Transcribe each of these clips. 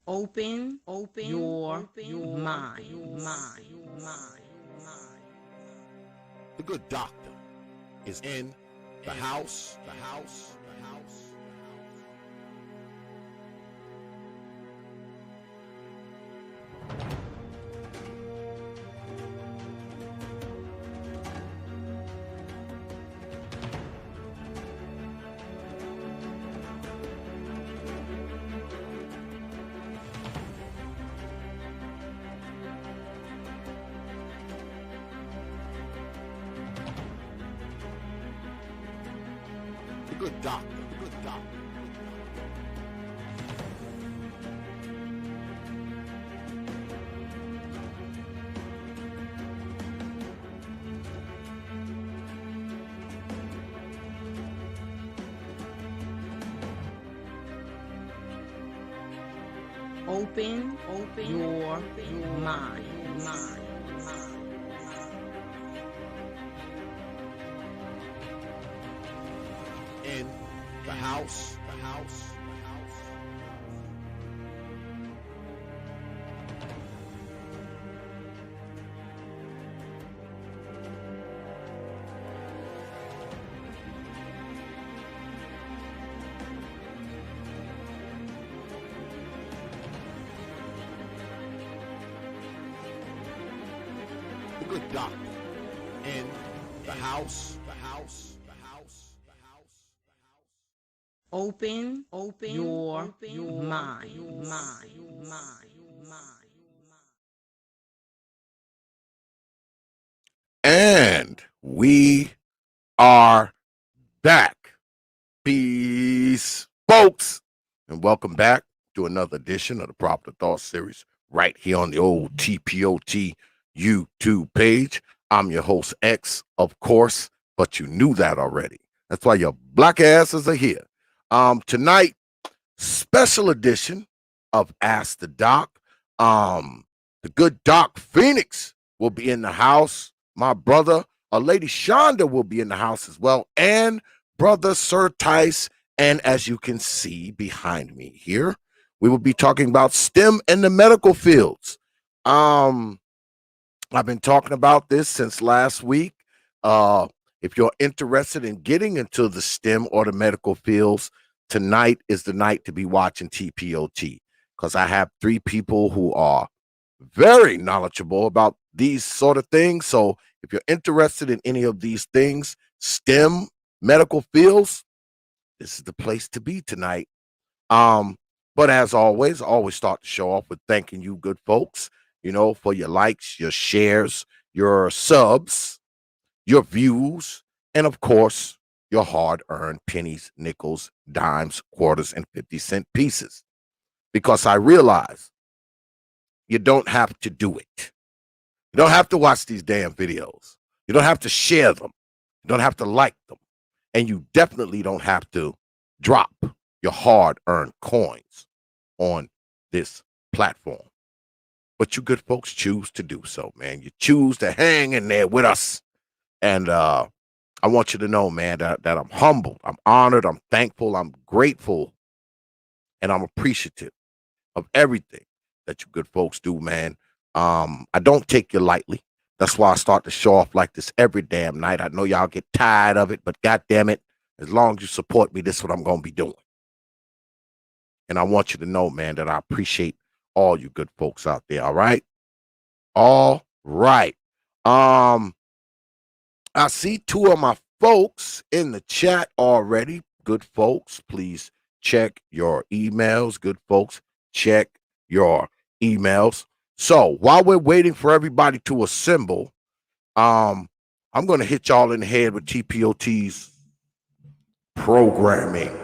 Open your mind. The good doctor is in the house, the house, the house. The good doctor, the good doctor. Open your mind. In the house, the house, the house. The good doctor in the house, the house, the house, the house, the house. Open your mind. And we are back. Peace, folks. And welcome back to another edition of the Proper Thought Series right here on the old T.P.O.T YouTube page. I'm your host, X, of course, but you knew that already. That's why your black asses are here. Tonight, special edition of Ask the Doc. The good Doc Phoenix will be in the house. My brother, Lady Shonda will be in the house as well, and brother SYRTYCE. And as you can see behind me here, we will be talking about STEM and the medical fields. I've been talking about this since last week. If you're interested in getting into the STEM or the medical fields, tonight is the night to be watching T.P.O.T, because I have three people who are very knowledgeable about these sort of things. So if you're interested in any of these things, STEM, medical fields, this is the place to be tonight. But as always, I always start the show off with thanking you good folks, for your likes, your shares, your subs, your views, and of course, your hard-earned pennies, nickels, dimes, quarters, and 50-cent pieces. Because I realize you don't have to do it. You don't have to watch these damn videos. You don't have to share them. You don't have to like them. And you definitely don't have to drop your hard-earned coins on this platform. But you good folks choose to do so, man. You choose to hang in there with us. And I want you to know, man, that I'm humbled, I'm honored, I'm thankful, I'm grateful, and I'm appreciative of everything that you good folks do, man. I don't take you lightly. That's why I start to show off like this every damn night. I know y'all get tired of it, but God damn it, as long as you support me, this is what I'm going to be doing. And I want you to know, man, that I appreciate all you good folks out there. All right. All right. I see two of my folks in the chat already. Good folks, please check your emails. Good folks, check your emails. So while we're waiting for everybody to assemble, I'm going to hit y'all in the head with T.P.O.T's programming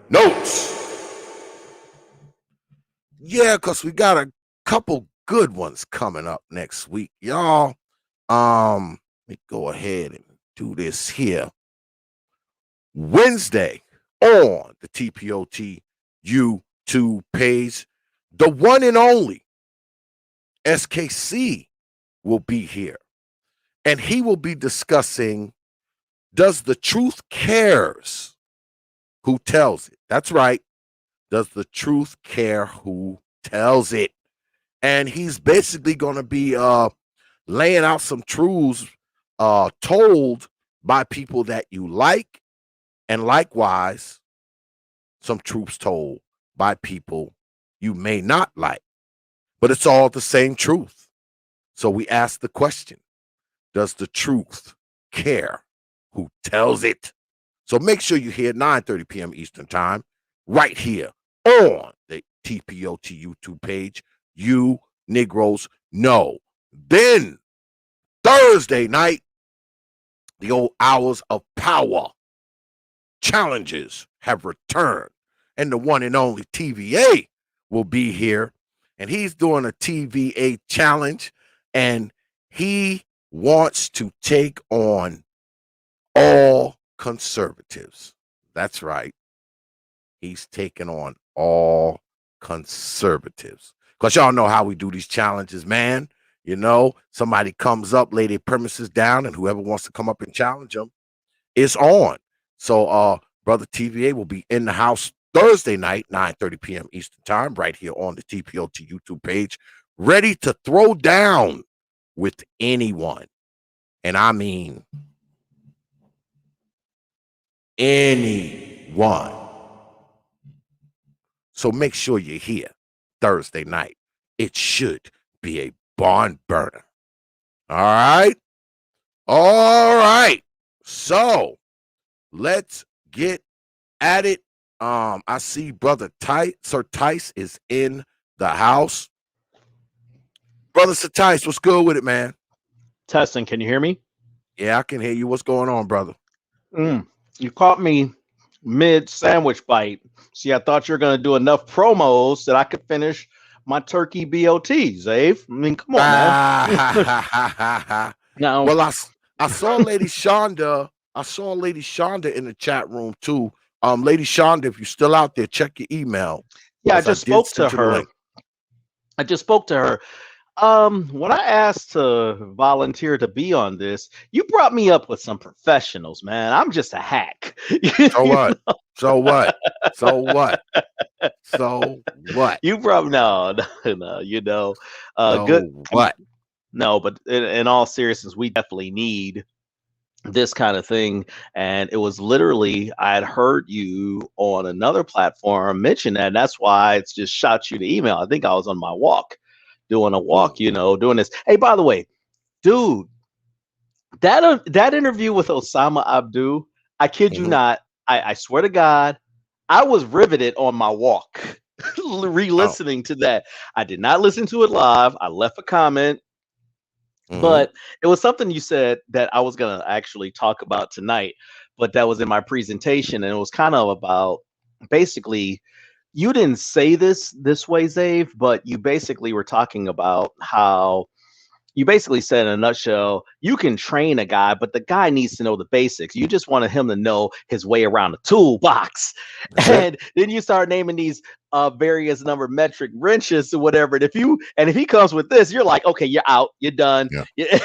notes. Yeah, because we got a couple good ones coming up next week, y'all. Let me go ahead and do this here. Wednesday on the T.P.O.T YouTube page, the one and only SKC will be here. And he will be discussing, does the truth cares who tells it? That's right. Does the truth care who tells it. And he's basically going to be laying out some truths told by people that you like, and likewise some truths told by people you may not like, but it's all the same truth. So we ask the question, does the truth care who tells it? So make sure you hear 9:30 p.m. Eastern time right here on the T.P.O.T YouTube page. You Negroes know. Then Thursday night, the old Hours of Power challenges have returned, and the one and only TVA will be here, and he's doing a TVA challenge, and he wants to take on all conservatives. That's right. He's taking on all conservatives. Because y'all know how we do these challenges, man. You know, somebody comes up, lay their premises down, and whoever wants to come up and challenge them is on. So Brother TVA will be in the house Thursday night, 9:30 p.m. Eastern time, right here on the T.P.O.T YouTube page, ready to throw down with anyone. And I mean anyone. So make sure you're here Thursday night. It should be a barn burner. All right? All right. So let's get at it. I see Brother SYRTYCE is in the house. Brother SYRTYCE, what's good with it, man? Testing, can you hear me? Yeah, I can hear you. What's going on, brother? You caught me mid sandwich bite. See, I thought you were going to do enough promos that I could finish my turkey BOT, Zave. I mean, come on, man. Now, well, I saw Lady Shonda. I saw Lady Shonda in the chat room too. Lady Shonda, if you're still out there, check your email. Yeah, I just spoke to her. When I asked to volunteer to be on this, you brought me up with some professionals, man. I'm just a hack. So what? So what? So what? So what? You brought no, you know, good. What? No, but in all seriousness, we definitely need this kind of thing. And it was literally, I had heard you on another platform mention that, and that's why it's just shot you the email. I think I was on my walk, doing a walk, you know, doing this. Hey, by the way, dude, that interview with Osama Abdu, I kid you not, I swear to God, I was riveted on my walk, re-listening to that. I did not listen to it live. I left a comment. But it was something you said that I was going to actually talk about tonight, but that was in my presentation. And it was kind of about, basically, you didn't say this way, Zave, but you basically were talking about how you basically said in a nutshell, you can train a guy, but the guy needs to know the basics. You just wanted him to know his way around the toolbox. And then you start naming these various number metric wrenches or whatever. And if he comes with this, you're like, okay, you're out, you're done. Yeah.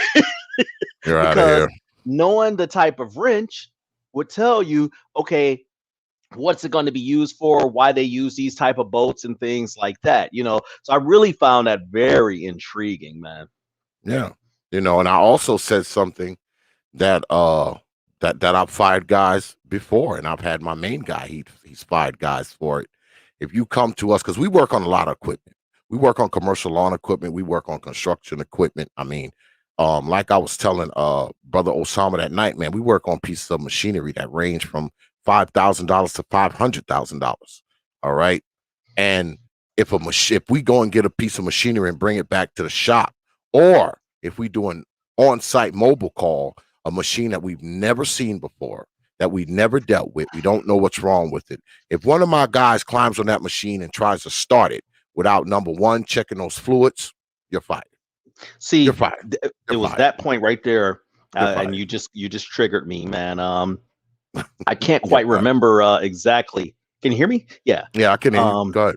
You're out of here. Knowing the type of wrench would tell you, okay, what's it going to be used for, why they use these type of bolts and things like that, you know. So I really found that very intriguing, man. Yeah, you know, and I also said something that that I've fired guys before, and I've had my main guy, he's fired guys for it. If you come to us, because we work on a lot of equipment, we work on commercial lawn equipment, we work on construction equipment. I mean, like I was telling Brother Osama that night, man, we work on pieces of machinery that range from $5,000 to $500,000. All right, and if we go and get a piece of machinery and bring it back to the shop, or if we do an on-site mobile call, a machine that we've never seen before, that we've never dealt with, we don't know what's wrong with it. If one of my guys climbs on that machine and tries to start it without, number one, checking those fluids, you're fired. See, you're fired. It was that point right there, and you just triggered me, man. I can't quite remember exactly. Can you hear me? Yeah. Yeah, I can hear you. Go ahead.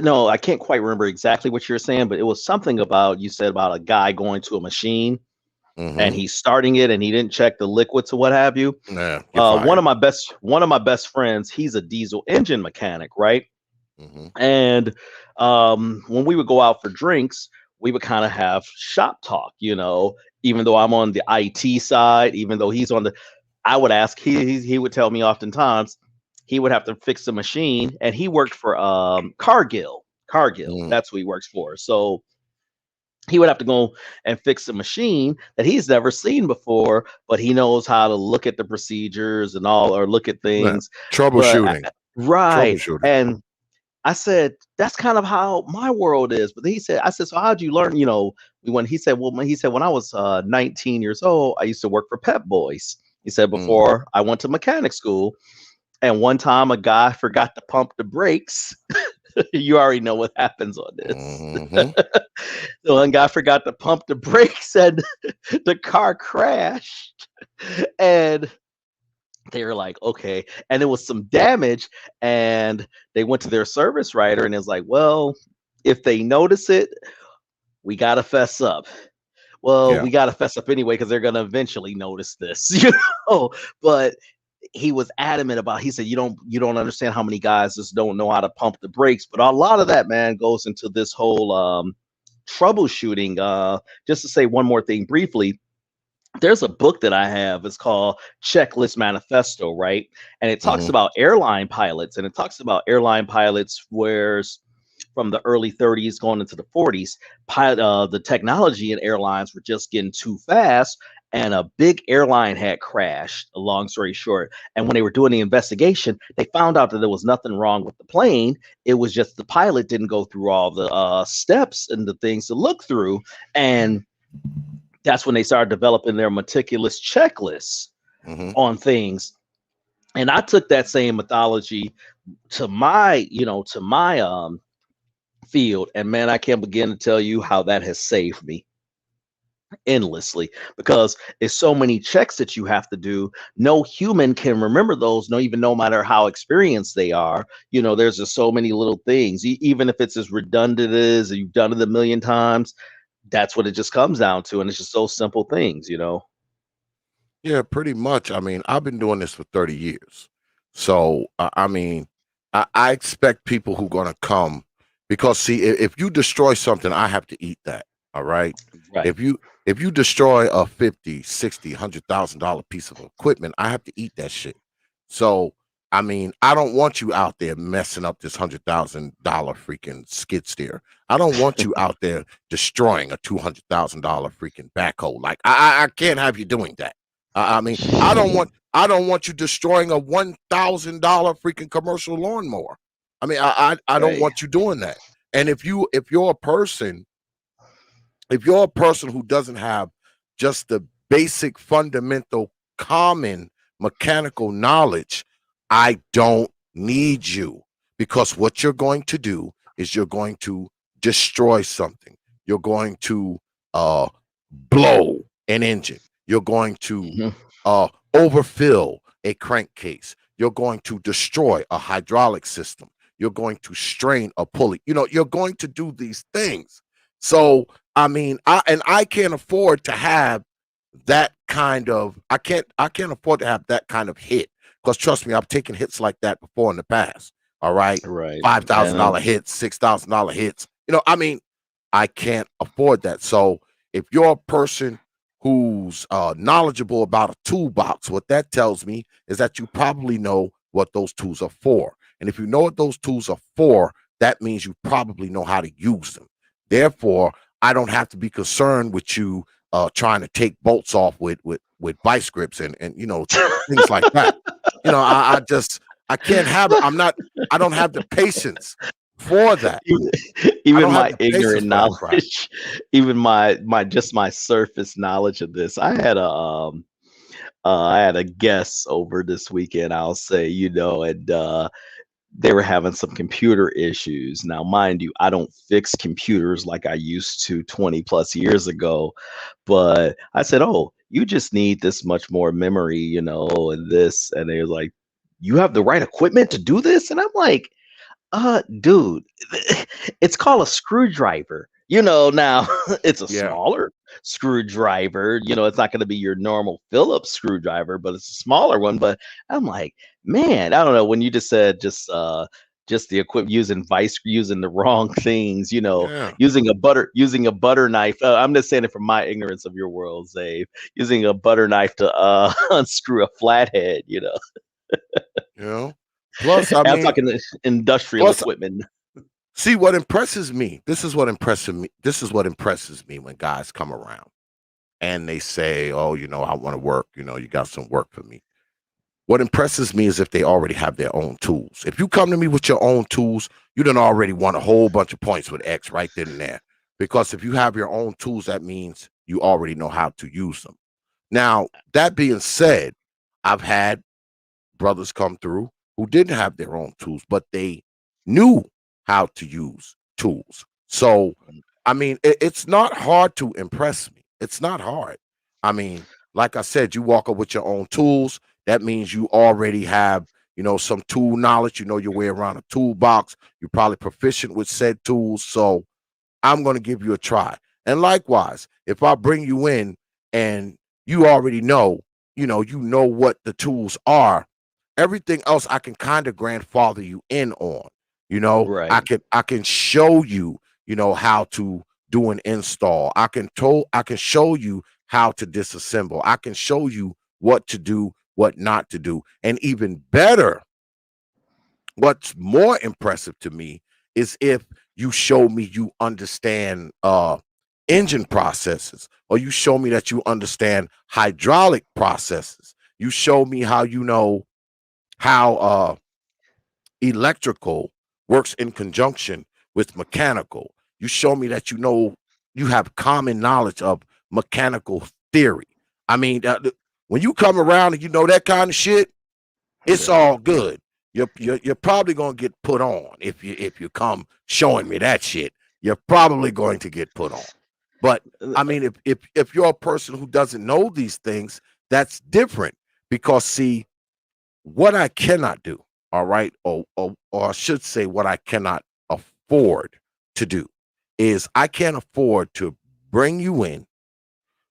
No, I can't quite remember exactly what you're saying, but it was something about, you said about a guy going to a machine and he's starting it and he didn't check the liquids or what have you. Yeah, one of my best friends, he's a diesel engine mechanic, right? Mhm. And when we would go out for drinks, we would kind of have shop talk, even though I'm on the IT side, even though he's on the, I would ask, he would tell me oftentimes he would have to fix the machine, and he worked for Cargill, Mm. that's who he works for. So he would have to go and fix a machine that he's never seen before, but he knows how to look at the procedures and all, or look at Yeah. things. But Troubleshooting. right. Troubleshooting. And I said, that's kind of how my world is. But he said, I said, so how'd you learn? When he said, when I was 19 years old, I used to work for Pep Boys. He said, Mm. before I went to mechanic school. And one time a guy forgot to pump the brakes. You already know what happens on this. Mhm. The one guy forgot to pump the brakes, and the car crashed. And they were like, okay. And there was some damage, and they went to their service writer, and it's like, well, if they notice it, we gotta fess up. Well, Yeah. we gotta fess up anyway, because they're gonna eventually notice this, you know. But he was adamant about, he said, you don't understand how many guys just don't know how to pump the brakes. But a lot of that, man, goes into this whole troubleshooting. Just to say one more thing briefly, there's a book that I have. It's called Checklist Manifesto, right? And it talks Mhm. about airline pilots, and it talks about airline pilots where's from the early 30s going into the 40s. The technology in airlines were just getting too fast, and a big airline had crashed, a long story short. And when they were doing the investigation, they found out that there was nothing wrong with the plane. It was just the pilot didn't go through all the steps and the things to look through. And that's when they started developing their meticulous checklists Mhm. on things. And I took that same methodology to my field. And man, I can't begin to tell you how that has saved me endlessly, because it's so many checks that you have to do. No human can remember those, no, even no matter how experienced they are. There's just so many little things, even if it's as redundant as you've done it a million times. That's what it just comes down to. And it's just those simple things. Yeah, pretty much. I mean, I've been doing this for 30 years. So, I mean, I expect people who going to come because see, if you destroy something, I have to eat that. All right. Right. If you destroy a 50, 60, $100,000 piece of equipment, I have to eat that shit. So, I mean, I don't want you out there messing up this $100,000 freaking skid steer. I don't want you out there destroying a $200,000 freaking backhoe. Like I can't have you doing that. I mean, I don't want you destroying a $1,000 freaking commercial lawnmower. I mean, I don't Right. want you doing that. And if you're a person who doesn't have just the basic fundamental common mechanical knowledge, I don't need you, because what you're going to do is you're going to destroy something. You're going to blow an engine. You're going to Mhm. overfill a crankcase. You're going to destroy a hydraulic system. You're going to strain a pulley. You're going to do these things. So I mean, I can't afford to have that kind of I can't afford to have that kind of hit, because trust me, I've taken hits like that before in the past. All right, Right. $5,000 hits, $6,000 hits. I mean, I can't afford that. So if you're a person who's knowledgeable about a toolbox, what that tells me is that you probably know what those tools are for. And if you know what those tools are for, that means you probably know how to use them. Therefore, I don't have to be concerned with you trying to take bolts off with vice grips and things like that. I can't have it. I don't have the patience for that. even, I even don't have my the patience ignorant for that crap. knowledge, even my surface knowledge of this. I had a guest over this weekend, I'll say, and they were having some computer issues. Now, mind you, I don't fix computers like I used to 20 plus years ago, but I said, "Oh, you just need this much more memory, and this." And they were like, "You have the right equipment to do this?" And I'm like, dude, it's called a screwdriver. Now it's a Yeah. smaller screwdriver. It's not going to be your normal Phillips screwdriver, but it's a smaller one. But I'm like, man, I don't know. When you just said just the equipment, using using the wrong things, Yeah. using a butter knife. I'm just saying it from my ignorance of your world, Zave, using a butter knife to unscrew a flathead, You know. Plus, I And I'm mean, talking industrial plus, equipment. see what impresses me. This is what impresses me. This is what impresses me when guys come around and they say, "Oh, I want to work. You got some work for me." What impresses me is if they already have their own tools. If you come to me with your own tools, you done already won a whole bunch of points with X right then and there. Because if you have your own tools, that means you already know how to use them. Now, that being said, I've had brothers come through who didn't have their own tools, but they knew how to use tools. So, I mean, it's not hard to impress me. It's not hard. I mean, like I said, you walk up with your own tools. That means you already have, some tool knowledge. You know your way around a toolbox. You're probably proficient with said tools. So, I'm going to give you a try. And likewise, if I bring you in and you already know what the tools are, everything else I can kind of grandfather you in on. I Right. can show you, how to do an install. I can show you how to disassemble. I can show you what to do, what not to do. And even better, what's more impressive to me is if you show me you understand engine processes, or you show me that you understand hydraulic processes. You show me how how electrical works in conjunction with mechanical. You show me that you have common knowledge of mechanical theory. I mean, when you come around and you know that kind of shit, it's Yeah. all good. You're probably gonna get put on if you come showing me that shit. You're probably going to get put on. But I mean, if you're a person who doesn't know these things, that's different. Because see, what I cannot do, all right, or I should say, what I cannot afford to do is I can't afford to bring you in,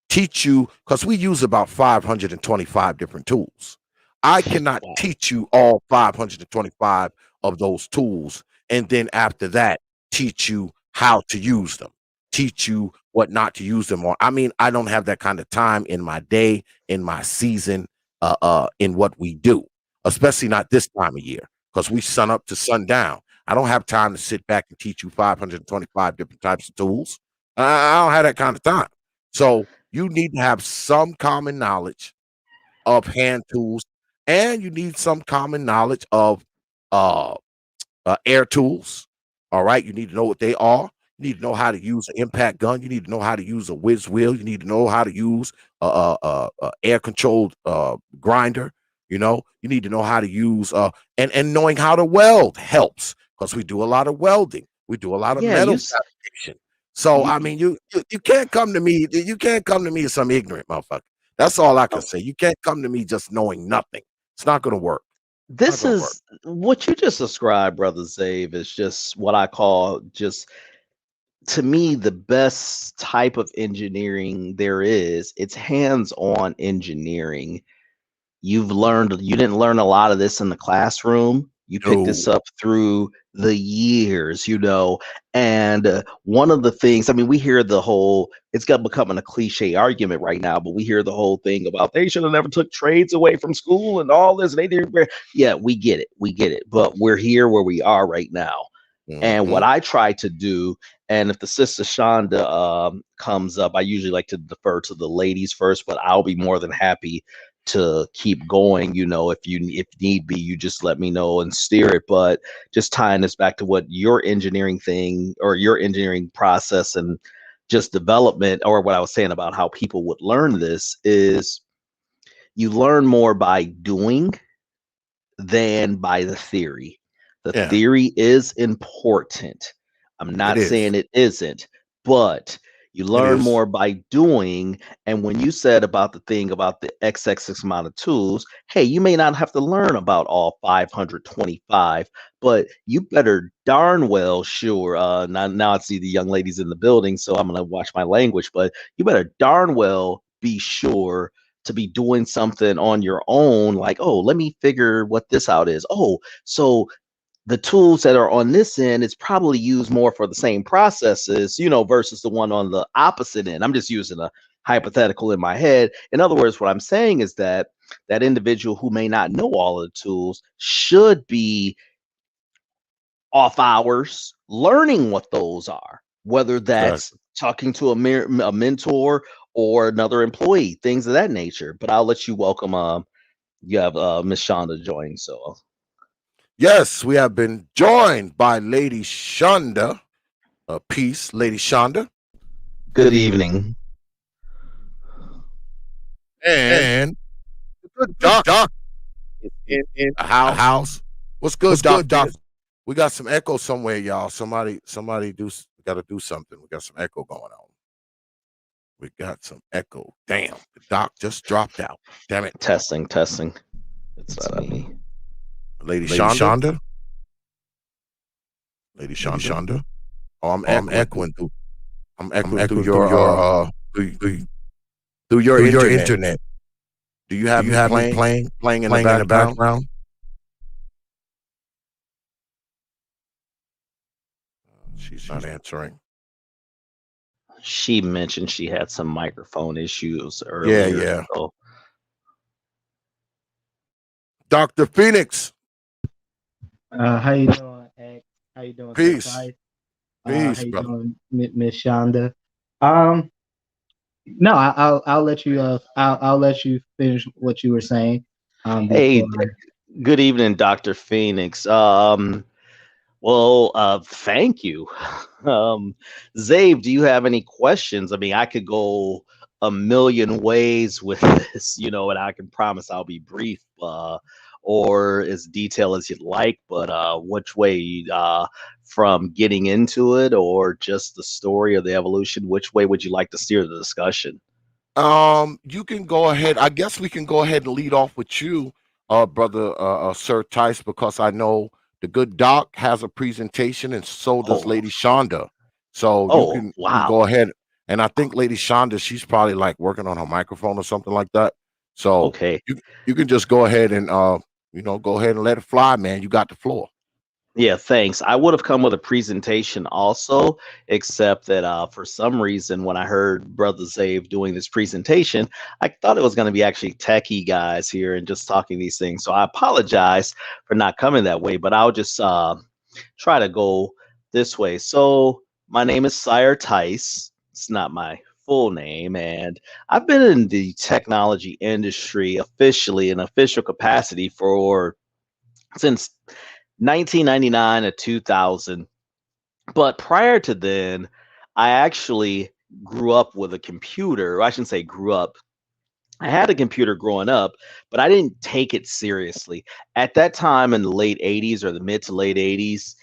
teach you, because we use about 525 different tools. I cannot Wow. teach you all 525 of those tools. And then after that, teach you how to use them, teach you what not to use them on. I mean, I don't have that kind of time in my day, in my season, in what we do, especially not this time of year, because we sun up to sundown. I don't have time to sit back and teach you 525 different types of tools. I don't have that kind of time. So you need to have some common knowledge of hand tools, and you need some common knowledge of uh, air tools. All right, you need to know what they are. You need to know how to use an impact gun. You need to know how to use a whiz wheel. You need to know how to use a air controlled grinder. You need to know how to use and knowing how to weld helps, because we do a lot of welding. We do a lot of Yeah, metal fabrication. So you, I mean, you can't come to me. You can't come to me as some ignorant motherfucker. That's all I can say. You can't come to me just knowing nothing. It's not going to work. Not this going to work. is what you just described, brother Zave, is just what I call, just to me, the best type of engineering there is. It's hands-on engineering. You didn't learn a lot of this in the classroom. You picked No. this up through the years, and one of the things, I mean, we hear the whole, it's got becoming a cliche argument right now, but we hear the whole thing about they should have never took trades away from school and all this, and they didn't. Yeah, we get it, but we're here where we are right now. And what Mhm. I try to do, and if the sister Shonda comes up, I usually like to defer to the ladies first, but I'll be more than happy to keep going. If need be, you just let me know and steer it. But just tying this back to what your engineering thing, or your engineering process, and just development, or what I was saying about how people would learn this, is you learn more by doing than by the theory. The Yeah, theory is important. I'm it not is. saying it isn't, but you It learn is. more by doing. And when you said about the thing about the XXX amount of tools, hey, you may not have to learn about all 525, but you better darn well sure. Now I see the young ladies in the building, so I'm going to watch my language, but you better darn well be sure to be doing something on your own, like, oh, let me figure what this out is. Oh, so the tools that are on this end is probably used more for the same processes, versus the one on the opposite end. I'm just using a hypothetical in my head. In other words, what I'm saying is that that individual who may not know all of the tools should be off hours learning what those are, whether that's Exactly. talking to a mentor or another employee, things of that nature. But I'll let you welcome. You have Miss Shonda join. So Yes, we have been joined by Lady Shonda. Peace, Lady Shonda. good evening. And the good doc is in the house. What's good, doc? We got some echo somewhere, y'all. Somebody got to do something. We got some echo going on. We got some echo. Damn, the doc just dropped out. Damn it. Testing. It's me. Lady Shonda. Lady Shonda. Oh, I'm echoing through. I'm echoing through your through your internet. Do you have me playing in the background? She's not answering. She mentioned she had some microphone issues earlier. Yeah. So. Dr. Phoenix. How you doing, X? How you doing, Peace. SYRTYCE? Peace, how you brother. doing, Miss Shonda? No, I'll let you. I'll let you finish what you were saying. Hey, Before good evening, Dr. Phoenix. Thank you. Zabe, do you have any questions? I mean, I could go a million ways with this, and I can promise I'll be brief, or as detailed as you'd like, but which way, from getting into it or just the story of the evolution, which way would you like to steer the discussion? You can go ahead. I guess we can go ahead and lead off with you, brother, SYRTYCE, because I know the good doc has a presentation, and so does Oh, Lady Shonda. So you can wow. go ahead, and I think Lady Shonda, she's probably like working on her microphone or something like that. So Okay. you can just go ahead and go ahead and let it fly, man. You got the floor. Yeah, thanks. I would have come with a presentation also, except that for some reason, when I heard Brother Zabe doing this presentation, I thought it was going to be actually techie guys here and just talking these things. So I apologize for not coming that way, but I'll just try to go this way. So my name is SYRTYCE. It's not my full name, and I've been in the technology industry officially in official capacity for since 1999 to 2000. But prior to then, I actually grew up with a computer. Or I shouldn't say grew up. I had a computer growing up, but I didn't take it seriously. At that time in the late 80s or the mid to late 80s,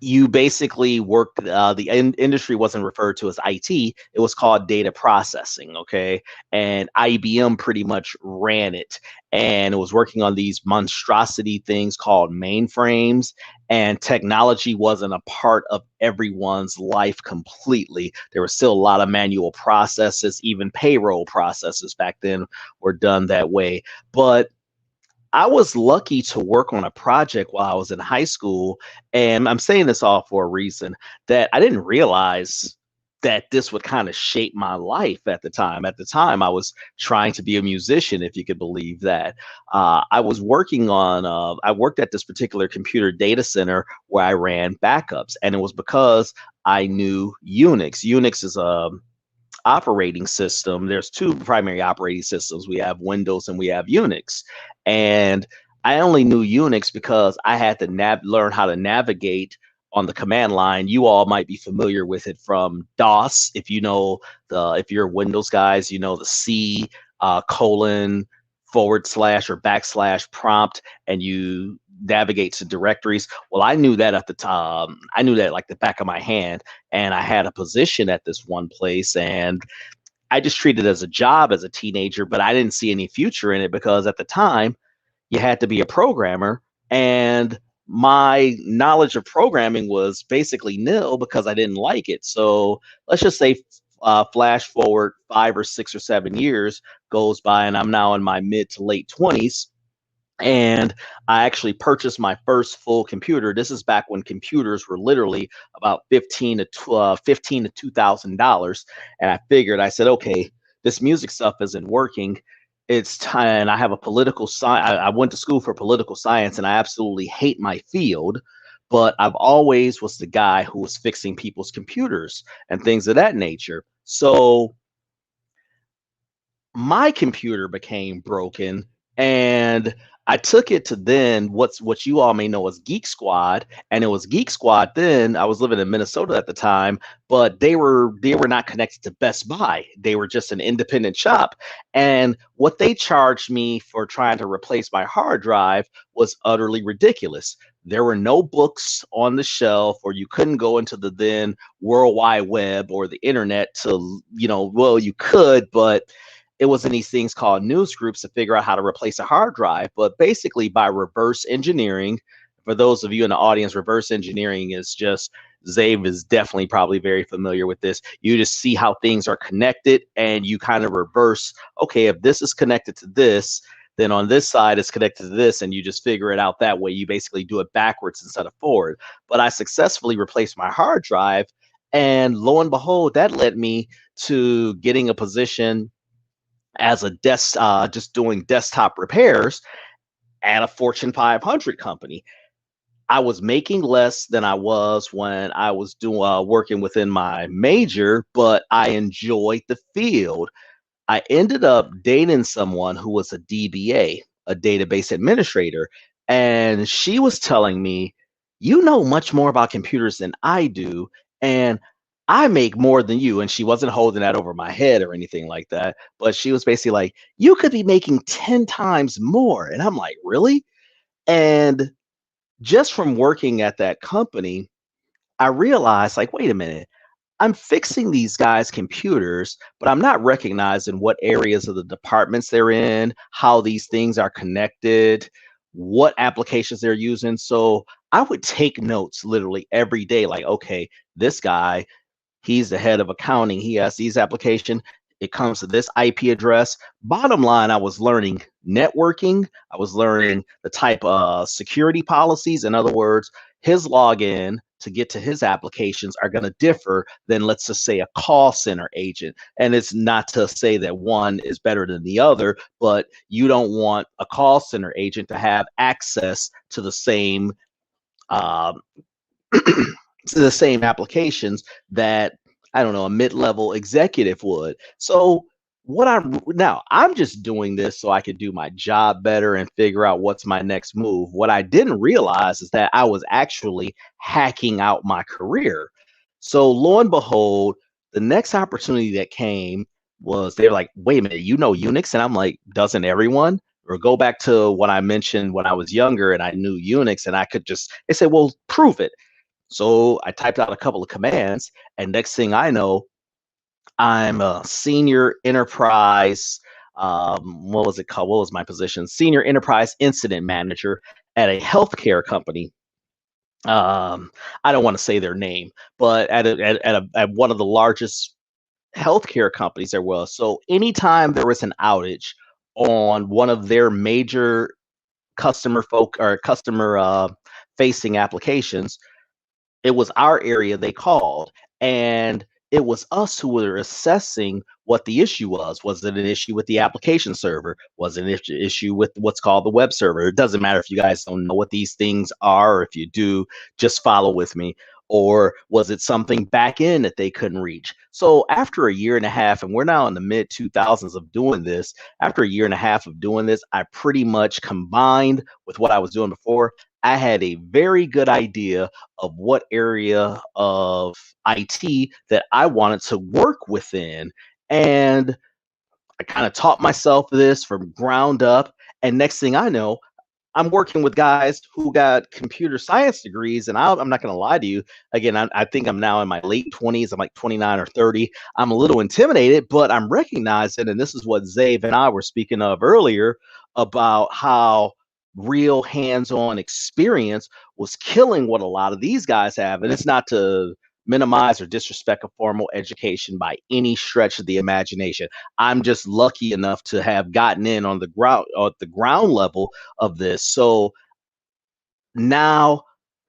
you basically worked, the industry wasn't referred to as IT, it was called data processing. Okay. And IBM pretty much ran it, and it was working on these monstrosity things called mainframes, and technology wasn't a part of everyone's life completely. There were still a lot of manual processes. Even payroll processes back then were done that way. But I was lucky to work on a project while I was in high school, and I'm saying this all for a reason, that I didn't realize that this would kind of shape my life at the time. At the time, I was trying to be a musician, if you could believe that. I was working on, I worked at this particular computer data center where I ran backups, and it was because I knew Unix. Unix is a operating system. There's two primary operating systems. We have Windows and we have Unix. And I only knew Unix because I had to learn how to navigate on the command line. You all might be familiar with it from DOS. If you know if you're Windows guys, you know the C colon / or / prompt, and you navigate to directories. Well, I knew that at the time. I knew that like the back of my hand, and I had a position at this one place, and I just treated it as a job as a teenager, but I didn't see any future in it because at the time you had to be a programmer, and my knowledge of programming was basically nil because I didn't like it. So let's just say flash forward 5 or 6 or 7 years goes by, and I'm now in my mid to late 20s. And I actually purchased my first full computer. This is back when computers were literally about $15 to $2,000. And I said, okay, this music stuff isn't working. It's time. And I have a political science. I went to school for political science, and I absolutely hate my field. But I've always was the guy who was fixing people's computers and things of that nature. So my computer became broken, and I took it to then what you all may know as Geek Squad. And it was Geek Squad then. I was living in Minnesota at the time, but they were not connected to Best Buy. They were just an independent shop. And what they charged me for trying to replace my hard drive was utterly ridiculous. There were no books on the shelf, or you couldn't go into the then World Wide Web or the internet to, well, you could, but it was in these things called news groups to figure out how to replace a hard drive. But basically, by reverse engineering, for those of you in the audience, reverse engineering is just, Zave is definitely probably very familiar with this. You just see how things are connected, and you kind of reverse, okay, if this is connected to this, then on this side it's connected to this, and you just figure it out that way. You basically do it backwards instead of forward. But I successfully replaced my hard drive, and lo and behold, that led me to getting a position as a just doing desktop repairs at a Fortune 500 company. I was making less than I was when I was doing working within my major, but I enjoyed the field. I ended up dating someone who was a DBA, a database administrator, and she was telling me, "You know much more about computers than I do, and I make more than you." And she wasn't holding that over my head or anything like that, but she was basically like, "You could be making 10 times more." And I'm like, "Really?" And just from working at that company, I realized, like, wait a minute. I'm fixing these guys' computers, but I'm not recognizing what areas of the departments they're in, how these things are connected, what applications they're using. So I would take notes literally every day, like, okay, this guy, he's the head of accounting. He has these applications. It comes to this IP address. Bottom line, I was learning networking. I was learning the type of security policies. In other words, his login to get to his applications are going to differ than, let's just say, a call center agent. And it's not to say that one is better than the other, but you don't want a call center agent to have access to the same um, to the same applications that, I don't know, a mid-level executive would. So I'm just doing this so I could do my job better and figure out what's my next move. What I didn't realize is that I was actually hacking out my career. So lo and behold, the next opportunity that came was, they're like, "Wait a minute, you know Unix?" And I'm like, "Doesn't everyone?" Or go back to what I mentioned when I was younger and I knew Unix, and I could just, they said, "Well, prove it." So I typed out a couple of commands, and next thing I know, I'm a senior enterprise. What was it called? What was my position? Senior enterprise incident manager at a healthcare company. I don't want to say their name, but at one of the largest healthcare companies there was. So anytime there was an outage on one of their major customer facing applications, it was our area they called, and it was us who were assessing what the issue was. Was it an issue with the application server? Was it an issue with what's called the web server? It doesn't matter if you guys don't know what these things are, or if you do, just follow with me. Or was it something back end that they couldn't reach? So after a year and a half, and we're now in the mid 2000s of doing this, after a year and a half of doing this, I pretty much combined with what I was doing before. I had a very good idea of what area of IT that I wanted to work within. And I kind of taught myself this from ground up. And next thing I know, I'm working with guys who got computer science degrees. And I'm not going to lie to you. Again, I think I'm now in my late 20s. I'm like 29 or 30. I'm a little intimidated, but I'm recognizing, and this is what Zave and I were speaking of earlier, about how real hands-on experience was killing what a lot of these guys have. And it's not to minimize or disrespect a formal education by any stretch of the imagination. I'm just lucky enough to have gotten in on the ground level of this. So now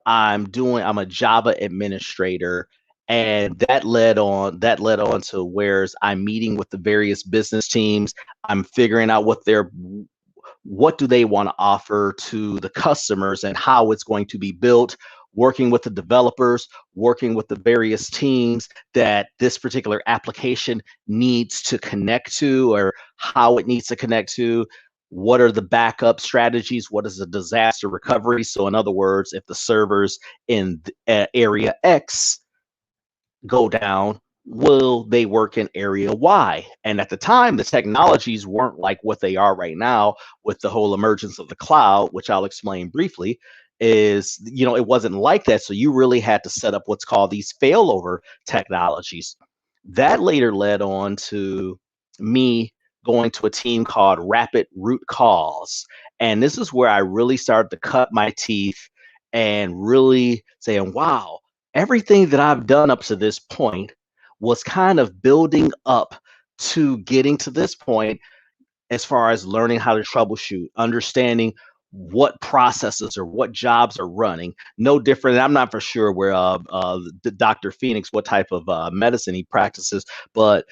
I'm a Java administrator, and that led on to where I'm meeting with the various business teams. I'm figuring out what do they want to offer to the customers and how it's going to be built, working with the developers, working with the various teams that this particular application needs to connect to, or how it needs to connect to. What are the backup strategies? What is the disaster recovery? So in other words, if the servers in area X go down, will they work in area Y? And at the time, the technologies weren't like what they are right now with the whole emergence of the cloud, which I'll explain briefly. Is, it wasn't like that. So you really had to set up what's called these failover technologies. That later led on to me going to a team called Rapid Root Cause. And this is where I really started to cut my teeth and really saying, wow, everything that I've done up to this point was kind of building up to getting to this point, as far as learning how to troubleshoot, understanding what processes or what jobs are running. No different. I'm not for sure where Dr. PHOENIX, what type of medicine he practices, but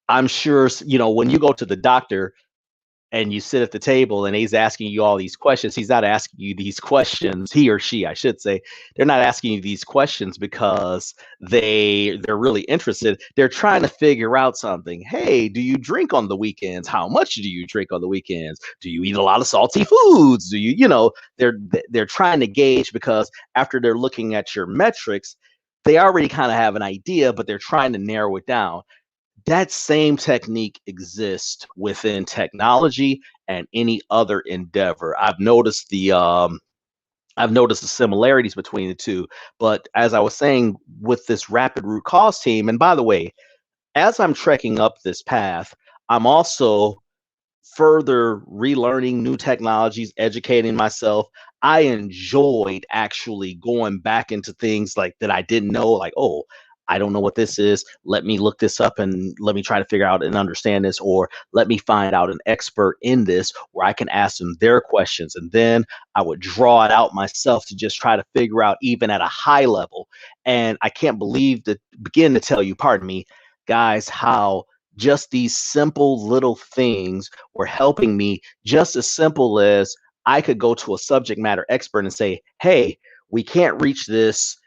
I'm sure, when you go to the doctor and you sit at the table and he's asking you all these questions, he's not asking you these questions, he or she, I should say, they're not asking you these questions because they're really interested. They're trying to figure out something. Hey, do you drink on the weekends? How much do you drink on the weekends? Do you eat a lot of salty foods? Do you, they're trying to gauge, because after they're looking at your metrics, they already kind of have an idea, but they're trying to narrow it down. That same technique exists within technology and any other endeavor. I've noticed the similarities between the two. But as I was saying, with this Rapid Root Cause team, and by the way, as I'm trekking up this path, I'm also further relearning new technologies, educating myself. I enjoyed actually going back into things like that I didn't know, like, oh, I don't know what this is. Let me look this up and let me try to figure out and understand this, or let me find out an expert in this where I can ask them their questions. And then I would draw it out myself to just try to figure out, even at a high level. And I can't begin to tell you, pardon me, guys, how just these simple little things were helping me. Just as simple as I could go to a subject matter expert and say, hey, we can't reach this.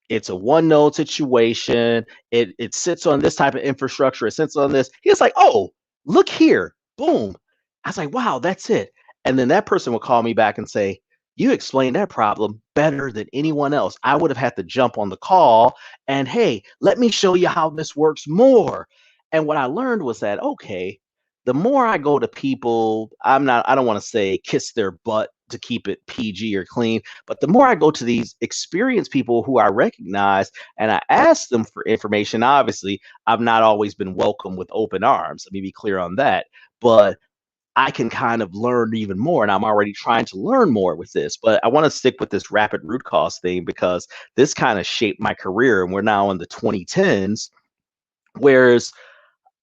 It's a one node situation. It sits on this type of infrastructure. It sits on this. He's like, oh, look here. Boom. I was like, wow, that's it. And then that person would call me back and say, you explained that problem better than anyone else. I would have had to jump on the call and, hey, let me show you how this works more. And what I learned was that, okay, the more I go to people, I don't want to say kiss their butt to keep it PG or clean, but the more I go to these experienced people who I recognize and I ask them for information, obviously, I've not always been welcomed with open arms. Let me be clear on that. But I can kind of learn even more, and I'm already trying to learn more with this. But I want to stick with this Rapid Root Cause thing, because this kind of shaped my career, and we're now in the 2010s. Whereas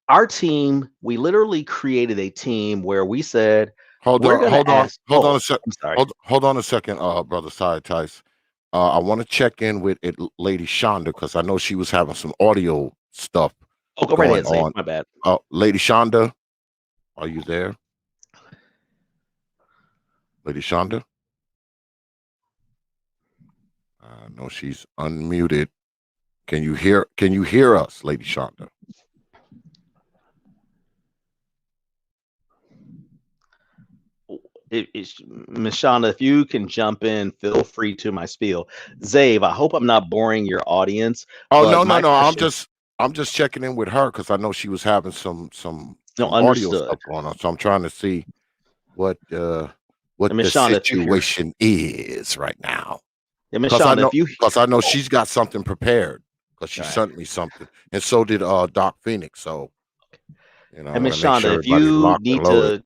our team, we literally created a team where we said, Hold on a second. I'm sorry. Hold on a second, brother SYRTYCE. I want to check in with Lady Shonda, because I know she was having some audio stuff. Oh, go right ahead, Zane. My bad. Lady Shonda, are you there? Lady Shonda? No, she's unmuted. Can you hear us, Lady Shonda? Ms. Shonda, if you can jump in, feel free to my spiel. Zave, I hope I'm not boring your audience. Oh, no. I'm just checking in with her, because I know she was having some audio stuff going on. So I'm trying to see what the situation is right now. Yeah, Ms. Shonda, because I know she's got something prepared, because she sent me something, and so did Doc PHOENIX. So, and Ms. Shonda,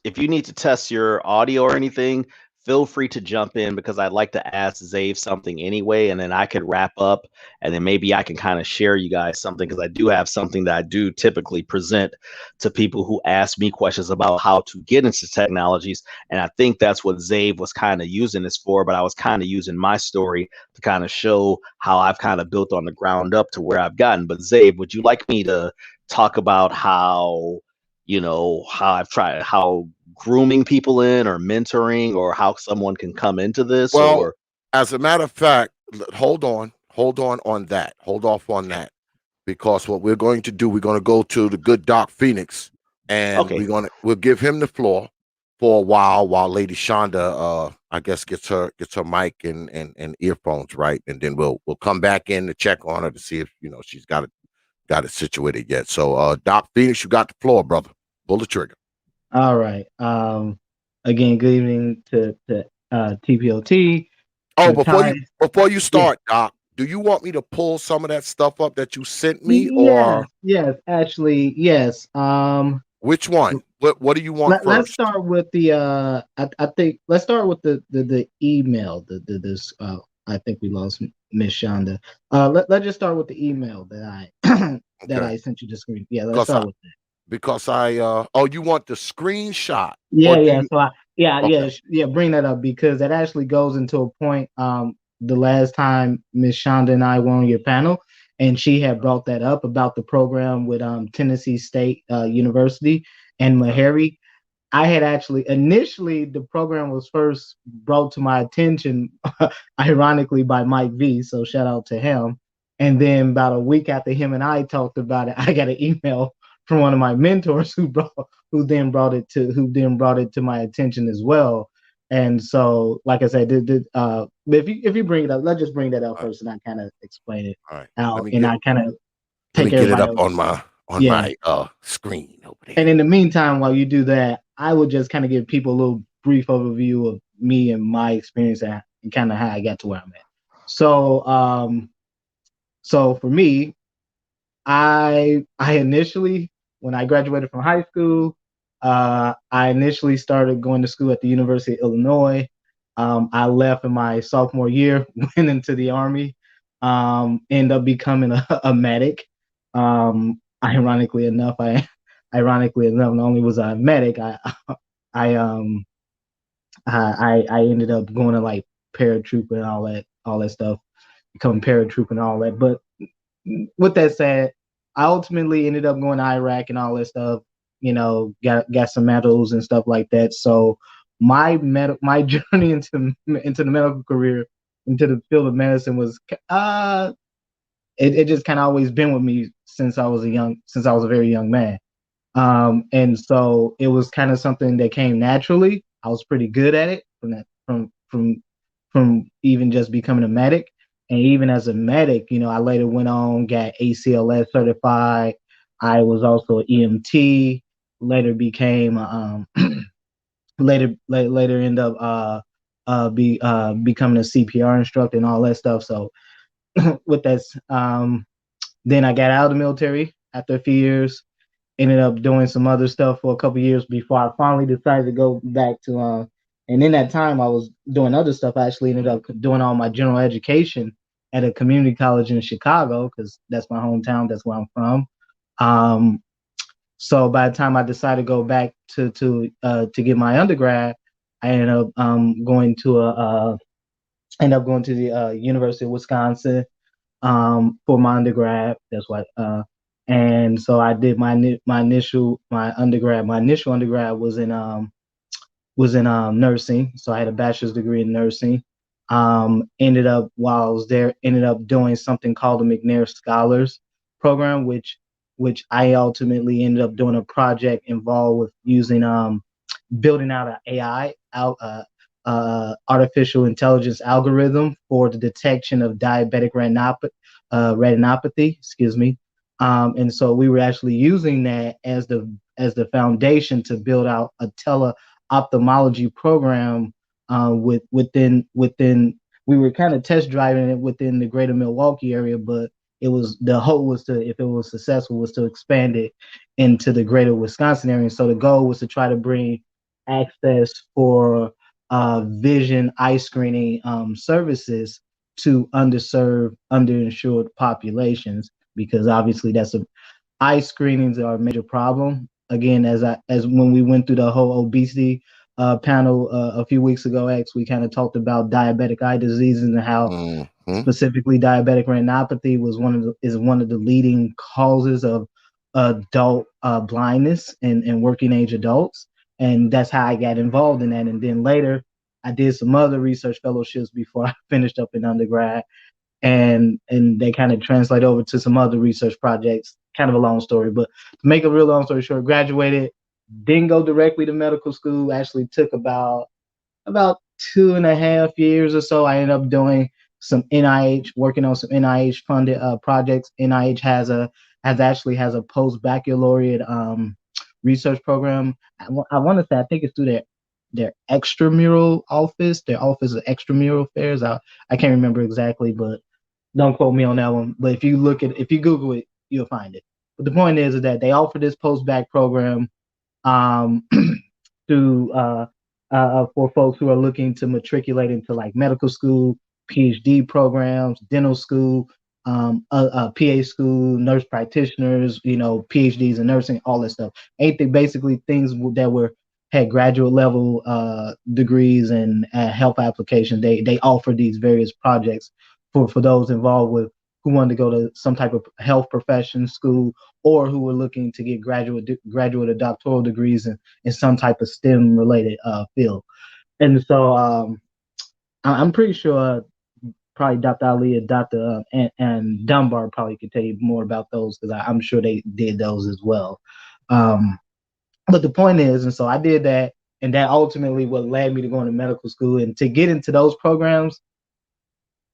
if you need to test your audio or anything, feel free to jump in because I'd like to ask Zave something anyway, and then I could wrap up, and then maybe I can kind of share you guys something because I do have something that I do typically present to people who ask me questions about how to get into technologies. And I think that's what Zave was kind of using this for, but I was kind of using my story to kind of show how I've kind of built on the ground up to where I've gotten. But Zave, would you like me to talk about how, how I've tried, how grooming people in or mentoring or how someone can come into this? Well, or as a matter of fact, hold on that. Hold off on that. Because what we're going to do, we're going to go to the good Doc Phoenix, and Okay. we'll give him the floor for a while Lady Shonda I guess gets her mic and earphones right, and then we'll come back in to check on her to see if she's got it situated yet. So Doc Phoenix, you got the floor, brother. Pull the trigger. All right. Again, good evening to T.P.O.T. Oh, to before you start, Doc, do you want me to pull some of that stuff up that you sent me, Yes, or yes, actually, yes. which one? What do you want first? Let's start with the I think let's start with the email. This I think we lost Miss Shonda. Let's just start with the email that I that I sent you the screen. Yeah, let's start with that. Because you want the screenshot? Yeah. So bring that up because that actually goes into a point. The last time Miss Shonda and I were on your panel, and she had brought that up about the program with Tennessee State University and Meharry. I had actually initially the program was first brought to my attention, ironically by Mike V. So shout out to him. And then about a week after him and I talked about it, I got an email from one of my mentors who then brought it to my attention as well. And so, like I said, if you bring it up, let's just bring that up first, and I kind of explain it out, and I kind of take get it up on my screen over there. And in the meantime, while you do that, I would just kind of give people a little brief overview of me and my experience and kind of how I got to where I'm at. So, so for me, I initially, when I graduated from high school, I initially started going to school at the University of Illinois. I left in my sophomore year, went into the Army, ended up becoming a medic. Ironically enough, not only was I a medic, I ended up going to like paratrooper and all that stuff, becoming paratrooper and all that. But with that said, I ultimately ended up going to Iraq and all that stuff. Got some medals and stuff like that. So my journey into the medical career, into the field of medicine was it just kind of always been with me since I was a very young man. And so it was kind of something that came naturally. I was pretty good at it from even just becoming a medic. And even as a medic, I later went on, got ACLS certified. I was also an EMT, later became later end up becoming a CPR instructor and all that stuff. So with that, then I got out of the military after a few years, ended up doing some other stuff for a couple of years before I finally decided to go back to and in that time I was doing other stuff. I actually ended up doing all my general education at a community college in Chicago because that's my hometown, that's where I'm from. So by the time I decided to go back to get my undergrad, I ended up going to the University of Wisconsin for my undergrad. That's what and so I did my initial undergrad was in nursing. So I had a bachelor's degree in nursing. Ended up while I was there, doing something called the McNair Scholars Program, which I ultimately ended up doing a project involved with using building out an AI artificial intelligence algorithm for the detection of diabetic retinopathy. Excuse me. And so we were actually using that as the foundation to build out a tele-ophthalmology program within. We were kind of test driving it within the greater Milwaukee area, but the hope was to, if it was successful, was to expand it into the greater Wisconsin area. So the goal was to try to bring access for vision eye screening services to underserved, underinsured populations, because obviously eye screenings are a major problem. Again, as when we went through the whole obesity panel a few weeks ago, we kind of talked about diabetic eye diseases and how specifically diabetic retinopathy is one of the leading causes of adult blindness in working age adults, and that's how I got involved in that. And then later, I did some other research fellowships before I finished up in undergrad, and they kind of translate over to some other research projects. Kind of a long story, but to make a real long story short, graduated, didn't go directly to medical school. Actually took about 2.5 years or so. I ended up doing some NIH, working on some NIH funded projects. NIH has a post baccalaureate research program. I want to say, I think it's through their extramural office, their office of extramural affairs. I can't remember exactly, but don't quote me on that one. But if you Google it, you'll find it. But the point is that they offer this post-bac program to for folks who are looking to matriculate into like medical school, PhD programs, dental school, PA school, nurse practitioners, PhDs in nursing, all that stuff. Basically things that had graduate level degrees and health application. They offer these various projects for those involved with who wanted to go to some type of health profession school, or who were looking to get graduate or doctoral degrees in some type of STEM related field. And so I'm pretty sure probably Dr. Ali and Dr. and Dunbar probably could tell you more about those, because I'm sure they did those as well. But the point is, and so I did that, and that ultimately what led me to going to medical school. And to get into those programs,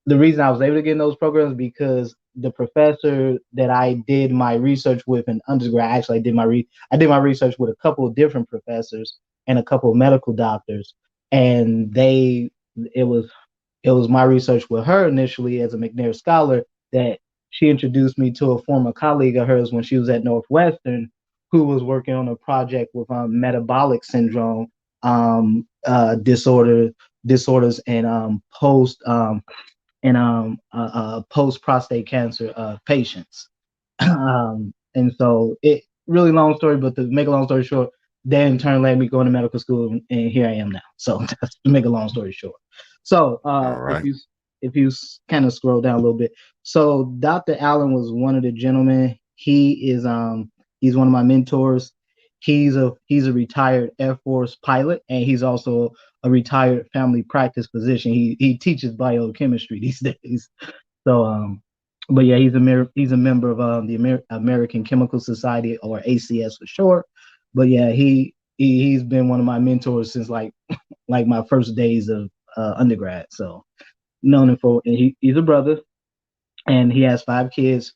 the reason I was able to get in those programs because the professor that I did my research with in undergrad, actually I did my research with a couple of different professors and a couple of medical doctors, and it was my research with her initially as a McNair scholar that she introduced me to a former colleague of hers when she was at Northwestern, who was working on a project with metabolic syndrome disorders and post prostate cancer patients. And so it really long story, but to make a long story short, that in turn led me going to medical school, and here I am now. So to make a long story short. So right. if you kind of scroll down a little bit, so Dr. Allen was one of the gentlemen. He's one of my mentors. He's a retired Air Force pilot, and he's also a retired family practice physician. He teaches biochemistry these days. So but yeah, he's a member of the American Chemical Society, or ACS for short. But yeah, he's been one of my mentors since like my first days of undergrad. So known him and he's a brother, and he has 5 kids.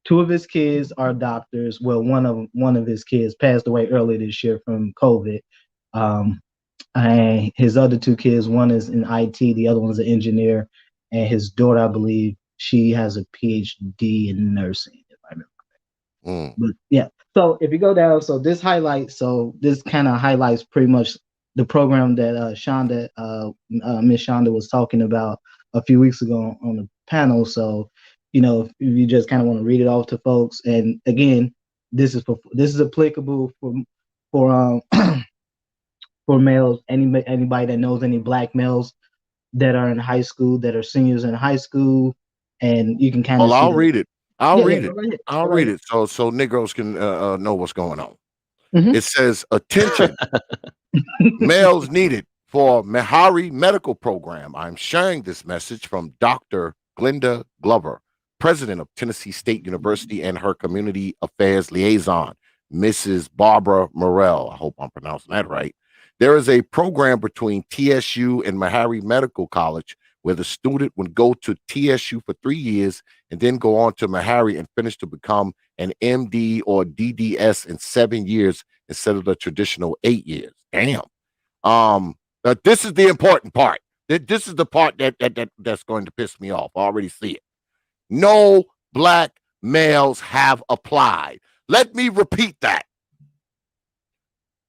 2 of his kids are doctors. Well, one of his kids passed away earlier this year from COVID. And his other 2 kids, one is in IT, the other one's an engineer, and his daughter, I believe, she has a PhD in nursing, if I remember. But yeah, so if you go down, this kind of highlights pretty much the program that Miss Shonda was talking about a few weeks ago on the panel. So, if you just kind of want to read it off to folks, and again, this is applicable for for males, anybody that knows any Black males that are in high school, that are seniors in high school, and you can kind of. Well, I'll read it. I'll read it so Negroes can know what's going on. It says, attention, males needed for Meharry Medical Program. I'm sharing this message from Dr. Glenda Glover, president of Tennessee State University, and her community affairs liaison, Mrs. Barbara Morrell. I hope I'm pronouncing that right. There is a program between TSU and Meharry Medical College where the student would go to TSU for 3 years and then go on to Meharry and finish to become an MD or DDS in 7 years instead of the traditional 8 years. Damn. This is the important part. This is the part that's going to piss me off. I already see it. No Black males have applied. Let me repeat that.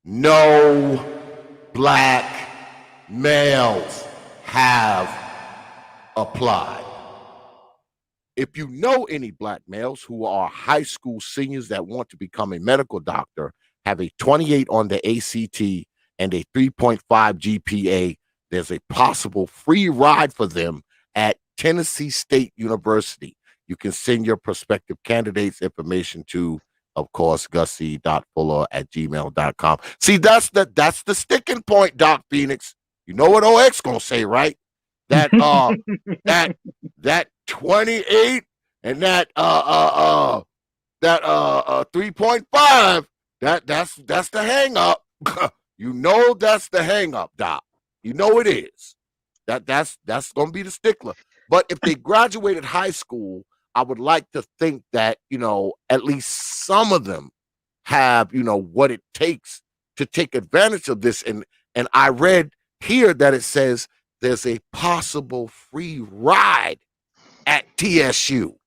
No black males have applied. If you know any black males who are high school seniors that want to become a medical doctor, have a 28 on the ACT and a 3.5 GPA, there's a possible free ride for them at Tennessee State University. You can send your prospective candidates information to, of course, gussie.fuller@gmail.com. See, that's the sticking point, Doc Phoenix. You know what OX gonna say, right? That that 28 and that 3.5, that's the hang up. You know that's the hang up, Doc. You know it is. That's gonna be the stickler. But if they graduated high school, I would like to think that, at least some of them have, what it takes to take advantage of this. And I read here that it says there's a possible free ride at TSU.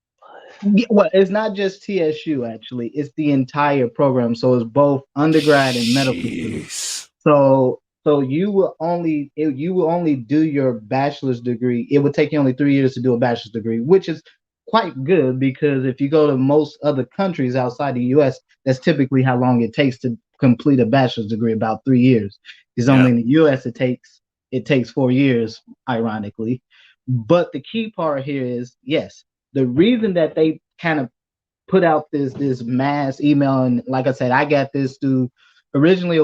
Yeah, well, it's not just TSU, actually. It's the entire program. So it's both undergrad and medical school. So you will only do your bachelor's degree. It would take you only 3 years to do a bachelor's degree, which is quite good, because if you go to most other countries outside the US, that's typically how long it takes to complete a bachelor's degree, about 3 years. Because only in the US it takes 4 years, ironically. But the key part here is, yes, the reason that they kind of put out this mass email, and like I said, I got this through. Originally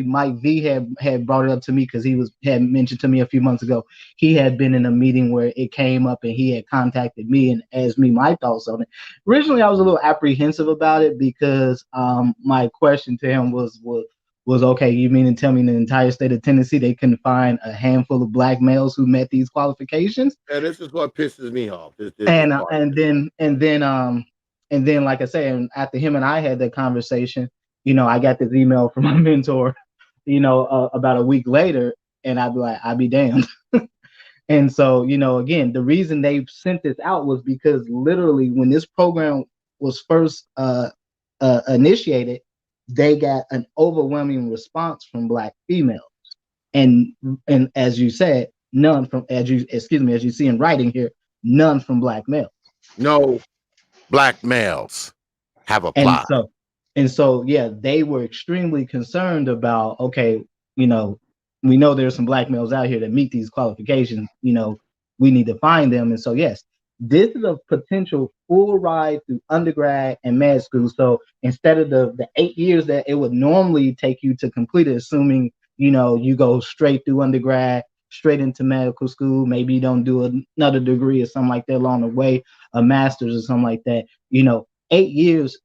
Mike V had brought it up to me because he had mentioned to me a few months ago he had been in a meeting where it came up and he had contacted me and asked me my thoughts on it. Originally, I was a little apprehensive about it because my question to him was okay, you mean to tell me in the entire state of Tennessee they couldn't find a handful of black males who met these qualifications? And this is what pisses me off. And then, like I said, after him and I had that conversation, I got this email from my mentor, about a week later, and I'd be damned. And so, again, the reason they sent this out was because literally when this program was first initiated, they got an overwhelming response from black females. And as you said, none from, as you see in writing here, none from black males. No black males have applied. And so, yeah, they were extremely concerned about, okay, we know there's some black males out here that meet these qualifications. We need to find them. And so, yes, this is a potential full ride through undergrad and med school. So instead of the 8 years that it would normally take you to complete it, assuming, you go straight through undergrad, straight into medical school, maybe you don't do another degree or something like that along the way, a master's or something like that, 8 years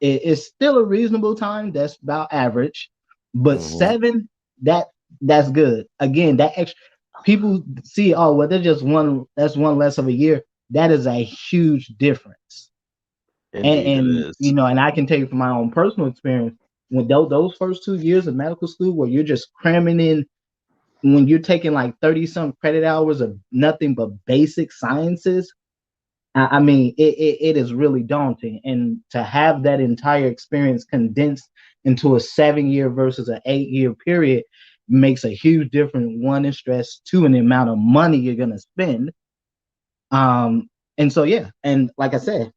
is still a reasonable time. That's about average. But 7, that's good. Again, that extra, people see, oh, well, that's one less of a year. That is a huge difference. And and I can tell you from my own personal experience, when those first 2 years of medical school where you're just cramming in, when you're taking like 30-some credit hours of nothing but basic sciences, I mean, it is really daunting. And to have that entire experience condensed into a 7-year versus an 8-year period makes a huge difference. 1, in stress, 2, in the amount of money you're going to spend. And so, yeah. And like I said,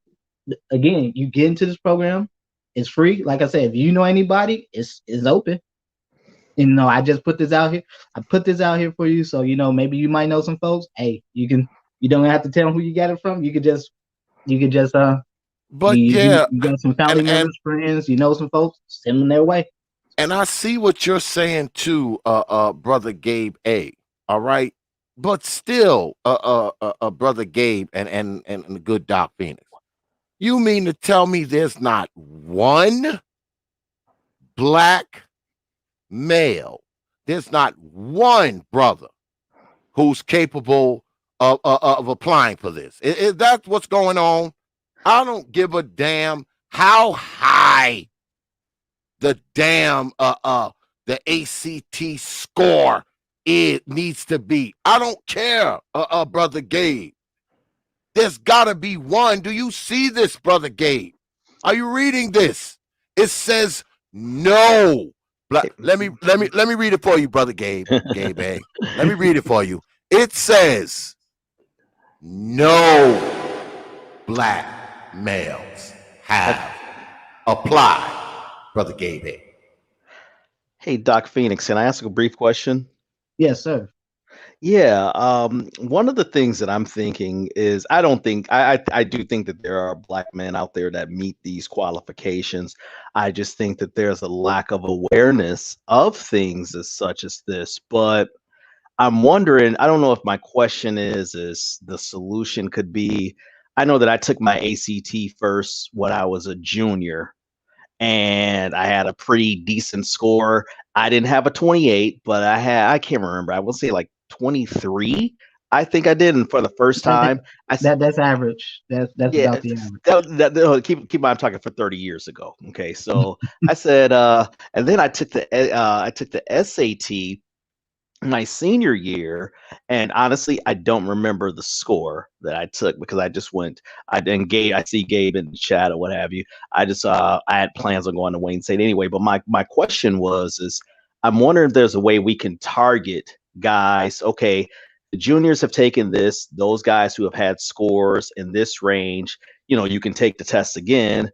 again, you get into this program, it's free. Like I said, if you know anybody, it's open. I just put this out here. I put this out here for you. So, maybe you might know some folks. Hey, you don't have to tell them who you got it from. You could just but you got some family members, friends, some folks, send them their way. And I see what you're saying too, brother Gabe A. All right. But still, brother Gabe and the good Doc Phoenix, you mean to tell me there's not one black male, there's not one brother who's capable of applying for this? Is that what's going on? I don't give a damn how high the damn the ACT score it needs to be. I don't care, brother Gabe. There's gotta be one. Do you see this, brother Gabe? Are you reading this? It says no Let me read it for you, brother Gabe. Let me read it for you. It says no black males have applied, brother Gabe. Hey, Doc Phoenix, can I ask a brief question? Yes, sir. Yeah, one of the things that I'm thinking is I don't think I do think that there are black men out there that meet these qualifications. I just think that there's a lack of awareness of things as such as this. But I'm wondering, I don't know if my question is the solution could be, I know that I took my ACT first when I was a junior and I had a pretty decent score. I didn't have a 28, but I can't remember. I will say like 23. I think I did, and for the first time, That's average. That's yeah. about the average. Keep in mind, I'm talking for 30 years ago. Okay, so I said, and then I took the SAT my senior year, and honestly I don't remember the score that I took because I just went, I see Gabe in the chat or what have you. I had plans on going to Wayne State anyway, but my question is I'm wondering if there's a way we can target guys. Okay, the juniors have taken this, those guys who have had scores in this range, you can take the test again,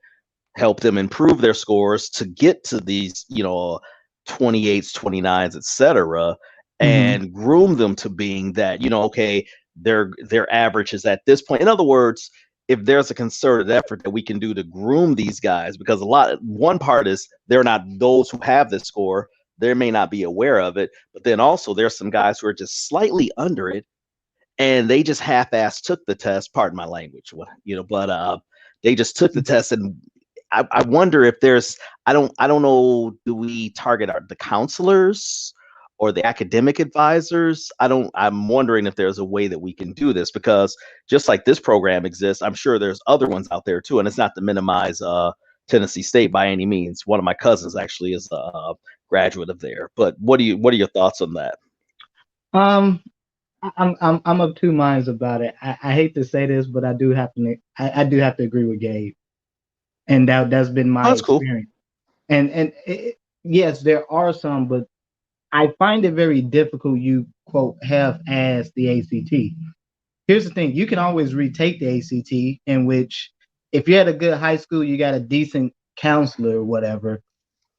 help them improve their scores to get to these 28s, 29s, etc., and groom them to being that, okay, their average is at this point. In other words, if there's a concerted effort that we can do to groom these guys, because one part is they're not, those who have this score, they may not be aware of it, but then also there's some guys who are just slightly under it and they just half-ass took the test, pardon my language, but they just took the test. And I wonder if there's, I don't know, do we target the counselors or the academic advisors? I'm wondering if there's a way that we can do this, because just like this program exists, I'm sure there's other ones out there too. And it's not to minimize Tennessee State by any means. One of my cousins actually is a graduate of there. But what are your thoughts on that? I'm of two minds about it. I hate to say this, but I do have to agree with Gabe, and that's been my experience. Cool. And yes, there are some, but I find it very difficult. You quote half-ass the ACT. Here's the thing: you can always retake the ACT, in which if you had a good high school, you got a decent counselor or whatever.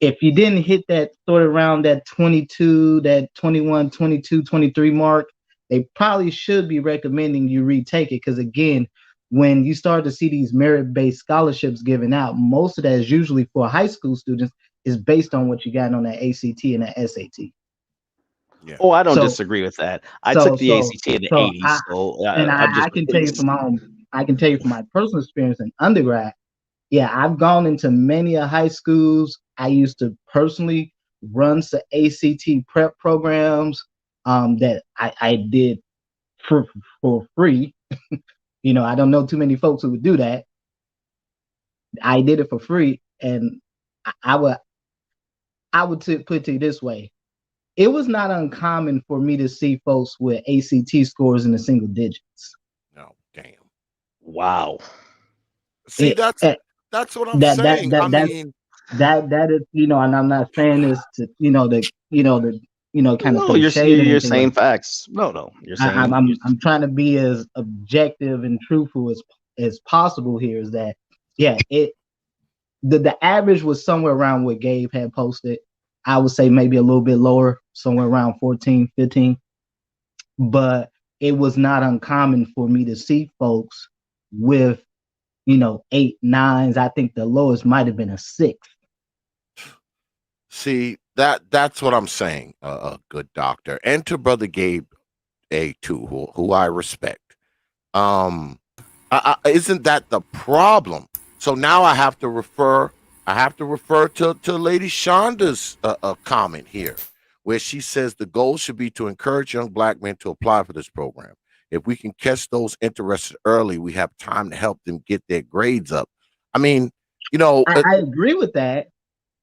If you didn't hit that sort of around that 22, that 21, 22, 23 mark, they probably should be recommending you retake it. Because again, when you start to see these merit-based scholarships given out, most of that is usually for high school students, is based on what you got on that ACT and that SAT. Yeah. Oh, I don't disagree with that. I took the ACT in the 80s, I can tell you from my personal experience in undergrad. Yeah, I've gone into many high schools. I used to personally run some ACT prep programs that I did for free. I don't know too many folks who would do that. I did it for free, and I would put it to you this way. It was not uncommon for me to see folks with ACT scores in the single digits. No, damn. Wow. See, that's what I'm saying. That is, and I'm not saying this to, kind of throw shade. You're saying facts. No, you're saying. I'm trying to be as objective and truthful as possible here. Is that, yeah, the average was somewhere around what Gabe had posted. I would say maybe a little bit lower, somewhere around 14, 15. But it was not uncommon for me to see folks with, 8, 9s. I think the lowest might have been a 6. See, that's what I'm saying, good doctor. And to Brother Gabe A too, who I respect. Isn't that the problem? So now I have to refer to Lady Shonda's comment here, where she says the goal should be to encourage young black men to apply for this program. If we can catch those interested early, we have time to help them get their grades up. I mean, I agree with that.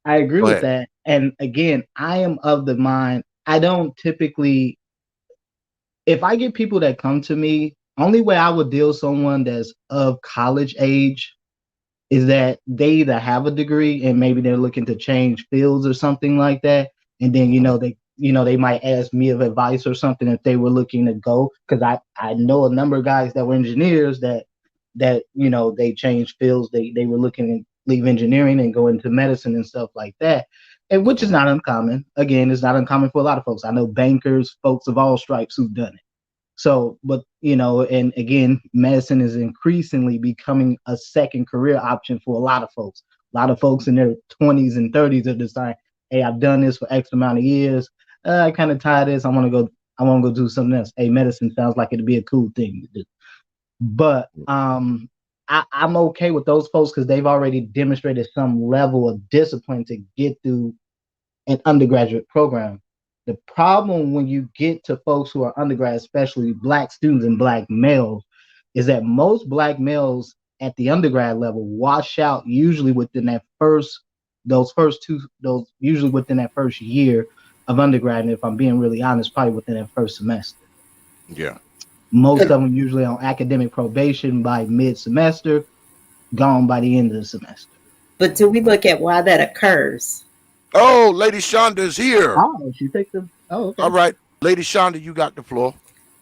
I agree with that. And again, I am of the mind, I don't typically, if I get people that come to me, only way I would deal with someone that's of college age is that they either have a degree and maybe they're looking to change fields or something like that, and then they might ask me of advice or something if they were looking to go, because I know a number of guys that were engineers that they changed fields, they were looking to leave engineering and go into medicine and stuff like that, and which is not uncommon. Again, it's not uncommon for a lot of folks. I know bankers, folks of all stripes who've done it. So, but and again, medicine is increasingly becoming a second career option for a lot of folks. A lot of folks in their 20s and 30s are deciding, hey, I've done this for X amount of years. I kind of tired of this. I want to go do something else. Hey, medicine sounds like it'd be a cool thing to do. But I'm okay with those folks because they've already demonstrated some level of discipline to get through an undergraduate program. The problem when you get to folks who are undergrad, especially Black students and Black males, is that most Black males at the undergrad level wash out usually within that usually within that first year of undergrad. And if I'm being really honest, probably within that first semester. Yeah. Most of them usually on academic probation by mid-semester, gone by the end of the semester. But do we look at why that occurs? Oh, Lady Shonda is here. Oh, she picked them. Oh, okay. All right. Lady Shonda, you got the floor.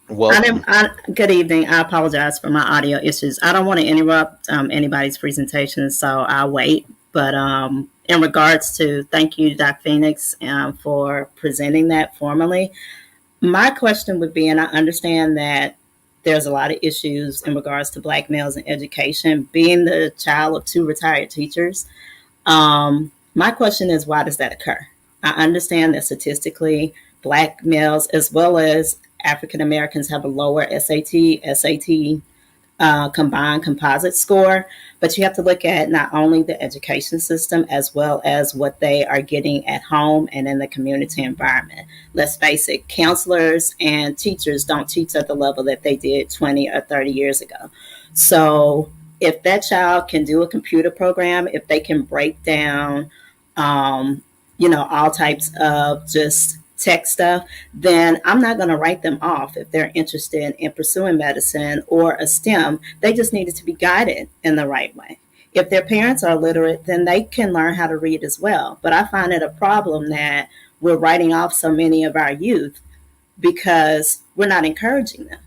Welcome. Good evening. I apologize for my audio issues. I don't want to interrupt anybody's presentation, so I'll wait. But in regards to, thank you, Dr. Phoenix, for presenting that formally. My question would be, and I understand that there's a lot of issues in regards to Black males in education, being the child of 2 retired teachers. My question is, why does that occur? I understand that statistically, Black males as well as African Americans have a lower SAT combined composite score, but you have to look at not only the education system as well as what they are getting at home and in the community environment. Let's face it, counselors and teachers don't teach at the level that they did 20 or 30 years ago. So if that child can do a computer program, if they can break down, all types of just tech stuff, then I'm not going to write them off if they're interested in pursuing medicine or a STEM. They just needed to be guided in the right way. If their parents are literate, then they can learn how to read as well. But I find it a problem that we're writing off so many of our youth because we're not encouraging them.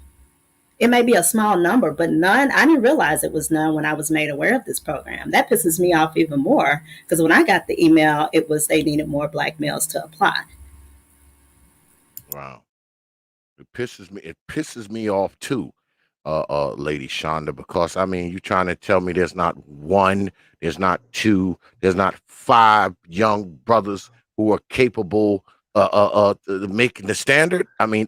It may be a small number, but none. I didn't realize it was none when I was made aware of this program. That pisses me off even more because when I got the email, it was they needed more Black males to apply. Wow. It pisses me off too, Lady Shonda, because I mean, you're trying to tell me there's not one, there's not two, there's not 5 young brothers who are capable making the standard. I mean,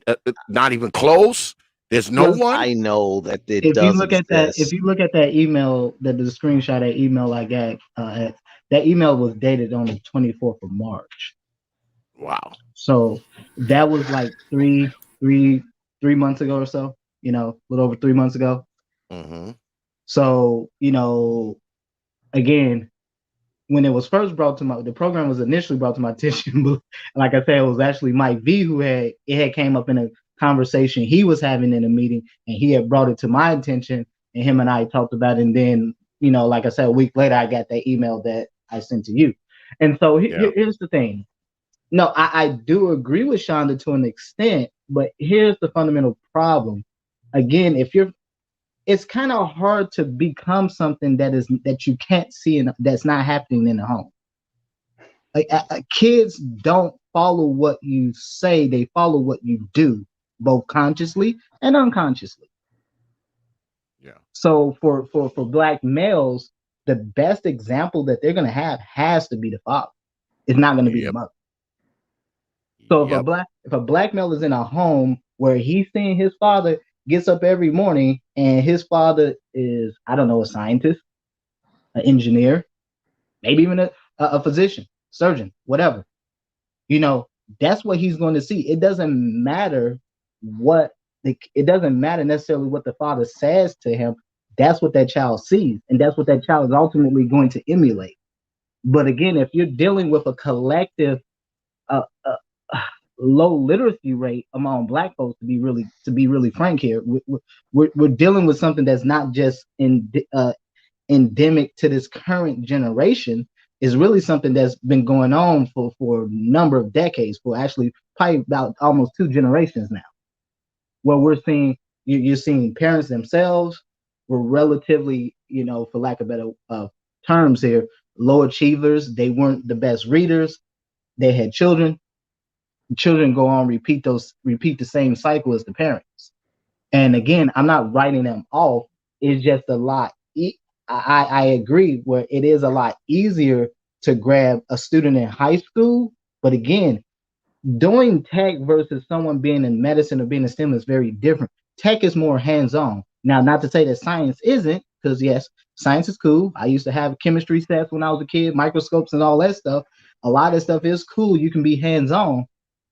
not even close. There's no one. I know that it if does you look exist. at that, if you look at that email, the screenshot that email I got, that email was dated on the 24th of March. Wow. So that was like three months ago or so, a little over 3 months ago. Mm-hmm. So, again, when it was first the program was initially brought to my attention, but like I said, it was actually Mike V who had came up in a conversation he was having in a meeting, and he had brought it to my attention, and him and I talked about it. And then, like I said, a week later, I got that email that I sent to you. And so here's the thing. No, I do agree with Shonda to an extent, but here's the fundamental problem. Again, it's kind of hard to become something that you can't see and that's not happening in the home. Kids don't follow what you say; they follow what you do, both consciously and unconsciously. Yeah. So for Black males, the best example that they're going to have has to be the father. It's not going to be the mother. So if a black male is in a home where he's seeing his father gets up every morning and his father is, I don't know, a scientist, an engineer, maybe even a physician, surgeon, whatever, that's what he's going to see. It doesn't matter necessarily what the father says to him. That's what that child sees, and that's what that child is ultimately going to emulate. But again, if you're dealing with a collective low literacy rate among Black folks, to be really frank here, we're dealing with something that's not just endemic to this current generation is really something that's been going on for a number of decades, for actually probably about almost 2 generations now, where we're seeing you're seeing parents themselves were relatively, for lack of better terms here, low achievers. They weren't the best readers. They had children. Children go on repeat the same cycle as the parents. And again, I'm not writing them off. It's just a lot. I agree where it is a lot easier to grab a student in high school. But again, doing tech versus someone being in medicine or being in STEM is very different. Tech is more hands-on. Now, not to say that science isn't, because yes, science is cool. I used to have chemistry sets when I was a kid, microscopes and all that stuff. A lot of stuff is cool. You can be hands-on,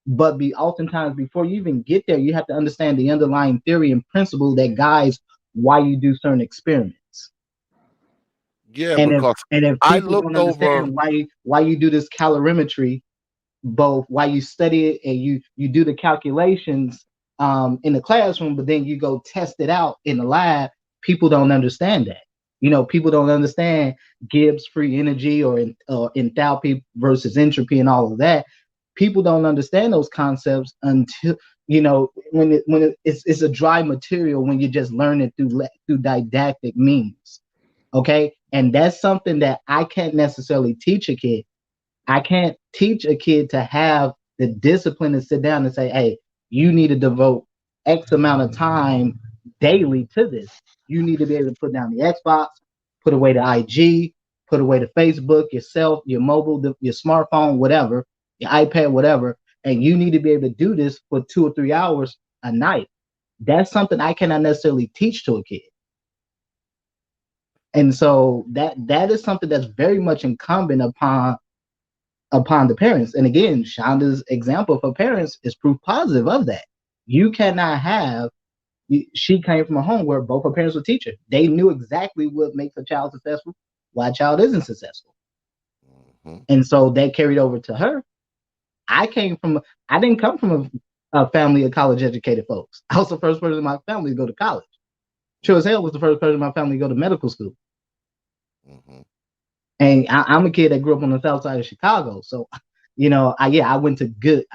but oftentimes before you even get there, you have to understand the underlying theory and principle that guides why you do certain experiments. Yeah, and because if I people looked don't understand over. why you do this calorimetry, both why you study it and you do the calculations in the classroom, but then you go test it out in the lab, people don't understand that. People don't understand Gibbs free energy or enthalpy versus entropy and all of that. People don't understand those concepts until when it's a dry material, when you just learn it through didactic means. Okay, and that's something that I can't necessarily teach a kid. I can't teach a kid to have the discipline to sit down and say, hey, you need to devote X amount of time daily to this. You need to be able to put down the Xbox, put away the IG, put away the Facebook, yourself, your mobile, your smartphone, whatever, your iPad, whatever. And you need to be able to do this for 2 or 3 hours a night. That's something I cannot necessarily teach to a kid. And so that is something that's very much incumbent upon the parents. And again, Shonda's example for parents is proof positive of that. You cannot have, she came from a home where both her parents were teachers. They knew exactly what makes a child successful, why a child isn't successful. Mm-hmm. And so that carried over to her. I didn't come from a family of college educated folks. I was the first person in my family to go to college. Sure as hell was the first person in my family to go to medical school. Mm-hmm. And I'm a kid that grew up on the south side of Chicago. So, I went to good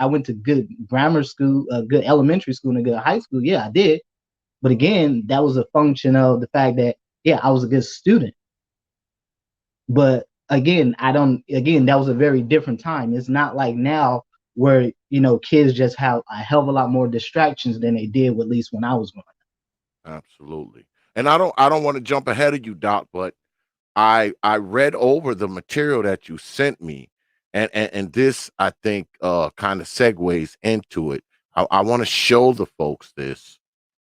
grammar school, good elementary school, and a good high school. Yeah, I did. But again, that was a function of the fact that, I was a good student. But again, that was a very different time. It's not like now where, kids just have a hell of a lot more distractions than they did, at least when I was growing up. Absolutely. And I don't want to jump ahead of you, Doc, but I read over the material that you sent me, and this, I think, kind of segues into it. I want to show the folks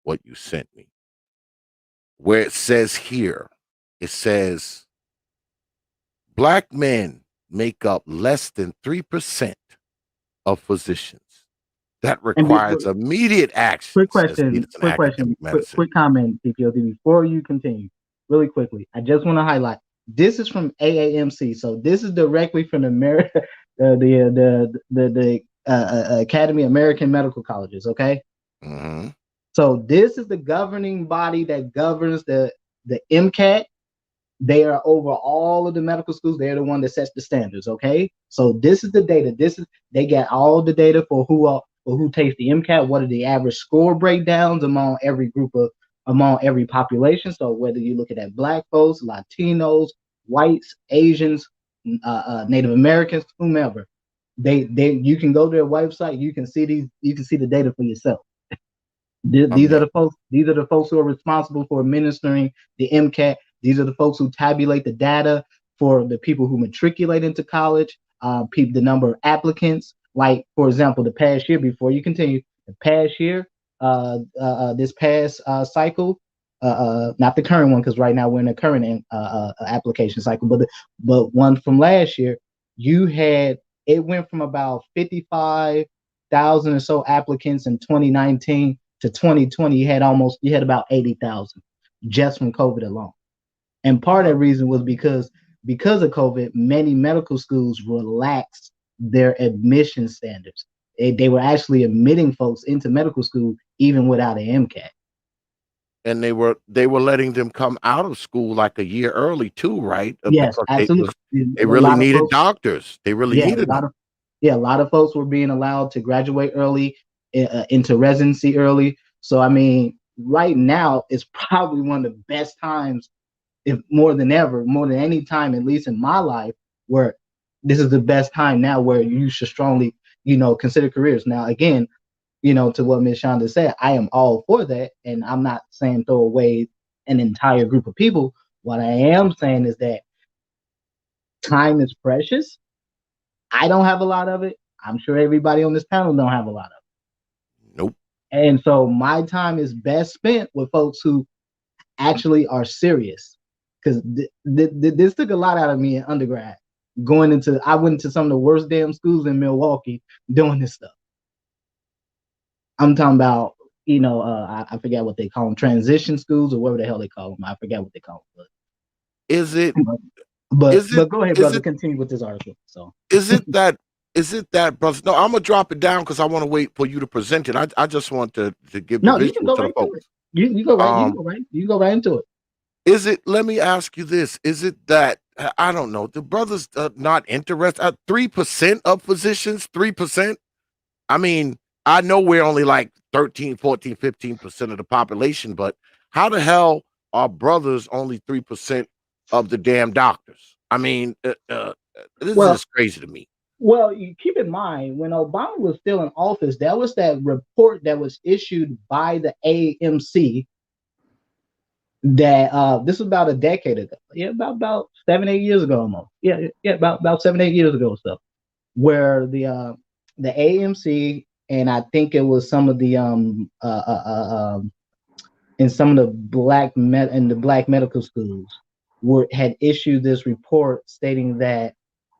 what you sent me, where it says here, it says Black men make up less than 3% of physicians. That requires immediate action. Quick question, quick comment, T.P.O.T, before you continue, really quickly. I just want to highlight, this is from AAMC, so this is directly from the Academy of American Medical Colleges, okay? Mm-hmm. So this is the governing body that governs the MCAT. They are over all of the medical schools. They're the one that sets the standards, okay? So this is the data. They got all the data for who takes the MCAT. What are the average score breakdowns among every population? So whether you're looking at Black folks, Latinos, whites, Asians, Native Americans, whomever, you can go to their website. You can see the data for yourself. These are the folks. These are the folks who are responsible for administering the MCAT. These are the folks who tabulate the data for the people who matriculate into college, the number of applicants. Like, for example, the past year, before you continue, this past cycle, not the current one, because right now we're in the current application cycle, but one from last year, it went from about 55,000 or so applicants in 2019 to 2020. You had about 80,000 just from COVID alone. And part of the reason was because of COVID, many medical schools relaxed their admission standards. They were actually admitting folks into medical school even without an MCAT. and they were letting them come out of school like a year early too, right? Yes, Because absolutely. they A really lot of needed folks, doctors. They really yeah, needed them. a lot of folks were being allowed to graduate early, into residency early. So I mean, right now it's probably one of the best times, if more than ever, more than any time, at least in my life, where this is the best time now where you should strongly, consider careers. Now, again, to what Ms. Shonda said, I am all for that, and I'm not saying throw away an entire group of people. What I am saying is that time is precious. I don't have a lot of it. I'm sure everybody on this panel don't have a lot of it. Nope. And so my time is best spent with folks who actually are serious. Because this took a lot out of me in undergrad. I went into some of the worst damn schools in Milwaukee doing this stuff. I'm talking about, I forget what they call them, transition schools or whatever the hell they call them. I forget what they call them. But go ahead, brother. Continue with this article. So is it that, brother? No, I'm gonna drop it down because I want to wait for you to present it. I just want to give the visual to the folks. You go right. You go right into it. Is it? Let me ask you this: is it that I don't know? The brothers not interested at 3% of physicians? 3%? I mean, I know we're only like 13, 14, 15% of the population, but how the hell are brothers only 3% of the damn doctors? I mean, this is crazy to me. Well, you keep in mind, when Obama was still in office, that was that report that was issued by the AMC that this was about a decade ago. Yeah, about 7-8 years ago almost. Yeah, about 7-8 years ago or so, where the AMC, and I think it was some of the in some of the black medical schools had issued this report stating that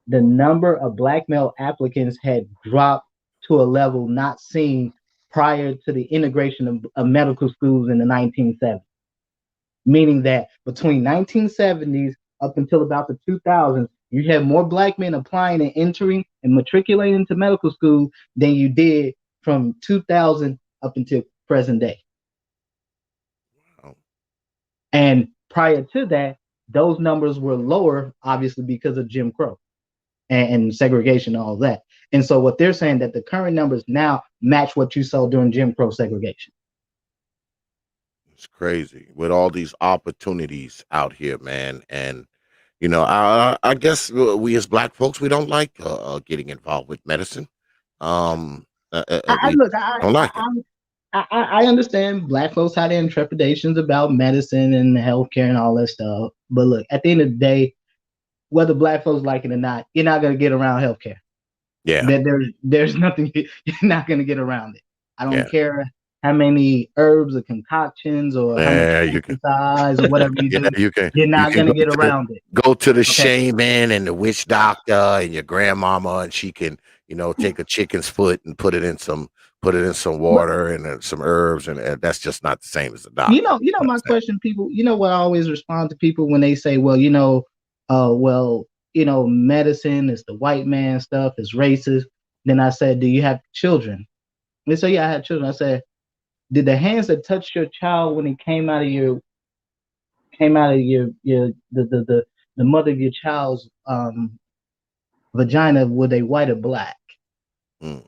the number of black male applicants had dropped to a level not seen prior to the integration of medical schools in the 1970s. Meaning that between 1970s up until about the 2000s, you had more black men applying and entering and matriculating into medical school than you did from 2000 up until present day. Wow. And prior to that, those numbers were lower, obviously because of Jim Crow and segregation and all that. And so what they're saying that the current numbers now match what you saw during Jim Crow segregation. It's crazy with all these opportunities out here, man. And, I guess we as black folks, we don't like getting involved with medicine. I understand black folks had their trepidations about medicine and healthcare and all that stuff. But look, at the end of the day, whether black folks like it or not, you're not going to get around healthcare. Yeah. There's nothing, you're not going to get around it. I don't care how many herbs or concoctions or how much exercise or whatever you do. You're not going to get around it. Go to the shaman and the witch doctor and your grandmama, and she can, take a chicken's foot and put it in some water and some herbs, and that's just not the same as a doctor. My question, people. What I always respond to people when they say, well, medicine is the white man stuff, is racist. Then I said, do you have children? They say, yeah, I had children. I said, did the hands that touched your child when it came out of the mother of your child's vagina, were they white or black? Do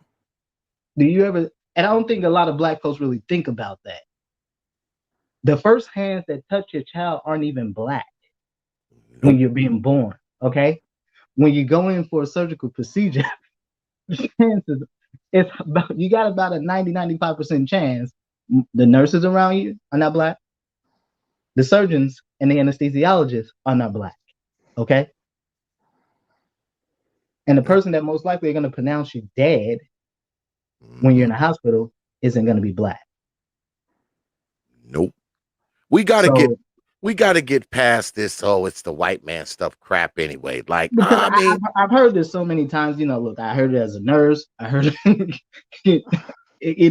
you ever? And I don't think a lot of black folks really think about that. The first hands that touch your child aren't even black when you're being born. Okay, when you go in for a surgical procedure, chances you got about a 90-95% chance the nurses around you are not black. The surgeons and the anesthesiologists are not black. Okay. And the person that most likely are going to pronounce you dead when you're in a hospital isn't going to be black. Nope. We got to get past this. Oh, it's the white man stuff crap anyway. Like, I've heard this so many times. Look, I heard it as a nurse. I heard it.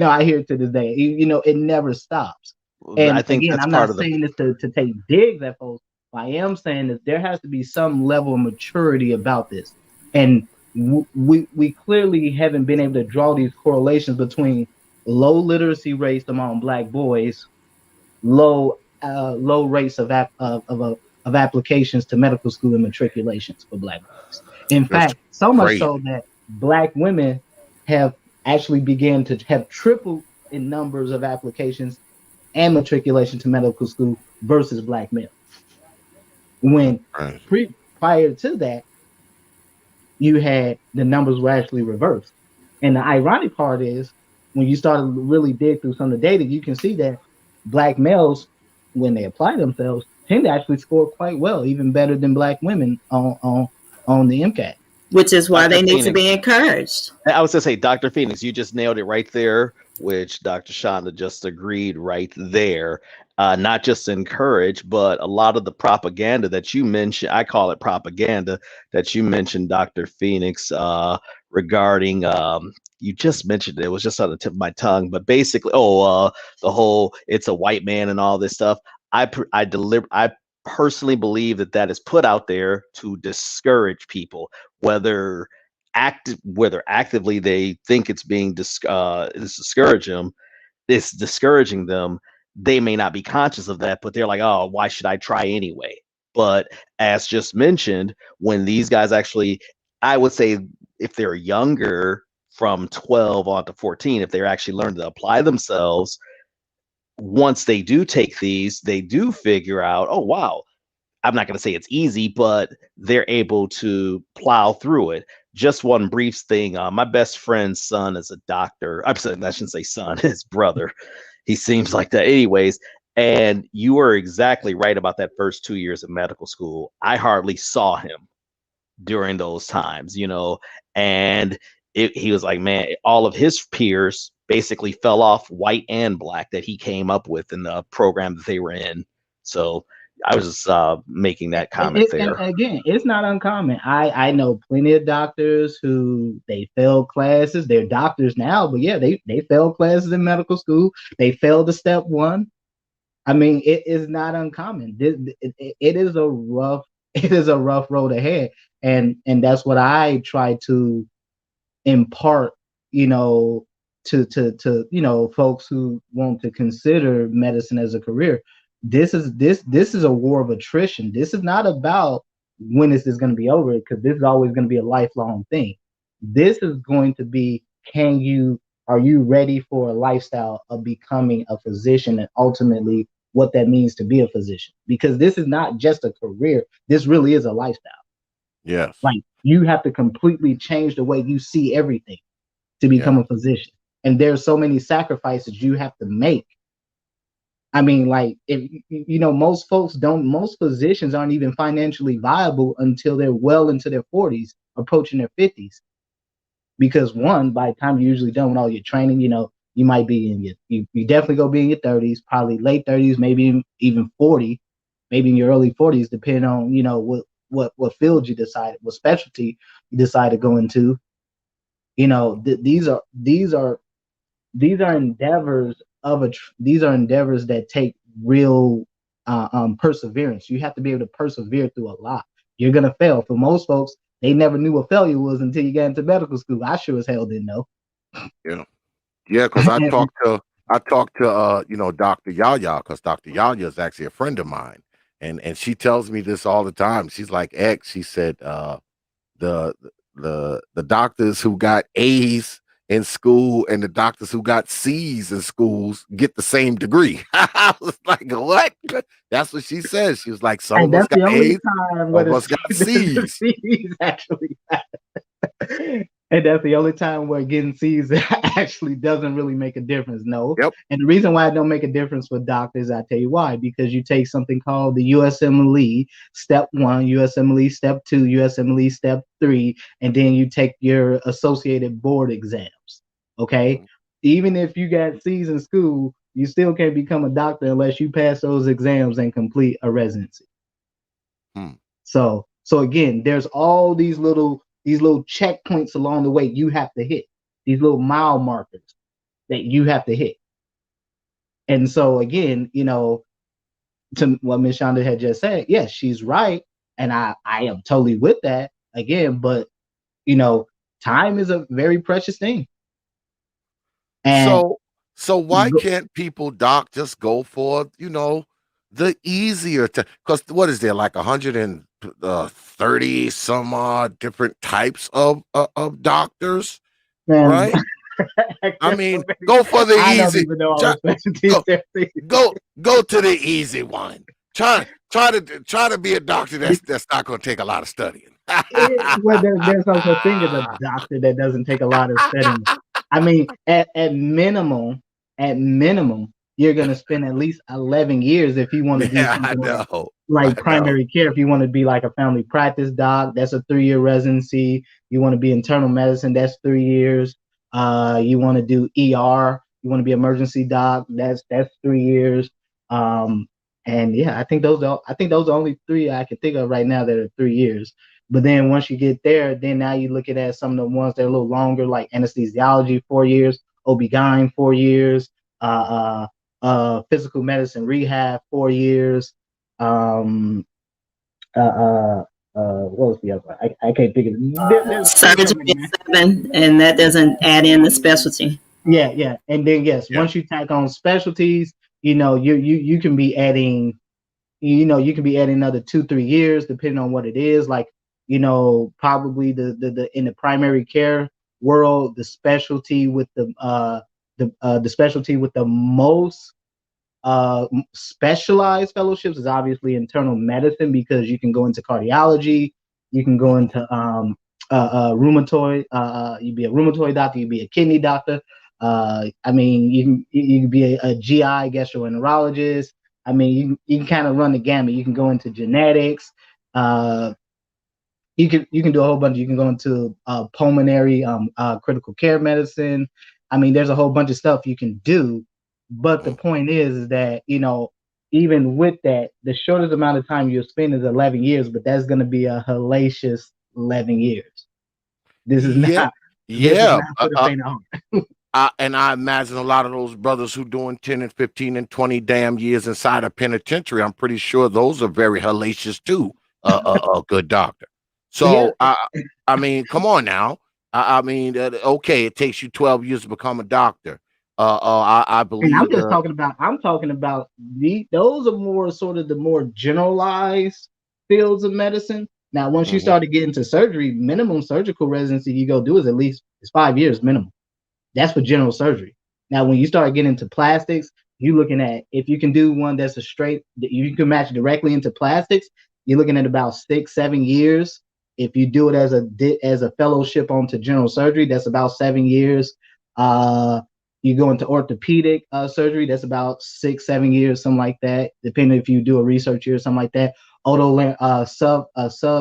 I hear it to this day. It never stops. And I think again, I'm not saying this to take digs at folks. What I am saying is there has to be some level of maturity about this, and we clearly haven't been able to draw these correlations between low literacy rates among black boys, low low rates of applications to medical school and matriculations for Black boys. In That's fact, so much crazy. so that Black women have actually began to have tripled in numbers of applications and matriculation to medical school versus Black males. When prior to that, you had the numbers were actually reversed. And the ironic part is when you start to really dig through some of the data, you can see that Black males, when they apply themselves, tend to actually score quite well, even better than Black women on the MCAT. Which is why Dr. they need to PHOENIX. be encouraged. I was gonna say, Dr. PHOENIX, you just nailed it right there, which Dr. Shonda just agreed right there. Not just encourage, but a lot of the propaganda that you mentioned, I call it propaganda, that you mentioned, Dr. PHOENIX, regarding you just mentioned it was just on the tip of my tongue, but basically, the whole it's a white man and all this stuff. I personally believe that is put out there to discourage people, whether actively they think it's being it's discouraging them. They may not be conscious of that, but they're like, oh, why should I try anyway? But as just mentioned, when these guys actually, I would say if they're younger, from 12 on to 14, if they're actually learning to apply themselves, once they do take these, they do figure out, oh wow, I'm not going to say it's easy, but they're able to plow through it. Just one brief thing. My best friend's son is a doctor. I shouldn't say son, his brother. He seems like that anyways. And you are exactly right about that first 2 years of medical school. I hardly saw him during those times, and he was like, man, all of his peers basically fell off, white and Black, that he came up with in the program that they were in. So I was just making that comment there. And again, it's not uncommon. I know plenty of doctors who they failed classes. They're doctors now, but yeah, they failed classes in medical school. They failed the step one. I mean, it is not uncommon. It is a rough road ahead, and that's what I try to impart, to folks who want to consider medicine as a career. This is a war of attrition. This is not about when this is going to be over, because this is always going to be a lifelong thing. This is going to be, are you ready for a lifestyle of becoming a physician, and ultimately what that means to be a physician? Because this is not just a career. This really is a lifestyle. Yes. Like, you have to completely change the way you see everything to become a physician. And there's so many sacrifices you have to make. I mean, like, if most physicians aren't even financially viable until they're well into their 40s, approaching their 50s. Because one, by the time you're usually done with all your training, you might be you definitely go be in your 30s, probably late 30s, maybe even 40, maybe in your early 40s, depending on, what field you decide, what specialty you decide to go into. These are endeavors that take real perseverance. You have to be able to persevere through a lot. You're gonna fail. For most folks, they never knew what failure was until you got into medical school. I sure as hell didn't know. Yeah, because I talked to Dr. Yaya, because Dr. Yaya is actually a friend of mine, and she tells me this all the time. She's like, X, she said, the doctors who got A's in school and the doctors who got C's in schools get the same degree. I was like, what? That's what she says. She was like, some of us got A's, some of us got C's. Actually. And that's the only time where getting C's actually doesn't really make a difference. No. Yep. And the reason why it don't make a difference for doctors, I tell you why, because you take something called the USMLE Step 1, USMLE Step 2, USMLE Step 3, and then you take your associated board exams. Okay. Mm-hmm. Even if you got C's in school, you still can't become a doctor unless you pass those exams and complete a residency. So again, there's all these little checkpoints along the way you have to hit, these little mile markers that you have to hit. And so again, to what Ms. Shonda had just said, yes, she's right. And I am totally with that again, but time is a very precious thing. And so why can't people, Doc, just go for, the easier to, because what is there, like 130 some odd different types of doctors, Man, right? I mean, go for the I don't easy. even know all Try, the specialties go, there. go to the easy one. Try to be a doctor that's not going to take a lot of studying. Well, there's no such thing as a doctor that doesn't take a lot of studying. I mean, at minimum, you're gonna spend at least 11 years if you want to do Yeah, I something know. like I know. primary care. If you want to be like a family practice doc, that's a 3-year residency. You want to be internal medicine, that's 3 years. You want to do ER, you want to be emergency doc, that's 3 years. And yeah, I think those are only 3 I can think of right now that are 3 years. But then once you get there, then now you're looking at some of the ones that are a little longer, like anesthesiology, 4 years, OB-GYN, 4 years, physical medicine rehab, 4 years. Um, what was the other one? I can't think of it. There's so Surgery many, is man. 7, and that doesn't add in the specialty. Yeah. And then yes, Yeah. once you tack on specialties, you can be adding, you can be adding another 2-3 years depending on what it is. Like, probably the in the primary care world, the specialty with the specialty with the most specialized fellowships is obviously internal medicine, because you can go into cardiology, you can go into rheumatoid, you'd be a rheumatoid doctor, you'd be a kidney doctor. I mean, you can be a GI gastroenterologist. I mean, you can kind of run the gamut. You can go into genetics. You can do a whole bunch. You can go into pulmonary, critical care medicine. I mean, there's a whole bunch of stuff you can do. But the point is that, even with that, the shortest amount of time you'll spend is 11 years, but that's going to be a hellacious 11 years. This is Yeah. not. This is Yeah. not for the faint of heart. And I imagine a lot of those brothers who doing 10 and 15 and 20 damn years inside a penitentiary, I'm pretty sure those are very hellacious too. A good doctor. Yeah. So I mean, come on now. I mean, okay, it takes you 12 years to become a doctor. I And believe. I'm talking about those are more sort of the more generalized fields of medicine. Now, once you start to get into surgery, minimum surgical residency you go do is at least 5 years minimum. That's for general surgery. Now, when you start getting into plastics, you're looking at, if you can do one that's a straight, you can match directly into plastics, you're looking at about 6-7 years. If you do it as a fellowship onto general surgery, that's about 7 years. You go into orthopedic surgery, that's about 6-7 years, something like that, depending if you do a research year or something like that. Sub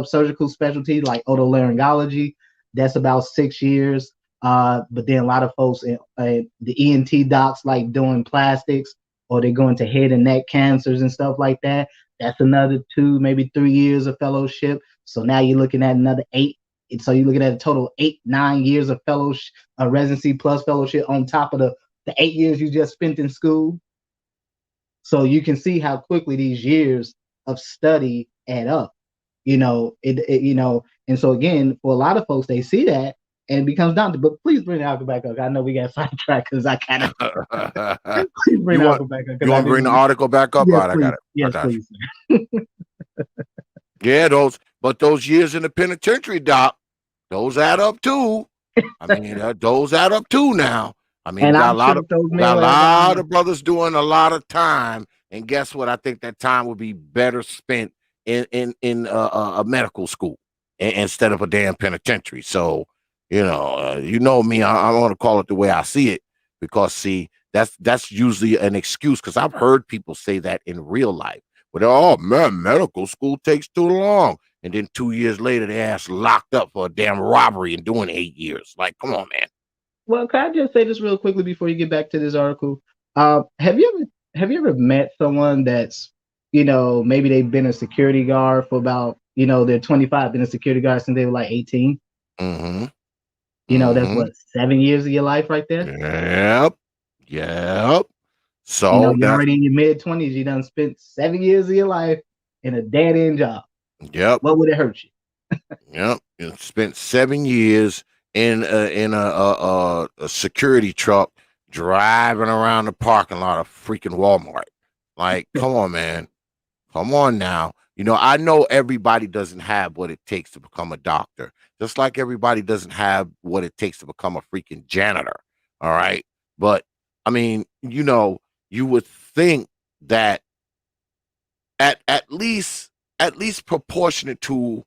surgical specialty like otolaryngology, that's about 6 years. But then a lot of folks, the ENT docs, like doing plastics, or they go into head and neck cancers and stuff like that. That's another 2, maybe 3 years of fellowship. So now you're looking at another 8. So you're looking at a total 8-9 years of fellowship, residency plus fellowship on top of the 8 years you just spent in school. So you can see how quickly these years of study add up. And so again, for a lot of folks, they see that and it becomes daunting. But please bring the article back up. I know we got sidetracked because I kind of. Please bring the article back up. You want to bring the article back up? Yes, All right, I got it. Yes, please. Yeah, those years in the penitentiary, doc, those add up too. I mean, those add up too now. I mean, we got a lot of brothers doing a lot of time, and guess what? I think that time would be better spent in a medical school instead of a damn penitentiary. So, you know me, I want to call it the way I see it, because see, that's usually an excuse, because I've heard people say that in real life. But oh man, medical school takes too long, and then 2 years later, they ass locked up for a damn robbery and doing 8 years. Like, come on, man. Well, can I just say this real quickly before you get back to this article? Have you ever met someone that's, maybe they've been a security guard for about, they're 25, been a security guard since they were like 18. That's what, 7 years of your life right there? Yep. So you're already in your mid-20s. You done spent 7 years of your life in a dead-end job. Yep. What would it hurt you? Yep. You spent 7 years in a security truck driving around the parking lot of freaking Walmart. Like, come on, man. Come on now. You know, I know everybody doesn't have what it takes to become a doctor, just like everybody doesn't have what it takes to become a freaking janitor. All right. But I mean, you know, you would think that at least proportionate to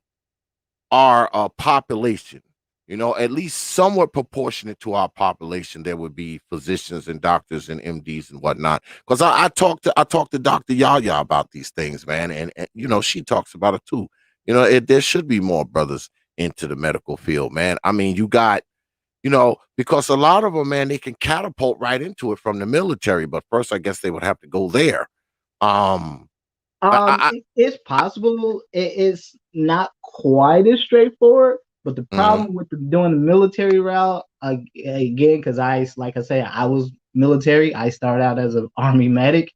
our population, you know, at least somewhat proportionate to our population, there would be physicians and doctors and MDs and whatnot. Because I talked to Dr. Yaya about these things, man, and you know, she talks about it too. You know, there should be more brothers into the medical field, man. I mean, you got, you know, because a lot of them, man, they can catapult right into it from the military, but first, I guess they would have to go there. Um, I It's possible. It's not quite as straightforward, but the mhm, problem with doing the military route, again, because like I say, I was military. I started out as an Army medic,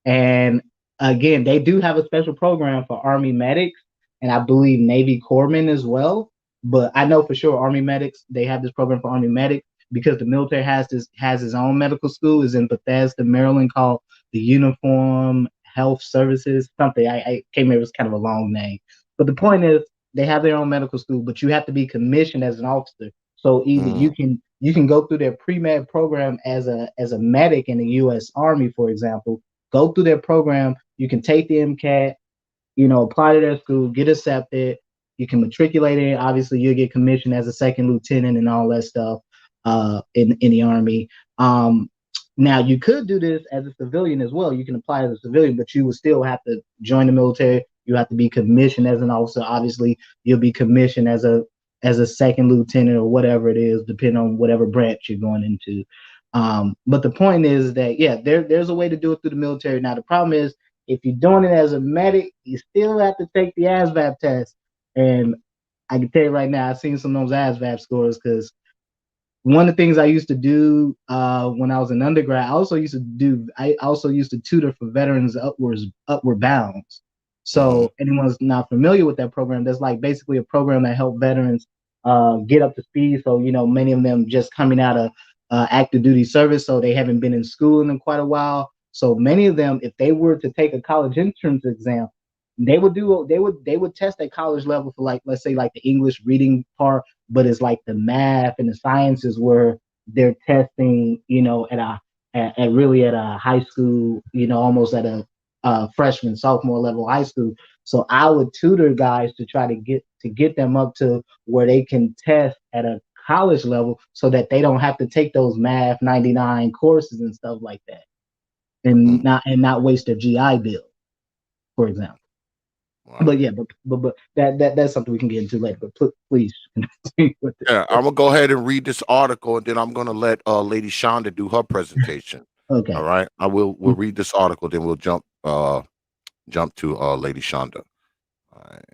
and again, they do have a special program for Army medics, and I believe Navy corpsmen as well. But I know for sure Army medics, they have this program for Army medics because the military has its own medical school. Is in Bethesda, Maryland, called the Uniform Health Services, something. I can't remember. It's kind of a long name. But the point is, they have their own medical school, but you have to be commissioned as an officer. So either mhm, you can go through their pre-med program as a medic in the U.S. Army, for example. Go through their program. You can take the MCAT, apply to their school, get accepted. You can matriculate in. Obviously, you'll get commissioned as a second lieutenant and all that stuff in the Army. Now, you could do this as a civilian as well. You can apply as a civilian, but you would still have to join the military. You have to be commissioned as an officer. Obviously, you'll be commissioned as a second lieutenant or whatever it is, depending on whatever branch you're going into. But the point is that, yeah, there's a way to do it through the military. Now, the problem is, if you're doing it as a medic, you still have to take the ASVAB test. And I can tell you right now, I've seen some of those ASVAB scores because one of the things I used to do when I was an undergrad, I also used to tutor for veterans upward bounds. mhm, So anyone's not familiar with that program, that's like basically a program that helped veterans get up to speed. So many of them just coming out of active duty service, so they haven't been in school in quite a while. So many of them, if they were to take a college entrance exam, they would test at college level for, like, let's say, like the English reading part, but it's like the math and the sciences where they're testing, at a high school, almost at a freshman, sophomore level high school. So I would tutor guys to try to get them up to where they can test at a college level so that they don't have to take those math 99 courses and stuff like that, and mhm. not waste their GI Bill, for example. But Wow. yeah, but that's something we can get into later. But please continue with it. Yeah, I'm gonna go ahead and read this article, and then I'm gonna let Lady Shonda do her presentation. All Okay. right, we'll read this article, then we'll jump to Lady Shonda. All right,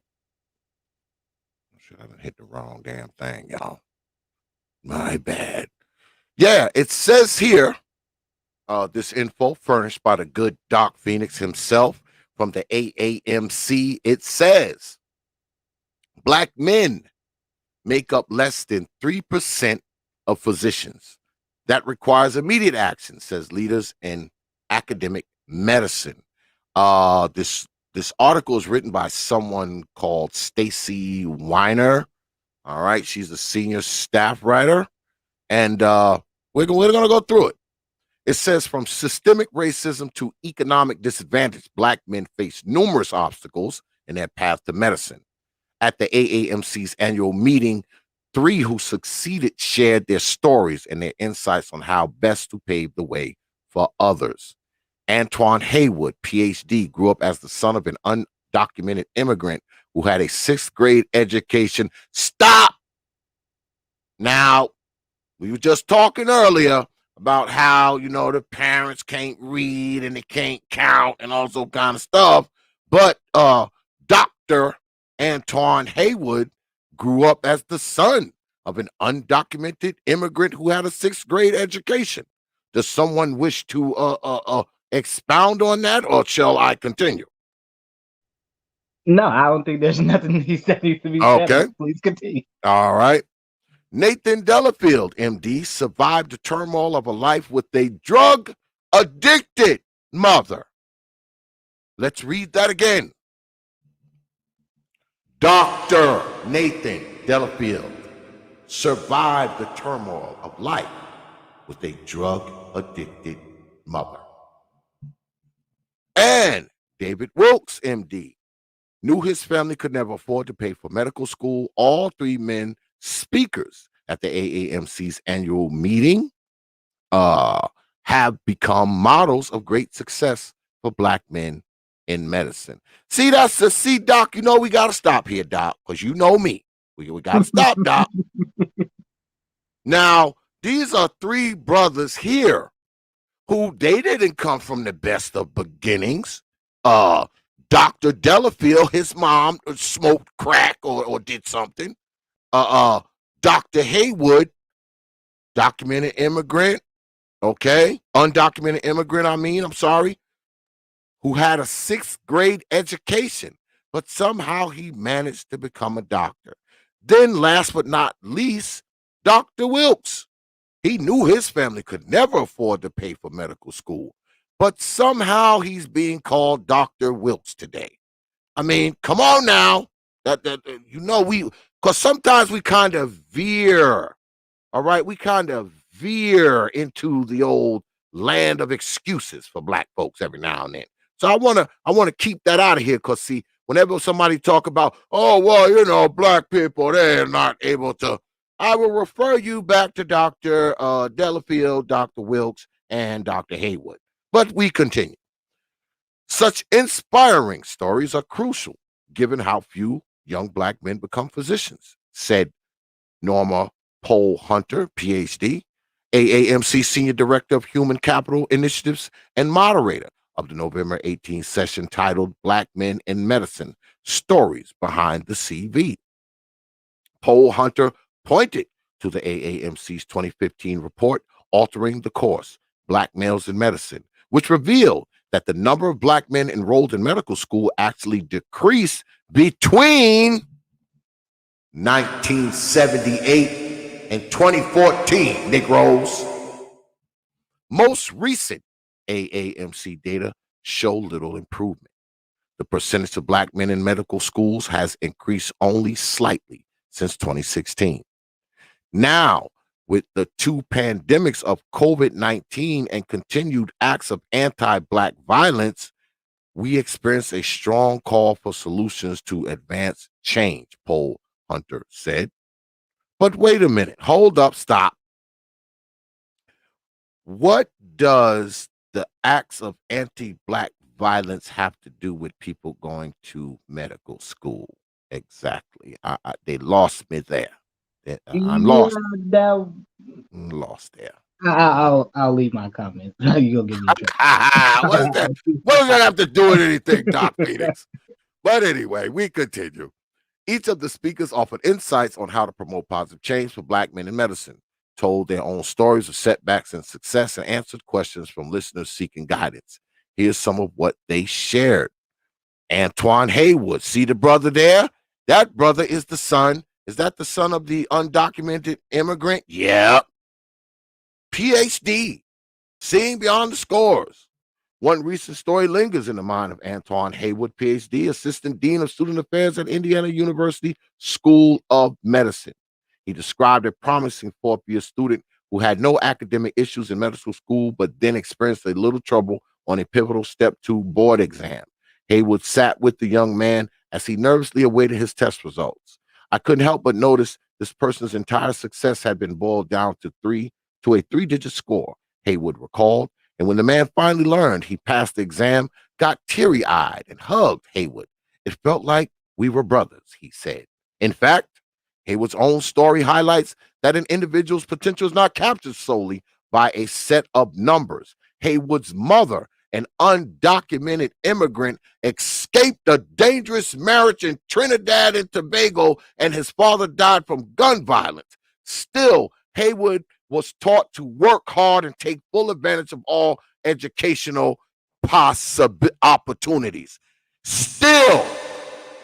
should have hit the wrong damn thing, y'all. My bad. Yeah, it says here, this info furnished by the good Doc Phoenix himself from the AAMC. It says black men make up less than 3% of physicians. That requires immediate action, says leaders in academic medicine. This article is written by someone called Stacy Weiner. All right, she's a senior staff writer, and we're going to go through it. It says, from systemic racism to economic disadvantage, black men face numerous obstacles in their path to medicine. At the AAMC's annual meeting, 3 who succeeded shared their stories and their insights on how best to pave the way for others. Antoine Haywood, PhD, grew up as the son of an undocumented immigrant who had a 6th grade education. Stop! Now, we were just talking earlier about how, the parents can't read and they can't count and all that kind of stuff. But Dr. Antoine Haywood grew up as the son of an undocumented immigrant who had a 6th grade education. Does someone wish to expound on that, or shall I continue? No, I don't think there's nothing that needs to be said. Okay. Please continue. All right. Nathan Delafield, MD, survived the turmoil of a life with a drug-addicted mother. Let's read that again. Dr. Nathan Delafield survived the turmoil of life with a drug-addicted mother. And David Wilkes, MD, knew his family could never afford to pay for medical school. All three men speakers at the AAMC's annual meeting have become models of great success for Black men in medicine. See, Doc, you know we got to stop here, Doc, because you know me. We got to stop, Doc. Now, these are three brothers here who they didn't come from the best of beginnings. Dr. Delafield, his mom smoked crack or did something. Dr. Haywood, documented immigrant, okay? Undocumented immigrant, I'm sorry, who had a 6th grade education, but somehow he managed to become a doctor. Then last but not least, Dr. Wilkes. He knew his family could never afford to pay for medical school, but somehow he's being called Dr. Wilkes today. I mean, come on now. Because sometimes we kind of veer, all right? We kind of veer into the old land of excuses for Black folks every now and then. So I want to keep that out of here, because see, whenever somebody talk about, oh, well, Black people, they're not able to, I will refer you back to Dr. Delafield, Dr. Wilkes, and Dr. Haywood. But we continue. Such inspiring stories are crucial, given how few young Black men become physicians, said Norma Pohl Hunter, PhD, AAMC Senior Director of Human Capital Initiatives and moderator of the November 18th session titled Black Men in Medicine, Stories Behind the CV. Pohl Hunter pointed to the AAMC's 2015 report, Altering the Course, Black Males in Medicine, which revealed that the number of Black men enrolled in medical school actually decreased between 1978 and 2014, Negroes. Most recent AAMC data show little improvement. The percentage of Black men in medical schools has increased only slightly since 2016. Now, with the two pandemics of COVID-19 and continued acts of anti-Black violence, we experience a strong call for solutions to advance change, Pohl Hunter said. But wait a minute, hold up, stop. What does the acts of anti-Black violence have to do with people going to medical school? Exactly. They lost me there. I'm lost. I'm lost there. I'll leave my comments. You'll give me a What does that have to do with anything, Doc Phoenix? But anyway, we continue. Each of the speakers offered insights on how to promote positive change for Black men in medicine, told their own stories of setbacks and success, and answered questions from listeners seeking guidance. Here's some of what they shared. Antoine Haywood, see the brother there? That brother is the son. Is that the son of the undocumented immigrant? Yeah. PhD, seeing beyond the scores. One recent story lingers in the mind of Antoine Haywood, PhD, Assistant Dean of Student Affairs at Indiana University School of Medicine. He described a promising fourth-year student who had no academic issues in medical school, but then experienced a little trouble on a pivotal Step 2 board exam. Haywood sat with the young man as he nervously awaited his test results. I couldn't help but notice this person's entire success had been boiled down to a three-digit score, Haywood recalled. And when the man finally learned he passed the exam, got teary-eyed and hugged Haywood. It felt like we were brothers, he said. In fact, Haywood's own story highlights that an individual's potential is not captured solely by a set of numbers. Haywood's mother, an undocumented immigrant, escaped a dangerous marriage in Trinidad and Tobago, and his father died from gun violence. Still, Haywood was taught to work hard and take full advantage of all educational opportunities. Still,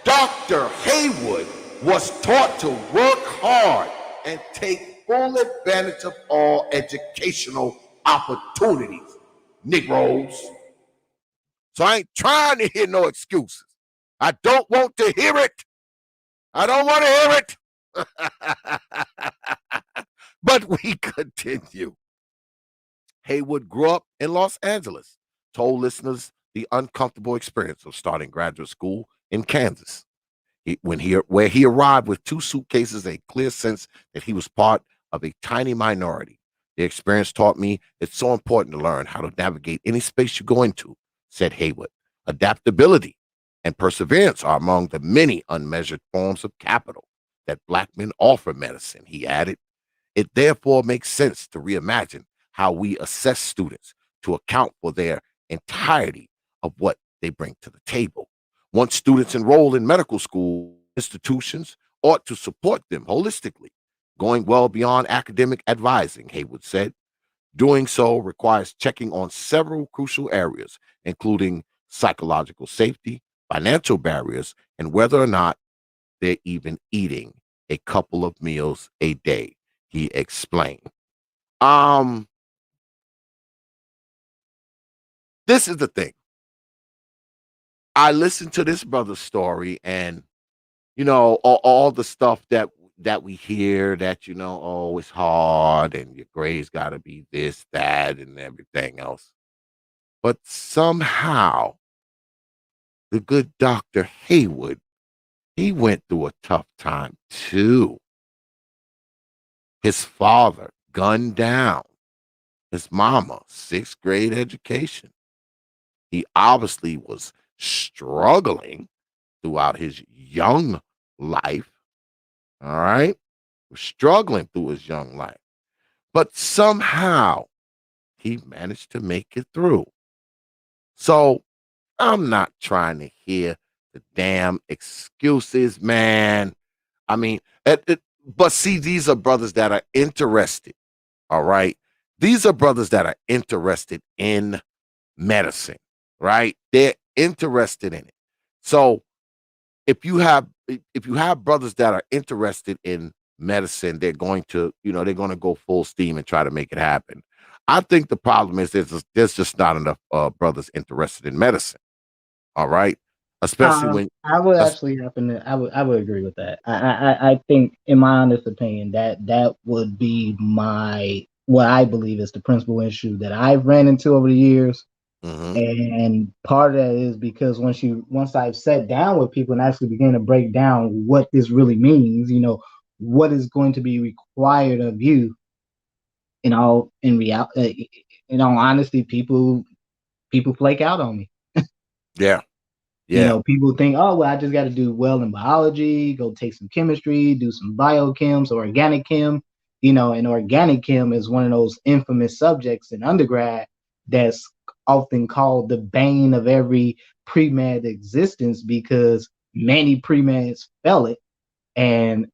Dr. Haywood was taught to work hard and take full advantage of all educational opportunities. Negroes. So I ain't trying to hear no excuses. I don't want to hear it. I don't want to hear it. But we continue. Haywood grew up in Los Angeles, told listeners the uncomfortable experience of starting graduate school in Kansas. Where he arrived with 2 suitcases, a clear sense that he was part of a tiny minority. The experience taught me it's so important to learn how to navigate any space you go into, said Haywood. Adaptability and perseverance are among the many unmeasured forms of capital that Black men offer medicine, he added. It therefore makes sense to reimagine how we assess students to account for their entirety of what they bring to the table. Once students enroll in medical school, institutions ought to support them holistically, going well beyond academic advising, Haywood said. Doing so requires checking on several crucial areas, including psychological safety, financial barriers, and whether or not they're even eating a couple of meals a day, he explained. This is the thing. I listened to this brother's story, and all the stuff that we hear, that oh, it's hard and your grades got to be this, that, and everything else. But somehow the good Dr. Haywood, he went through a tough time too. His father gunned down his mama, 6th grade education. He obviously was struggling throughout his young life. All right. Struggling through his young life. But somehow he managed to make it through. So I'm not trying to hear the damn excuses, man. I mean, but see, these are brothers that are interested. All right. These are brothers that are interested in medicine, right? They're interested in it. So if you have brothers that are interested in medicine, they're going to go full steam and try to make it happen. I think the problem is there's just not enough brothers interested in medicine. All right, especially when I would actually happen to I would agree with that. I think, in my honest opinion, that would be what I believe is the principal issue that I've ran into over the years. Mm-hmm. And part of that is because once I've sat down with people and actually began to break down what this really means, what is going to be required of you, in all honesty, people flake out on me. Yeah. Yeah. People think, oh, well, I just got to do well in biology, go take some chemistry, do some biochem, or organic chem. And organic chem is one of those infamous subjects in undergrad that's often called the bane of every pre-med existence, because many pre-meds fail it, and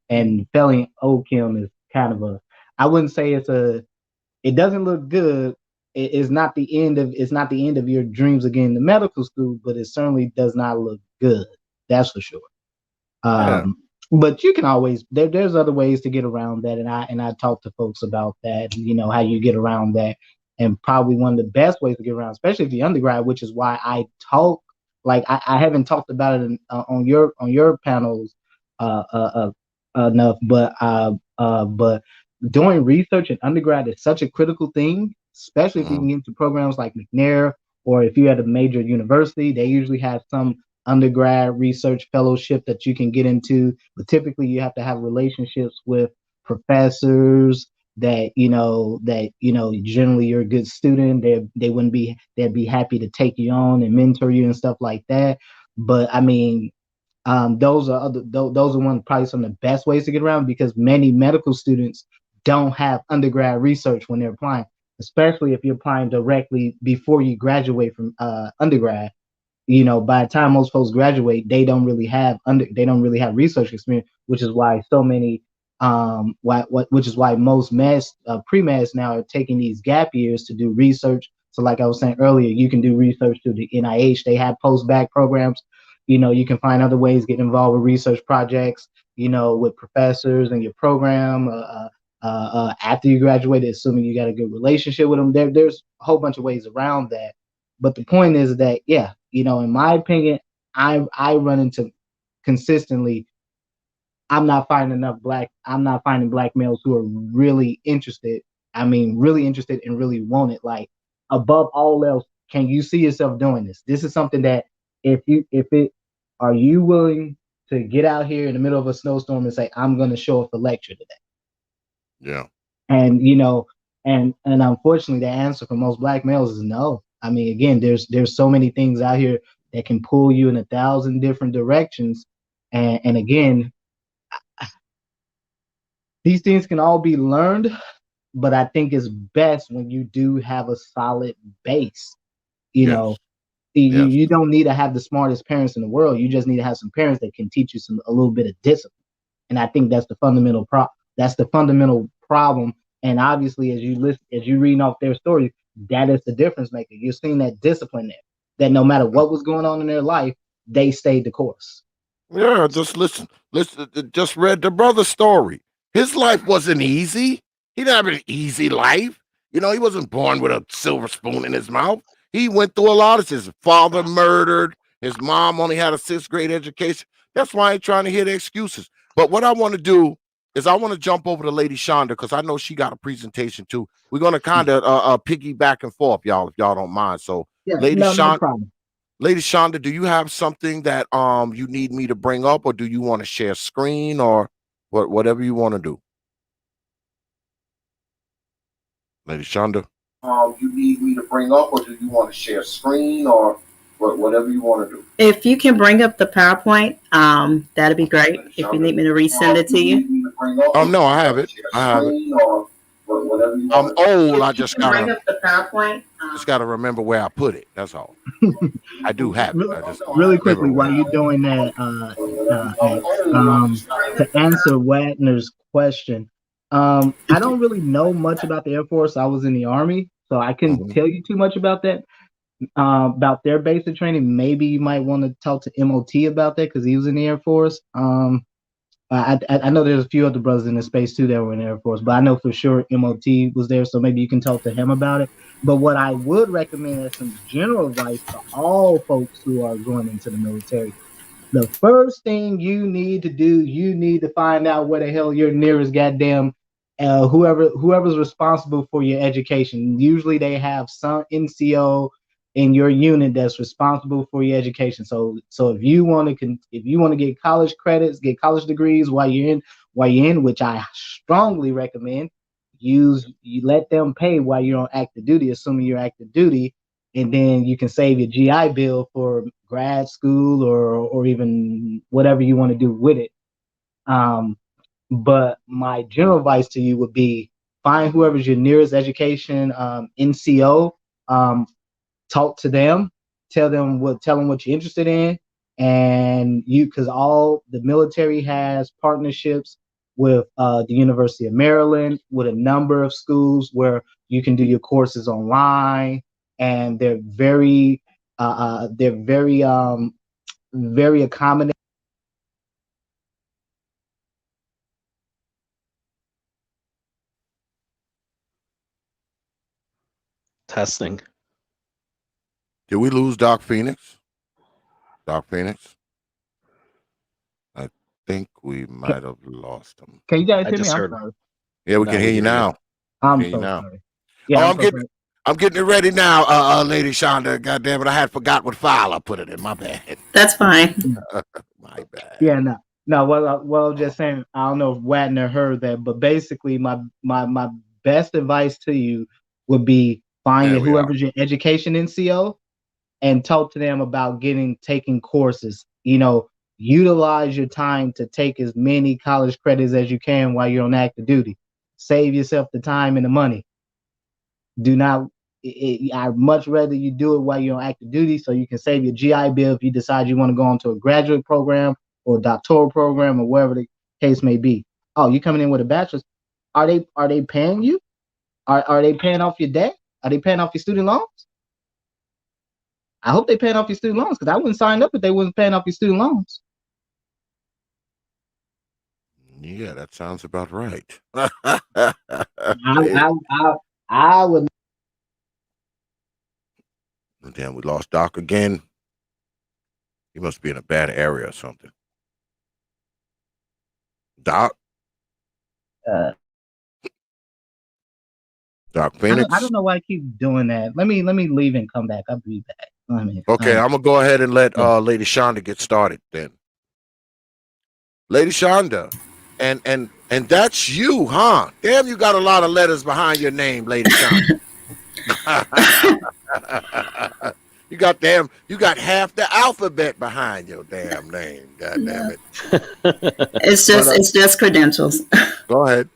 failing OChem is kind of I wouldn't say it doesn't look good. It's not the end of your dreams of getting to medical school, but it certainly does not look good. That's for sure. But you can always there's other ways to get around that, and I talk to folks about that, how you get around that. And probably one of the best ways to get around, especially if you're undergrad, which is why I talk, like I haven't talked about it on your panels enough, but doing research in undergrad is such a critical thing, especially if you can get into programs like McNair, or if you're at a major university, they usually have some undergrad research fellowship that you can get into. But typically you have to have relationships with professors that generally you're a good student. They'd be happy to take you on and mentor you and stuff like that. But I mean, those are probably some of the best ways to get around, because many medical students don't have undergrad research when they're applying, especially if you're applying directly before you graduate from undergrad. By the time most folks graduate, they don't really have research experience, which is why so many which is why most pre-meds now are taking these gap years to do research. So like I was saying earlier, you can do research through the NIH. They have post-bac programs. You can find other ways, get involved with research projects, with professors in your program after you graduate, assuming you got a good relationship with them. There's a whole bunch of ways around that. But the point is that, yeah, in my opinion, I run into consistently. I'm not finding black males who are really interested. I mean, really interested and really want it. Like, above all else, can you see yourself doing this? This is something that are you willing to get out here in the middle of a snowstorm and say, I'm going to show up for lecture today? Yeah. And and unfortunately, the answer for most black males is no. I mean, again, there's so many things out here that can pull you in 1,000 different directions, and again, these things can all be learned, but I think it's best when you do have a solid base. Yes. You don't need to have the smartest parents in the world. You just need to have some parents that can teach you a little bit of discipline. And I think that's the fundamental problem. And obviously, as you reading off their stories, that is the difference maker. You're seeing that discipline there. That no matter what was going on in their life, they stayed the course. Yeah, just listen. Just read the brother's story. His life wasn't easy. He didn't have an easy life. He wasn't born with a silver spoon in his mouth. He went through a lot of his father murdered. His mom only had a 6th grade education. That's why I ain't trying to hear the excuses. But what I want to do is I want to jump over to Lady Shonda because I know she got a presentation too. We're going to kind of piggy back and forth, y'all, if y'all don't mind. So, Yeah, Lady no problem. Lady Shonda, do you have something that you need me to bring up, or do you want to share screen, or whatever you want to do? Lady Shonda, you need me to bring up, or do you want to share screen, or whatever you want to do? If you can bring up the PowerPoint, that'd be great. If you need me to resend it to you. No, I have it. I'm old. I just bring up the PowerPoint. gotta remember where I put it. That's all. I do have it. I just really quickly while you're doing that, to answer Wagner's question, I don't really know much about the Air Force. I was in the Army, so I couldn't tell you too much about that. About their basic training. Maybe you might want to talk to MOT about that because he was in the Air Force. I know there's a few other brothers in the space too that were in the Air Force, but I know for sure MOT was there, so maybe you can talk to him about it. But what I would recommend as some general advice to all folks who are going into the military, the first thing you need to do, you need to find out where the hell your nearest goddamn whoever's responsible for your education. Usually they have some NCO in your unit that's responsible for your education. So if you want to get college credits, get college degrees while you're in, which I strongly recommend, you let them pay while you're on active duty, assuming you're active duty, and then you can save your GI Bill for grad school or even whatever you want to do with it. But my general advice to you would be find whoever's your nearest education NCO. Talk to them, tell them what you're interested in, and because all the military has partnerships with the University of Maryland, with a number of schools where you can do your courses online, and they're very very accommodating. Testing. Did we lose Doc Phoenix? Doc Phoenix? I think we might have lost him. Can you guys hear me? just I'm heard- sorry. Yeah, we can hear you now. I'm hear you so now. sorry. Yeah, I'm getting it ready now, Lady Shonda. God damn it, I had forgot what file I put it in. My bad. That's fine. My bad. Yeah, no. Well, I was just saying. I don't know if Wagner heard that, but basically, my best advice to you would be find whoever's your education NCO and talk to them about taking courses. Utilize your time to take as many college credits as you can while you're on active duty. Save yourself the time and the money. Do not. I'd much rather you do it while you're on active duty, so you can save your GI Bill if you decide you want to go into a graduate program or a doctoral program or wherever the case may be. Oh, you coming in with a bachelor's? Are they paying you? Are they paying off your debt? Are they paying off your student loans? I hope they paying off your student loans, because I wouldn't sign up if they wasn't paying off your student loans. Yeah, that sounds about right. I would. And then we lost Doc again. He must be in a bad area or something. Doc? Doc Phoenix? I don't know why I keep doing that. Let me leave and come back. I'll be back. Okay, I'm gonna go ahead and let Lady Shonda get started then. Lady Shonda, and that's you, huh? Damn, you got a lot of letters behind your name, Lady Shonda. You got half the alphabet behind your damn name. God damn it. It's just credentials. Go ahead.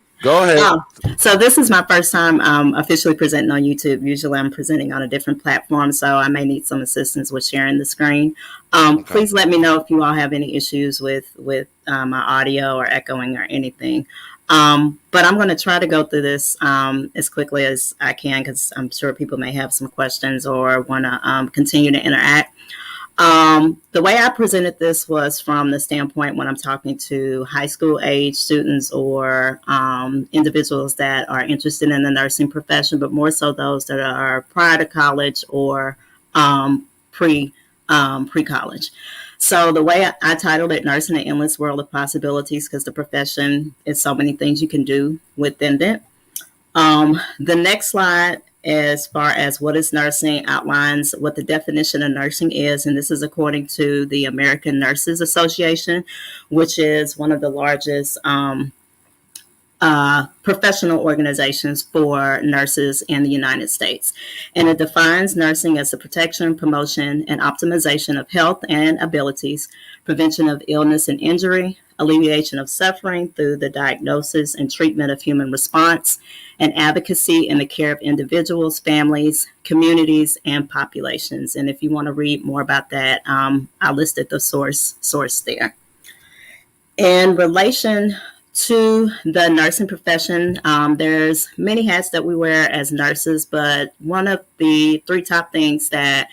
So this is my first time officially presenting on YouTube. Usually I'm presenting on a different platform, so I may need some assistance with sharing the screen. Okay. Please let me know if you all have any issues with my audio or echoing or anything. But I'm going to try to go through this as quickly as I can, because I'm sure people may have some questions or want to continue to interact. The way I presented this was from the standpoint when I'm talking to high school age students or individuals that are interested in the nursing profession, but more so those that are prior to college or pre-college. So the way I titled it, Nursing: An Endless World of Possibilities, because the profession is so many things you can do within it. The next slide, as far as what is nursing, outlines what the definition of nursing is. And this is according to the American Nurses Association, which is one of the largest professional organizations for nurses in the United States. And it defines nursing as the protection, promotion, and optimization of health and abilities, prevention of illness and injury, alleviation of suffering through the diagnosis and treatment of human response, and advocacy in the care of individuals, families, communities, and populations. And if you want to read more about that, I listed the source there. In relation to the nursing profession, there's many hats that we wear as nurses, but one of the three top things that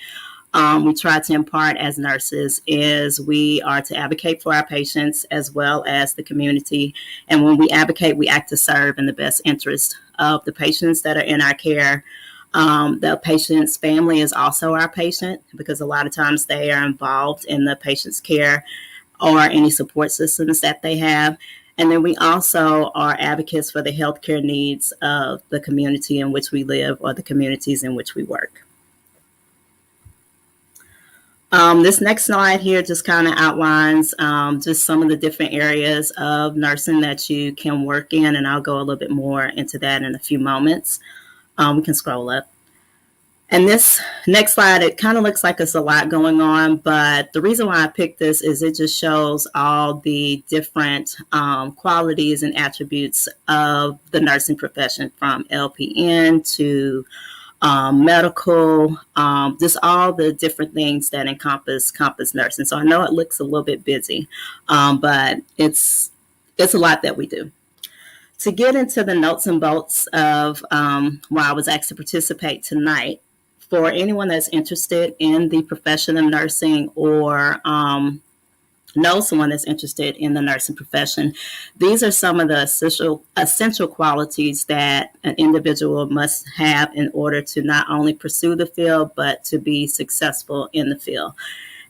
we try to impart as nurses is we are to advocate for our patients as well as the community. And when we advocate, we act to serve in the best interest of the patients that are in our care. The patient's family is also our patient, because a lot of times they are involved in the patient's care or any support systems that they have. And then we also are advocates for the healthcare needs of the community in which we live or the communities in which we work. This next slide here just kind of outlines just some of the different areas of nursing that you can work in, and I'll go a little bit more into that in a few moments. We can scroll up. And this next slide, it kind of looks like it's a lot going on, but the reason why I picked this is it just shows all the different qualities and attributes of the nursing profession, from LPN to medical, just all the different things that encompass nursing. So I know it looks a little bit busy, but it's a lot that we do. To get into the nuts and bolts of why I was asked to participate tonight, for anyone that's interested in the profession of nursing or know someone that's interested in the nursing profession, these are some of the essential qualities that an individual must have in order to not only pursue the field, but to be successful in the field.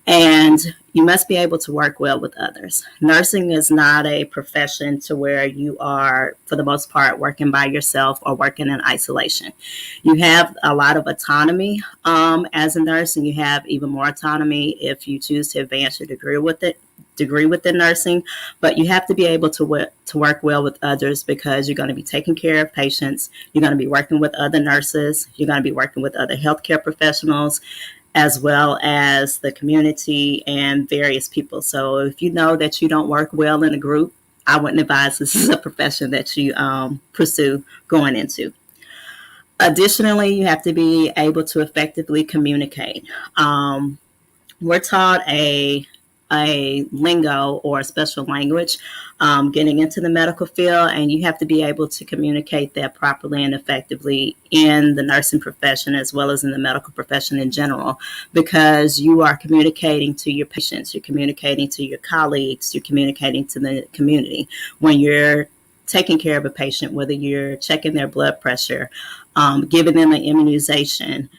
And you must be able to work well with others. Nursing is not a profession to where you are, for the most part, working by yourself or working in isolation. You have a lot of autonomy as a nurse, and you have even more autonomy if you choose to advance your degree within nursing. But you have to be able to work well with others, because you're going to be taking care of patients. You're going to be working with other nurses. You're going to be working with other healthcare professionals, as well as the community and various people. So if you know that you don't work well in a group, I wouldn't advise this is a profession that you pursue going into. Additionally, you have to be able to effectively communicate. We're taught a lingo or a special language getting into the medical field, and you have to be able to communicate that properly and effectively in the nursing profession as well as in the medical profession in general, because you are communicating to your patients, you're communicating to your colleagues, you're communicating to the community. When you're taking care of a patient, whether you're checking their blood pressure, giving them an immunization,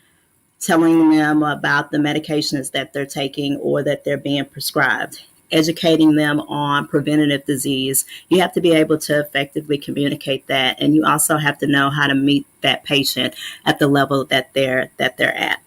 telling them about the medications that they're taking or that they're being prescribed, educating them on preventative disease. You have to be able to effectively communicate that, and you also have to know how to meet that patient at the level that they're at.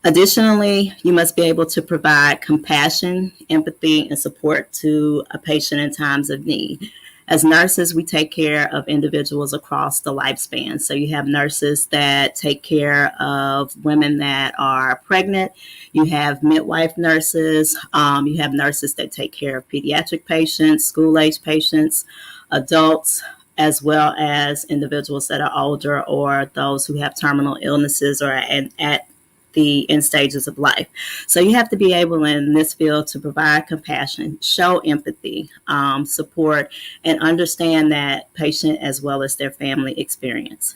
Additionally, you must be able to provide compassion, empathy, and support to a patient in times of need. As nurses, we take care of individuals across the lifespan. So you have nurses that take care of women that are pregnant. You have midwife nurses. You have nurses that take care of pediatric patients, school-age patients, adults, as well as individuals that are older or those who have terminal illnesses or at the end stages of life. So you have to be able in this field to provide compassion, show empathy, support, and understand that patient as well as their family experience.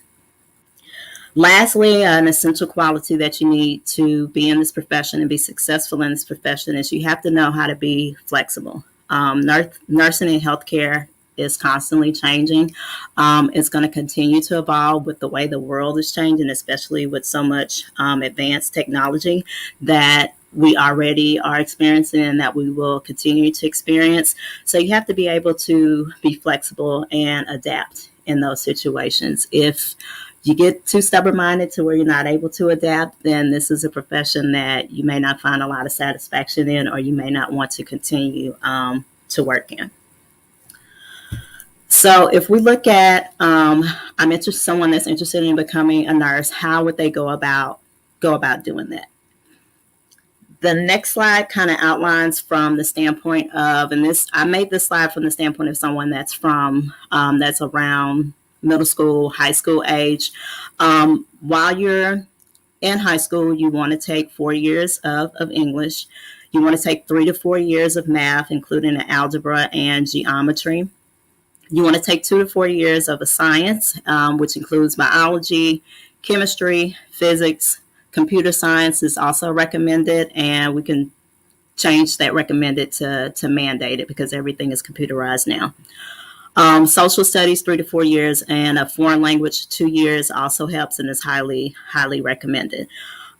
Lastly, an essential quality that you need to be in this profession and be successful in this profession is you have to know how to be flexible. Nursing and healthcare is constantly changing. It's going to continue to evolve with the way the world is changing, especially with so much advanced technology that we already are experiencing and that we will continue to experience. So you have to be able to be flexible and adapt in those situations. If you get too stubborn-minded to where you're not able to adapt, then this is a profession that you may not find a lot of satisfaction in, or you may not want to continue to work in. So if we look at, someone that's interested in becoming a nurse, how would they go about doing that? The next slide kind of outlines from the standpoint of, I made this slide from the standpoint of someone that's that's around middle school, high school age. While you're in high school, you want to take 4 years of English. You want to take 3 to 4 years of math, including algebra and geometry. You want to take 2 to 4 years of a science, which includes biology, chemistry, physics. Computer science is also recommended, and we can change that recommended to mandated because everything is computerized now. Social studies, 3 to 4 years, and a foreign language, 2 years also helps and is highly, highly recommended.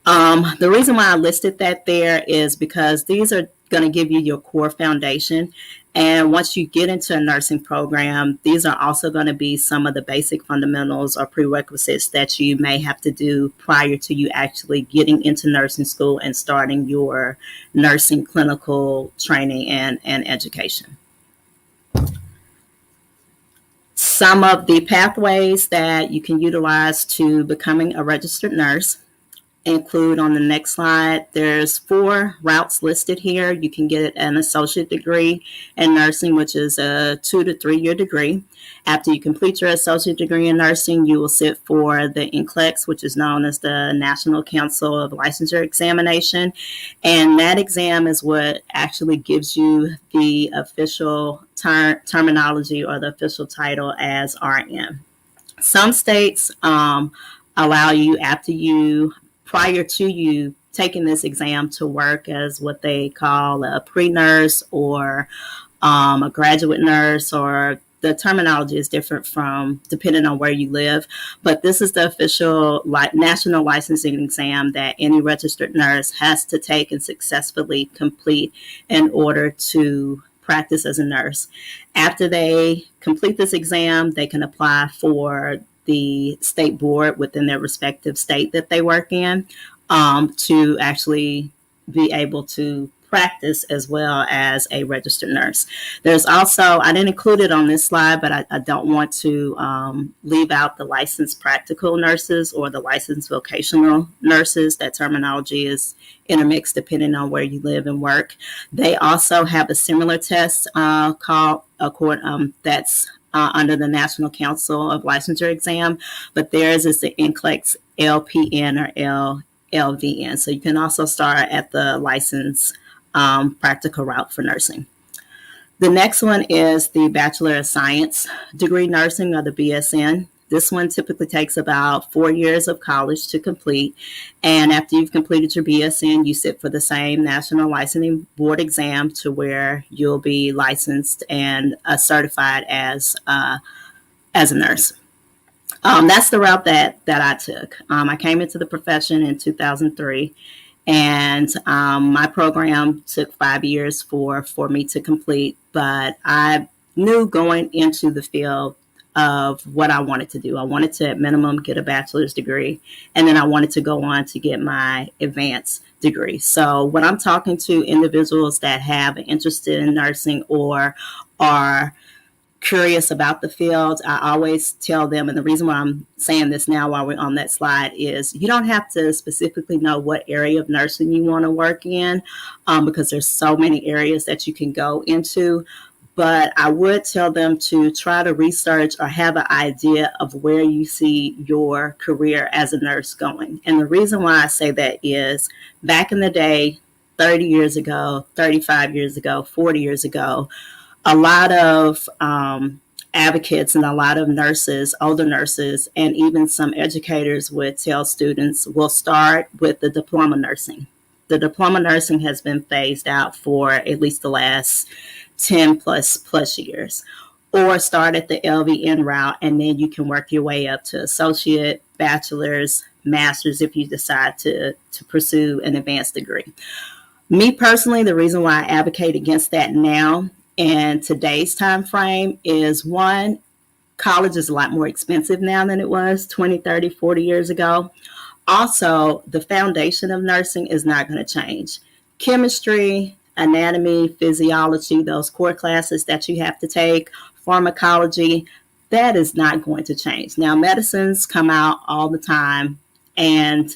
The reason why I listed that there is because these are going to give you your core foundation. And once you get into a nursing program, these are also going to be some of the basic fundamentals or prerequisites that you may have to do prior to you actually getting into nursing school and starting your nursing clinical training and education. Some of the pathways that you can utilize to becoming a registered nurse include on the next slide. There's 4 routes listed here. You can get an associate degree in nursing, which is a 2 to 3 year degree. After you complete your associate degree in nursing, you will sit for the NCLEX, which is known as the National Council of Licensure Examination. And that exam is what actually gives you the official terminology or the official title as RN. Some states allow you prior to you taking this exam to work as what they call a pre-nurse or a graduate nurse, or the terminology is different depending on where you live. But this is the official national licensing exam that any registered nurse has to take and successfully complete in order to practice as a nurse. After they complete this exam, they can apply for the state board within their respective state that they work in to actually be able to practice as well as a registered nurse. There's also, I didn't include it on this slide, but I don't want to leave out the licensed practical nurses or the licensed vocational nurses. That terminology is intermixed depending on where you live and work. They also have a similar test called that's under the National Council of Licensure exam, but theirs is the NCLEX LPN or LVN. So you can also start at the license practical route for nursing. The next one is the Bachelor of Science degree nursing, or the BSN. This one typically takes about 4 years of college to complete. And after you've completed your BSN, you sit for the same National Licensing Board exam to where you'll be licensed and certified as a nurse. That's the route that I took. I came into the profession in 2003, and my program took 5 years for me to complete. But I knew going into the field of what I wanted to do. I wanted to, at minimum, get a bachelor's degree, and then I wanted to go on to get my advanced degree. So when I'm talking to individuals that have an interest in nursing or are curious about the field, I always tell them, and the reason why I'm saying this now while we're on that slide is you don't have to specifically know what area of nursing you want to work in, because there's so many areas that you can go into. But I would tell them to try to research or have an idea of where you see your career as a nurse going. And the reason why I say that is back in the day, 30 years ago, 35 years ago, 40 years ago, a lot of advocates and a lot of nurses, older nurses, and even some educators would tell students, we'll start with the diploma nursing. The diploma nursing has been phased out for at least the last 10 plus years. Or start at the LVN route, and then you can work your way up to associate, bachelor's, master's if you decide to pursue an advanced degree. Me personally, the reason why I advocate against that now in today's time frame is, one, college is a lot more expensive now than it was 20, 30, 40 years ago. Also, the foundation of nursing is not going to change. Chemistry, anatomy, physiology, those core classes that you have to take, pharmacology, that is not going to change. Now, medicines come out all the time and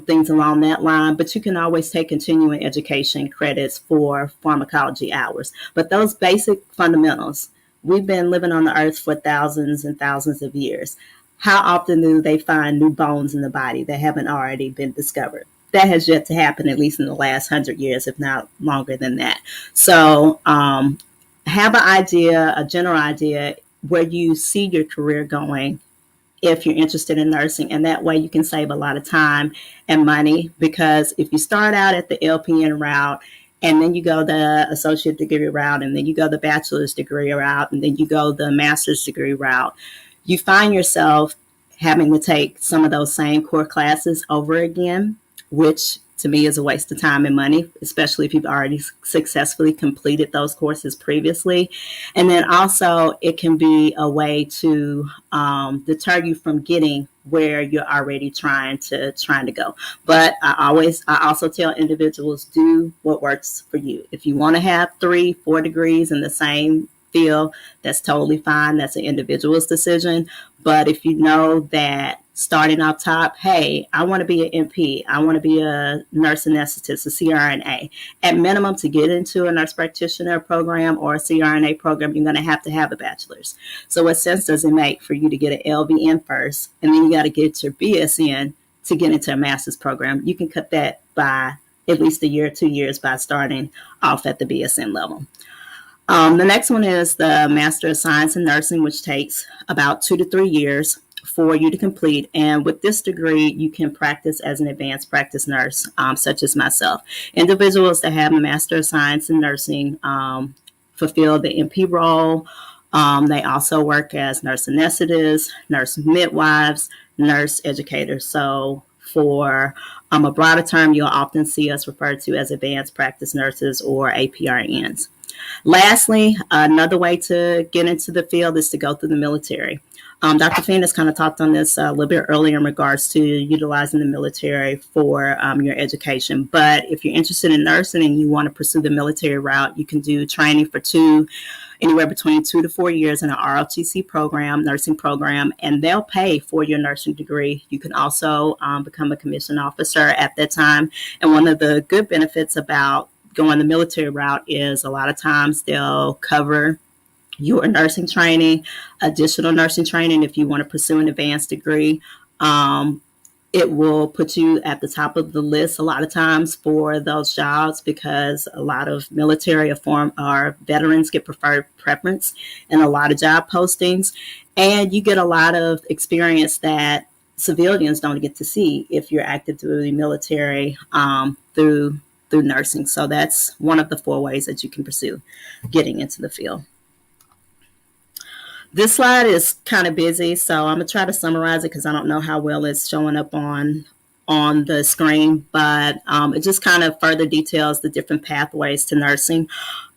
things along that line, but you can always take continuing education credits for pharmacology hours. But those basic fundamentals, we've been living on the earth for thousands and thousands of years. How often do they find new bones in the body that haven't already been discovered? That has yet to happen, at least in the last 100 years, if not longer than that. So have an idea, a general idea, where you see your career going if you're interested in nursing. And that way you can save a lot of time and money, because if you start out at the LPN route and then you go the associate degree route, and then you go the bachelor's degree route, and then you go the master's degree route, you find yourself having to take some of those same core classes over again, which to me is a waste of time and money, especially if you've already successfully completed those courses previously. And then also it can be a way to deter you from getting where you're already trying to go. But I also tell individuals, do what works for you. If you want to have 3-4 degrees in the same field, that's totally fine. That's an individual's decision. But if you know that starting off top, hey, I want to be an NP, I want to be a nurse anesthetist, a CRNA. At minimum, to get into a nurse practitioner program or a CRNA program, you're going to have a bachelor's. So what sense does it make for you to get an LVN first, and then you got to get your BSN to get into a master's program? You can cut that by at least a year, 2 years by starting off at the BSN level. The next one is the Master of Science in Nursing, which takes about 2 to 3 years for you to complete. And with this degree, you can practice as an advanced practice nurse, such as myself. Individuals that have a Master of Science in Nursing fulfill the NP role. They also work as nurse anesthetists, nurse midwives, nurse educators. So for a broader term, you'll often see us referred to as advanced practice nurses or APRNs. Lastly, another way to get into the field is to go through the military. Dr. PHOENIX kind of talked on this a little bit earlier in regards to utilizing the military for your education. But if you're interested in nursing and you want to pursue the military route, you can do training for anywhere between 2 to 4 years in an ROTC program, nursing program, and they'll pay for your nursing degree. You can also become a commissioned officer at that time. And one of the good benefits about going the military route is a lot of times they'll cover your nursing training, additional nursing training if you want to pursue an advanced degree. It will put you at the top of the list a lot of times for those jobs, because a lot of military or veterans get preferred preference in a lot of job postings, and you get a lot of experience that civilians don't get to see if you're active duty military through nursing. So that's one of the 4 ways that you can pursue getting into the field. This slide is kind of busy, so I'm gonna try to summarize it because I don't know how well it's showing up on the screen, but it just kind of further details the different pathways to nursing.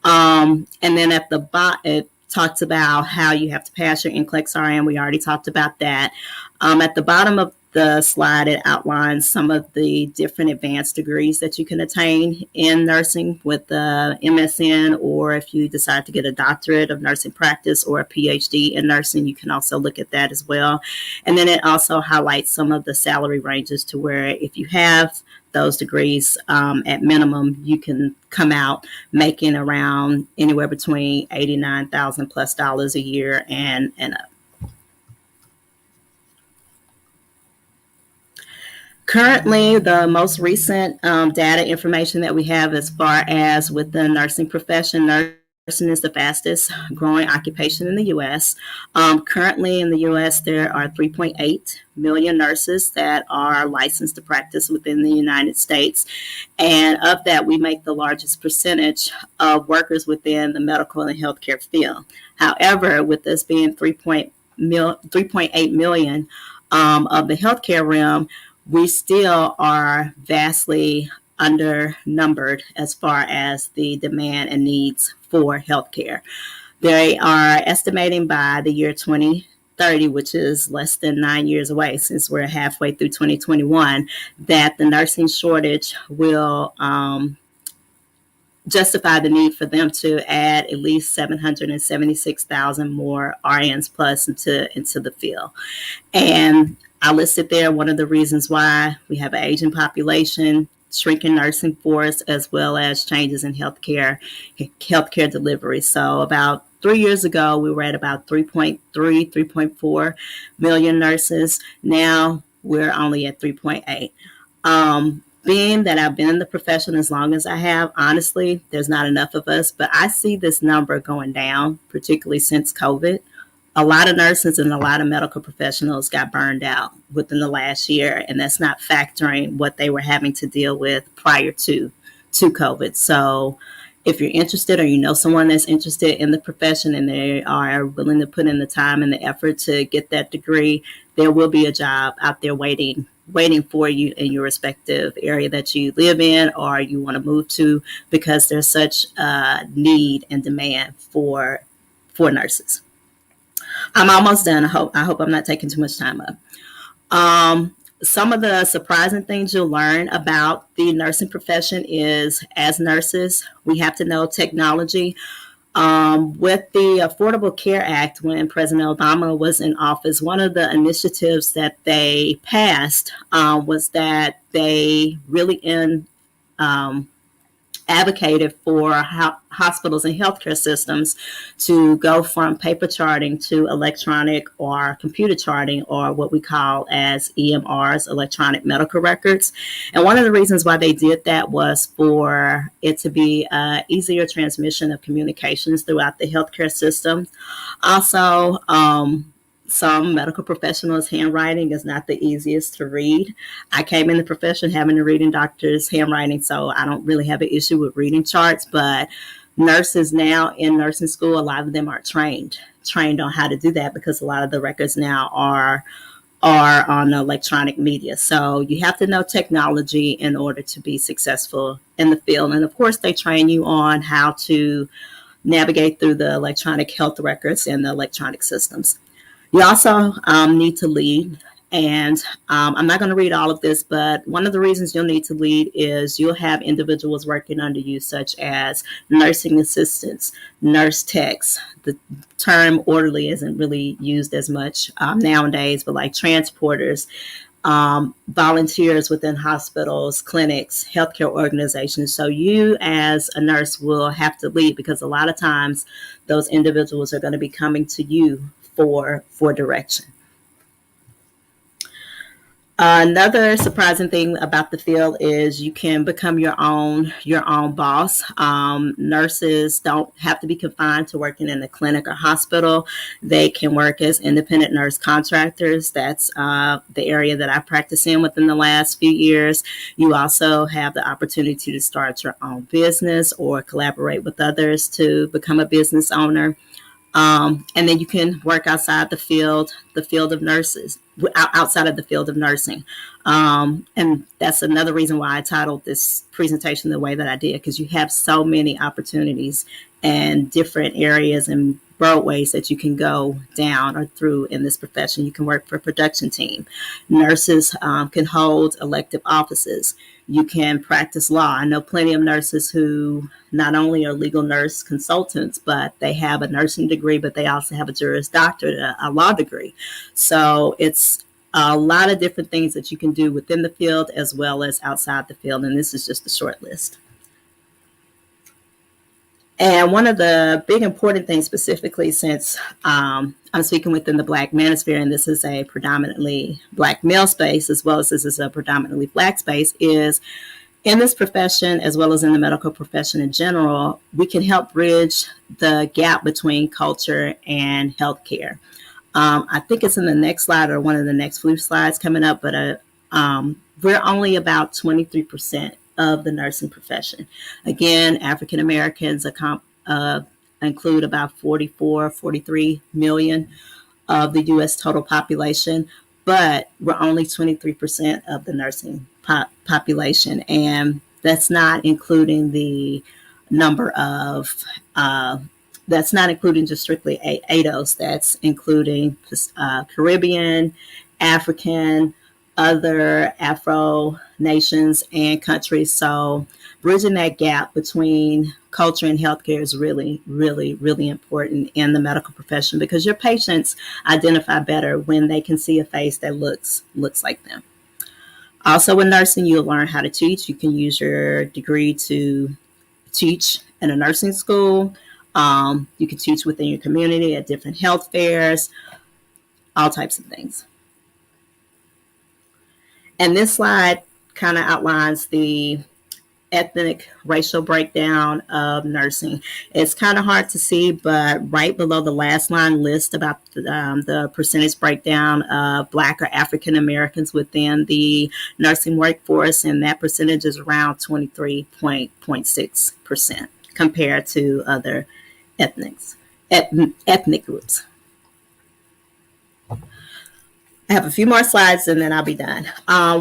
And then at the bottom, it talks about how you have to pass your NCLEX RN. We already talked about that. At the bottom of the slide, it outlines some of the different advanced degrees that you can attain in nursing with the MSN, or if you decide to get a doctorate of nursing practice or a PhD in nursing, you can also look at that as well. And then it also highlights some of the salary ranges to where if you have those degrees, at minimum, you can come out making around anywhere between $89,000 plus a year and up. Currently, the most recent data information that we have as far as with the nursing profession, nursing is the fastest growing occupation in the U.S. Currently in the U.S., there are 3.8 million nurses that are licensed to practice within the United States. And of that, we make the largest percentage of workers within the medical and healthcare field. However, with this being 3.8 million of the healthcare realm, we still are vastly undernumbered as far as the demand and needs for healthcare. They are estimating by the year 2030, which is less than 9 years away since we're halfway through 2021, that the nursing shortage will justify the need for them to add at least 776,000 more RNs plus into the field. And I listed there one of the reasons why we have an aging population, shrinking nursing force, as well as changes in healthcare delivery. So about 3 years ago, we were at about 3.4 million nurses. Now we're only at 3.8. Being that I've been in the profession as long as I have, honestly, there's not enough of us, but I see this number going down, particularly since COVID. A lot of nurses and a lot of medical professionals got burned out within the last year, and that's not factoring what they were having to deal with prior to COVID. So if you're interested or you know someone that's interested in the profession and they are willing to put in the time and the effort to get that degree, there will be a job out there waiting for you in your respective area that you live in or you want to move to, because there's such a need and demand for nurses. I'm almost done. I hope I'm not taking too much time up. Some of the surprising things you'll learn about the nursing profession is, as nurses, we have to know technology. With the Affordable Care Act, when President Obama was in office, one of the initiatives that they passed was that they really advocated for hospitals and healthcare systems to go from paper charting to electronic or computer charting, or what we call as EMRs, electronic medical records. And one of the reasons why they did that was for it to be easier transmission of communications throughout the healthcare system. Also, some medical professionals' handwriting is not the easiest to read. I came in the profession having to read in doctors' handwriting, so I don't really have an issue with reading charts, but nurses now in nursing school, a lot of them are trained on how to do that, because a lot of the records now are on electronic media. So you have to know technology in order to be successful in the field. And of course, they train you on how to navigate through the electronic health records and the electronic systems. You also need to lead, and I'm not going to read all of this, but one of the reasons you'll need to lead is you'll have individuals working under you, such as nursing assistants, nurse techs. The term orderly isn't really used as much nowadays, but like transporters, volunteers within hospitals, clinics, healthcare organizations. So you as a nurse will have to lead, because a lot of times those individuals are going to be coming to you for direction. Another surprising thing about the field is you can become your own boss. Nurses don't have to be confined to working in a clinic or hospital. They can work as independent nurse contractors. That's the area that I practice in within the last few years. You also have the opportunity to start your own business or collaborate with others to become a business owner. And then you can work outside the field of nurses, outside of the field of nursing. And that's another reason why I titled this presentation the way that I did, because you have so many opportunities and different areas and roadways that you can go down or through in this profession. You can work for a production team. Nurses can hold elective offices. You can practice law. I know plenty of nurses who not only are legal nurse consultants, but they have a nursing degree, but they also have a Juris Doctorate, a law degree. So it's a lot of different things that you can do within the field as well as outside the field. And this is just a short list. And one of the big important things, specifically since I'm speaking within the Black manosphere, and this is a predominantly Black male space, as well as this is a predominantly Black space, is in this profession, as well as in the medical profession in general, we can help bridge the gap between culture and healthcare. I think it's in the next slide or one of the next few slides coming up, but we're only about 23% of the nursing profession. Again, African Americans include about 43 million of the U.S. total population, but we're only 23% of the nursing population, and that's not including the number of that's not including just strictly ADOS. That's including Caribbean, African, other Afro nations and countries. So bridging that gap between culture and healthcare is really, really, really important in the medical profession, because your patients identify better when they can see a face that looks like them. Also in nursing, you'll learn how to teach. You can use your degree to teach in a nursing school. You can teach within your community at different health fairs, all types of things. And this slide kind of outlines the ethnic racial breakdown of nursing. It's kind of hard to see, but right below the last line lists about the percentage breakdown of Black or African Americans within the nursing workforce, and that percentage is around 23.6% compared to other ethnic groups. I have a few more slides and then I'll be done.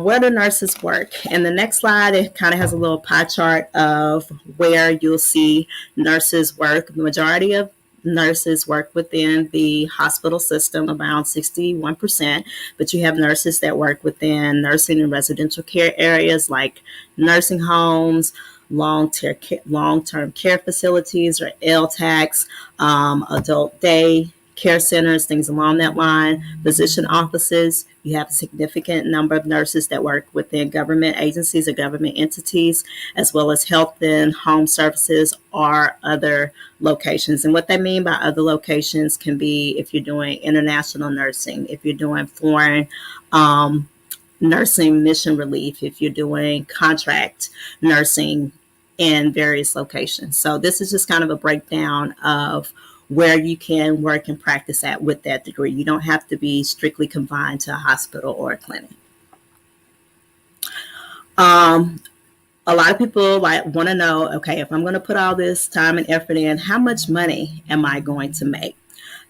Where do nurses work? And the next slide, it kind of has a little pie chart of where you'll see nurses work. The majority of nurses work within the hospital system, around 61%, but you have nurses that work within nursing and residential care areas like nursing homes, long-term care facilities or LTACs, adult day care centers, things along that line, physician offices. You have a significant number of nurses that work within government agencies or government entities, as well as health and home services or other locations. And what they mean by other locations can be if you're doing international nursing, if you're doing foreign nursing mission relief, if you're doing contract nursing in various locations. So this is just kind of a breakdown of where you can work and practice at with that degree. You don't have to be strictly confined to a hospital or a clinic. A lot of people want to know, okay, if I'm going to put all this time and effort in, how much money am I going to make?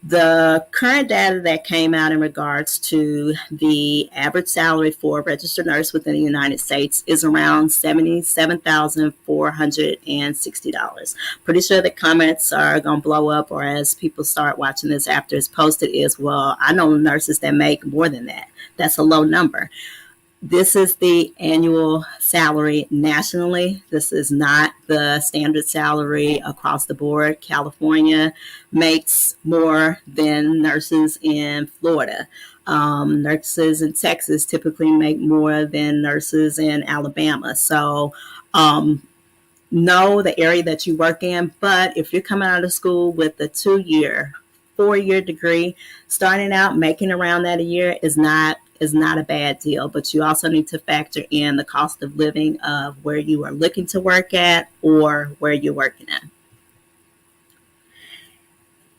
The current data that came out in regards to the average salary for a registered nurse within the United States is around $77,460. Pretty sure the comments are going to blow up, or as people start watching this after it's posted, is, well, I know nurses that make more than that. That's a low number. This is the annual salary nationally. This is not the standard salary across the board. California makes more than nurses in Florida. Nurses in Texas typically make more than nurses in Alabama. So know the area that you work in, but if you're coming out of school with a 2-year, 4-year degree, starting out making around that a year is not a bad deal, but you also need to factor in the cost of living of where you are looking to work at or where you're working at.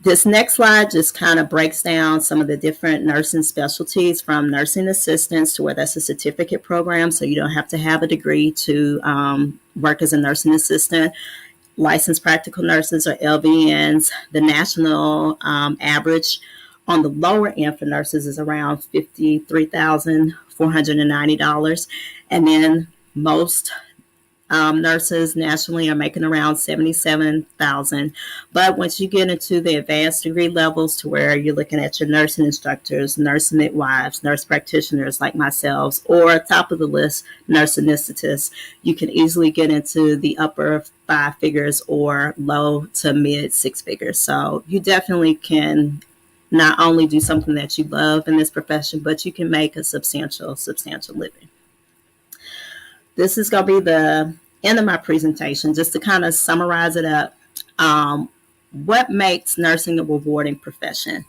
This next slide just kind of breaks down some of the different nursing specialties, from nursing assistants to where that's a certificate program, so you don't have to have a degree to work as a nursing assistant. licensed practical nurses or LVNs. The national average on the lower end for nurses is around $53,490. And then most nurses nationally are making around 77,000. But once you get into the advanced degree levels to where you're looking at your nursing instructors, nurse midwives, nurse practitioners like myself, or top of the list, nurse anesthetists, you can easily get into the upper 5 figures or low to mid 6 figures. So you definitely can not only do something that you love in this profession, but you can make a substantial living. This is going to be the end of my presentation, just to kind of summarize it up. What makes nursing a rewarding profession?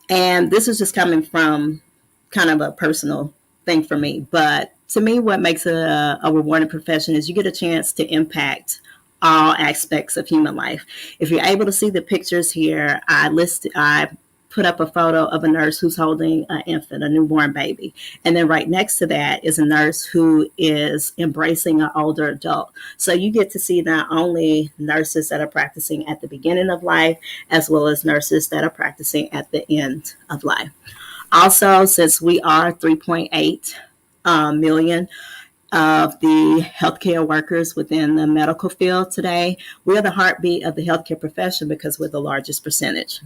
And this is just coming from kind of a personal thing for me. But to me, what makes a rewarding profession is you get a chance to impact all aspects of human life. If you're able to see the pictures here, I put up a photo of a nurse who's holding an infant, a newborn baby. And then right next to that is a nurse who is embracing an older adult. So you get to see not only nurses that are practicing at the beginning of life, as well as nurses that are practicing at the end of life. Also, since we are 3.8 million of the healthcare workers within the medical field today, we are the heartbeat of the healthcare profession because we're the largest percentage.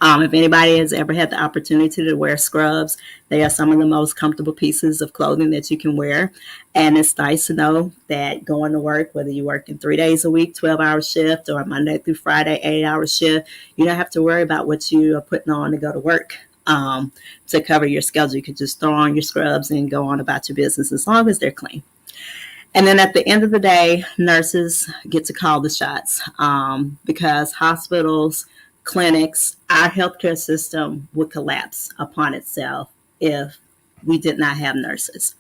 If anybody has ever had the opportunity to wear scrubs, they are some of the most comfortable pieces of clothing that you can wear. And it's nice to know that going to work, whether you're working 3 days a week, 12-hour shift, or Monday through Friday, 8-hour shift, you don't have to worry about what you are putting on to go to work. To cover your schedule, you can just throw on your scrubs and go on about your business as long as they're clean. And then at the end of the day, nurses get to call the shots because hospitals, clinics, our healthcare system would collapse upon itself if we did not have nurses.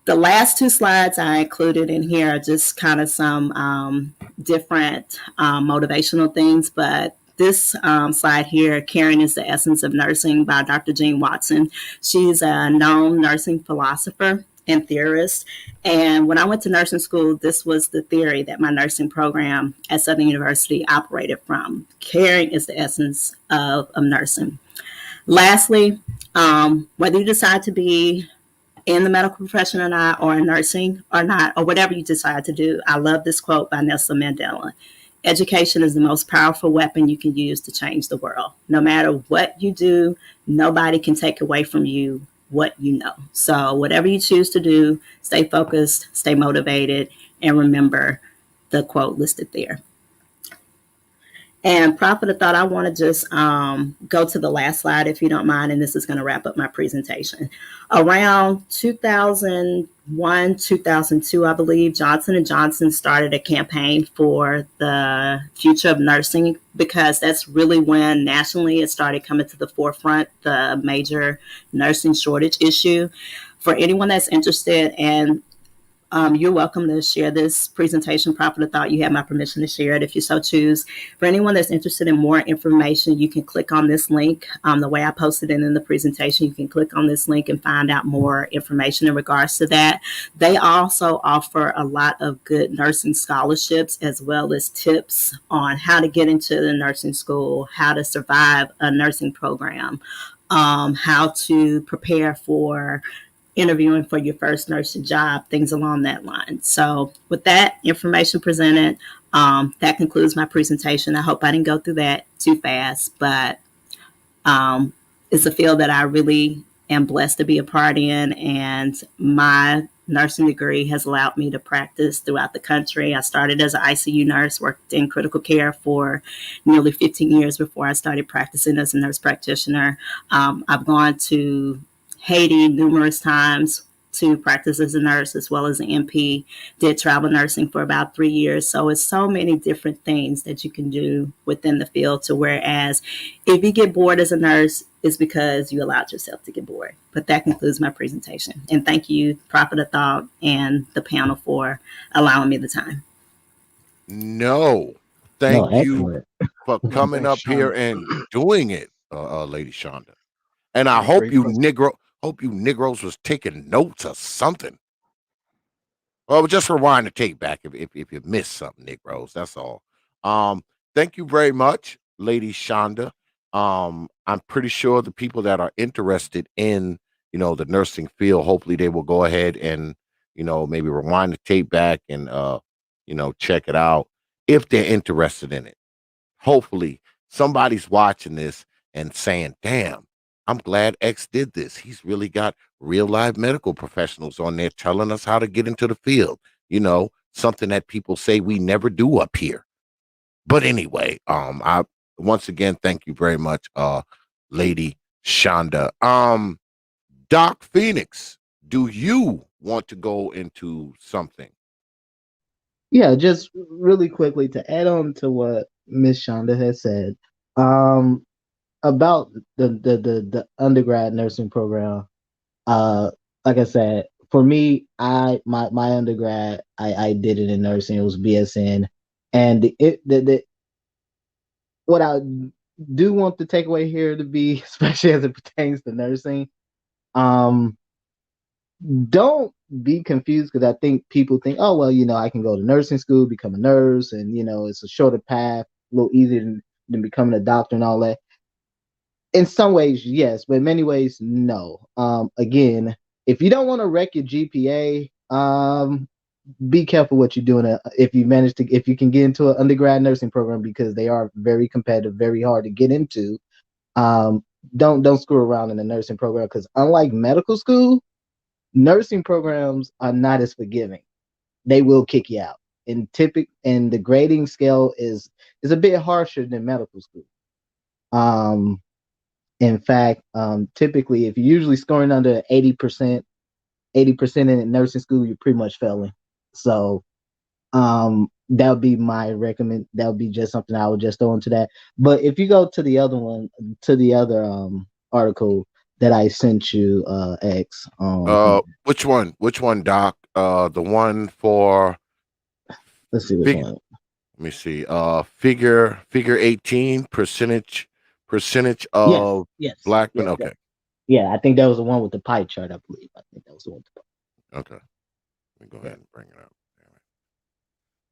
The last 2 slides I included in here are just kind of some different motivational things, but this slide here, Caring is the Essence of Nursing by Dr. Jean Watson. She's a known nursing philosopher and theorist. And when I went to nursing school, this was the theory that my nursing program at Southern University operated from. Caring is the essence of nursing. Lastly, whether you decide to be in the medical profession or not, or in nursing or not, or whatever you decide to do, I love this quote by Nelson Mandela. Education is the most powerful weapon you can use to change the world. No matter what you do, nobody can take away from you what you know. So whatever you choose to do, stay focused, stay motivated, and remember the quote listed there. And Prophet of Thought, I want to just go to the last slide, if you don't mind, and this is going to wrap up my presentation. Around 2001, 2002, I believe, Johnson & Johnson started a campaign for the future of nursing, because that's really when nationally it started coming to the forefront, the major nursing shortage issue. For anyone that's interested, and you're welcome to share this presentation, Prophet of Thought. You have my permission to share it if you so choose. For anyone that's interested in more information, you can click on this link. The way I posted it in the presentation, you can click on this link and find out more information in regards to that. They also offer a lot of good nursing scholarships, as well as tips on how to get into the nursing school, how to survive a nursing program, how to prepare for interviewing for your first nursing job, things along that line. So with that information presented, that concludes my presentation. I hope I didn't go through that too fast, but it's a field that I really am blessed to be a part in, and my nursing degree has allowed me to practice throughout the country. I started as an ICU nurse, worked in critical care for nearly 15 years before I started practicing as a nurse practitioner. I've gone to Haiti numerous times to practice as a nurse, as well as an MP, did travel nursing for about 3 years. So it's so many different things that you can do within the field, to whereas if you get bored as a nurse, it's because you allowed yourself to get bored. But that concludes my presentation. And thank you, Prophet of Thought, and the panel for allowing me the time. Thank you for coming up here and doing it, Lady Shonda. And I hope you Negroes was taking notes or something. Well, just rewind the tape back if you missed something, Nick Rose. That's all. Thank you very much, Lady Shonda. I'm pretty sure the people that are interested in the nursing field, hopefully they will go ahead and maybe rewind the tape back and check it out if they're interested in it. Hopefully somebody's watching this and saying, damn, I'm glad X did this. He's really got real live medical professionals on there telling us how to get into the field, something that people say we never do up here. But anyway, I once again thank you very much, Lady Shonda. Doc Phoenix, do you want to go into something? Yeah, just really quickly to add on to what Miss Shonda has said about the undergrad nursing program. Like I said, for me, my undergrad, I did it in nursing. It was BSN, and what I do want the takeaway here to be, especially as it pertains to nursing, don't be confused, because I think people think, oh well, I can go to nursing school, become a nurse, and it's a shorter path, a little easier than becoming a doctor and all that. In some ways, yes, but in many ways, no. Again, if you don't want to wreck your GPA, be careful what you're doing. If you can get into an undergrad nursing program, because they are very competitive, very hard to get into. Don't screw around in the nursing program, because unlike medical school, nursing programs are not as forgiving. They will kick you out. And the grading scale is a bit harsher than medical school. In fact, typically, if you're usually scoring under 80% in nursing school, you're pretty much failing. So that would be my recommend. That would be just something I would just throw into that. But if you go to the other article that I sent you, X. Which one? Which one, Doc? The one for. Let's see which one. Let me see. Figure 18 percentage of black men. Yes, okay. Yeah, I think that was the one with the pie chart. I believe. I think that was the one. Okay. Let me go ahead and bring it up.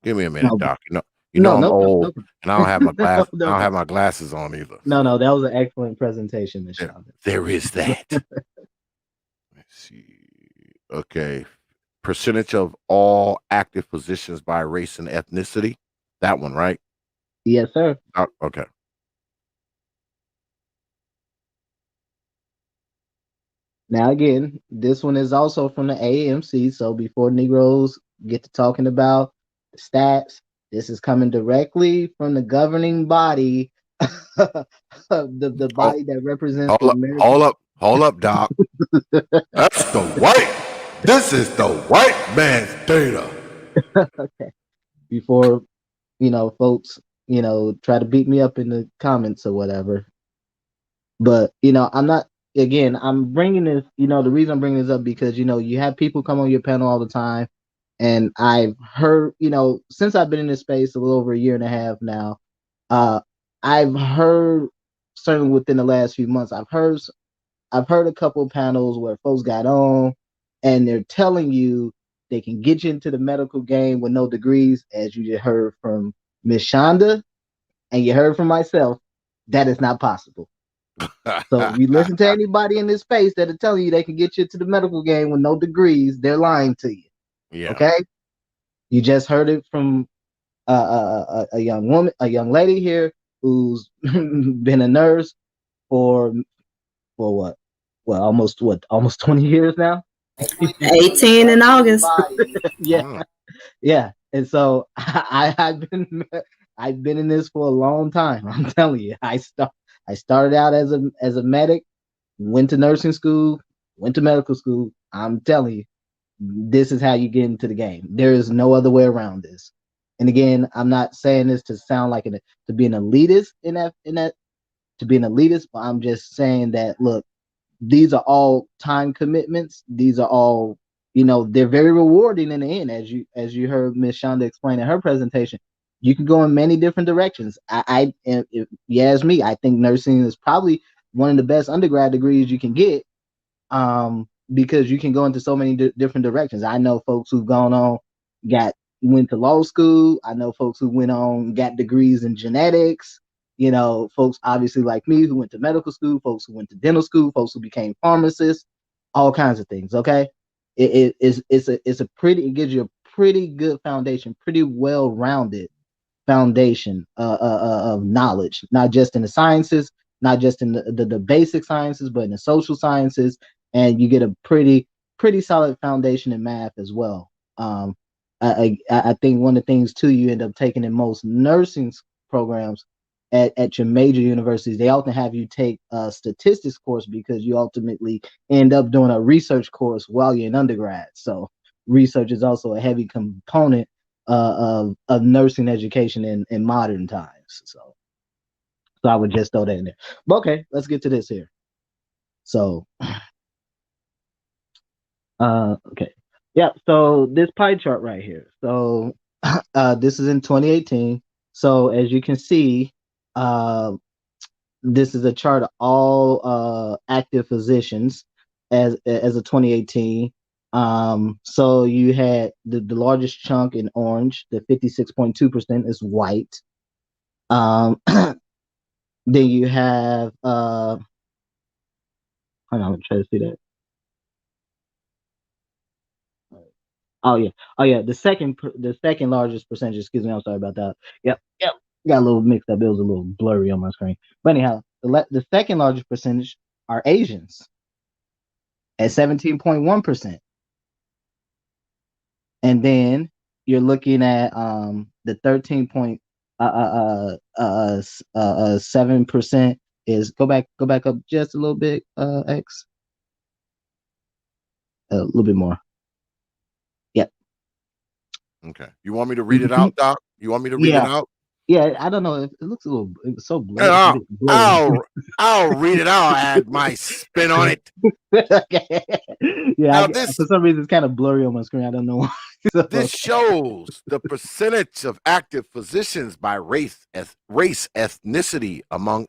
Give me a minute, Doc. I'm old, and I don't have my glasses. I don't have my glasses on either. No, that was an excellent presentation, Ms. Shonda. There is that. Let's see. Okay, percentage of all active positions by race and ethnicity. That one, right? Yes, sir. Okay. Now, again, this one is also from the AAMC. So before Negroes get to talking about the stats, this is coming directly from the governing body, the body that represents the American. Hold up, Doc. That's the white. This is the white man's data. Okay. Before, folks, try to beat me up in the comments or whatever. But, I'm not. Again, I'm bringing this, the reason I'm bringing this up, because, you have people come on your panel all the time. And I've heard, since I've been in this space a little over a year and a half now, I've heard, certainly within the last few months, I've heard a couple of panels where folks got on and they're telling you they can get you into the medical game with no degrees, as you just heard from Ms. Shonda, and you heard from myself. That is not possible. So if you listen to anybody in this space that are telling you they can get you to the medical game with no degrees, they're lying to you. Yeah. Okay. You just heard it from a young woman, a young lady here who's been a nurse for what? Well, almost 20 years now. 18 in August. Yeah. And so I've been in this for a long time. I'm telling you, I started out as a medic, went to nursing school, went to medical school. I'm telling you, this is how you get into the game. There is no other way around this. And again, I'm not saying this to sound like to be an elitist to be an elitist, but I'm just saying that, look, these are all time commitments. These are all, they're very rewarding in the end, as you heard Ms. Shonda explain in her presentation. You can go in many different directions. If you ask me, I think nursing is probably one of the best undergrad degrees you can get. because you can go into so many different directions. I know folks who've gone on, went to law school. I know folks who went on, got degrees in genetics. You know, folks obviously like me who went to medical school, folks who went to dental school, folks who became pharmacists, all kinds of things. Okay, it gives you a pretty good foundation, pretty well-rounded foundation of knowledge, not just in the sciences, not just in the basic sciences, but in the social sciences, and you get a pretty solid foundation in math as well. I think one of the things too, you end up taking in most nursing programs at your major universities, they often have you take a statistics course because you ultimately end up doing a research course while you're in undergrad. So research is also a heavy component of nursing education in modern times. So I would just throw that in there. But okay, let's get to this here. So okay. Yeah, so this pie chart right here. So this is in 2018. So as you can see, this is a chart of all active physicians as of 2018. So you had the largest chunk in orange, the 56.2% is white. Then you have hold on, I'm trying to see that. Oh yeah. The second largest percentage. Excuse me. I'm sorry about that. Yep. Got a little mixed up. It was a little blurry on my screen. But anyhow, the second largest percentage are Asians at 17.1%, and then you're looking at the 13.7% is go back up just a little bit. X a little bit more. Okay. You want me to read it out, Doc? You want me to read it out? Yeah, I don't know. It looks it was so blurry. I'll read it. I'll add my spin on it. Okay. Yeah, For some reason it's kind of blurry on my screen. I don't know why. This shows the percentage of active physicians by race, ethnicity among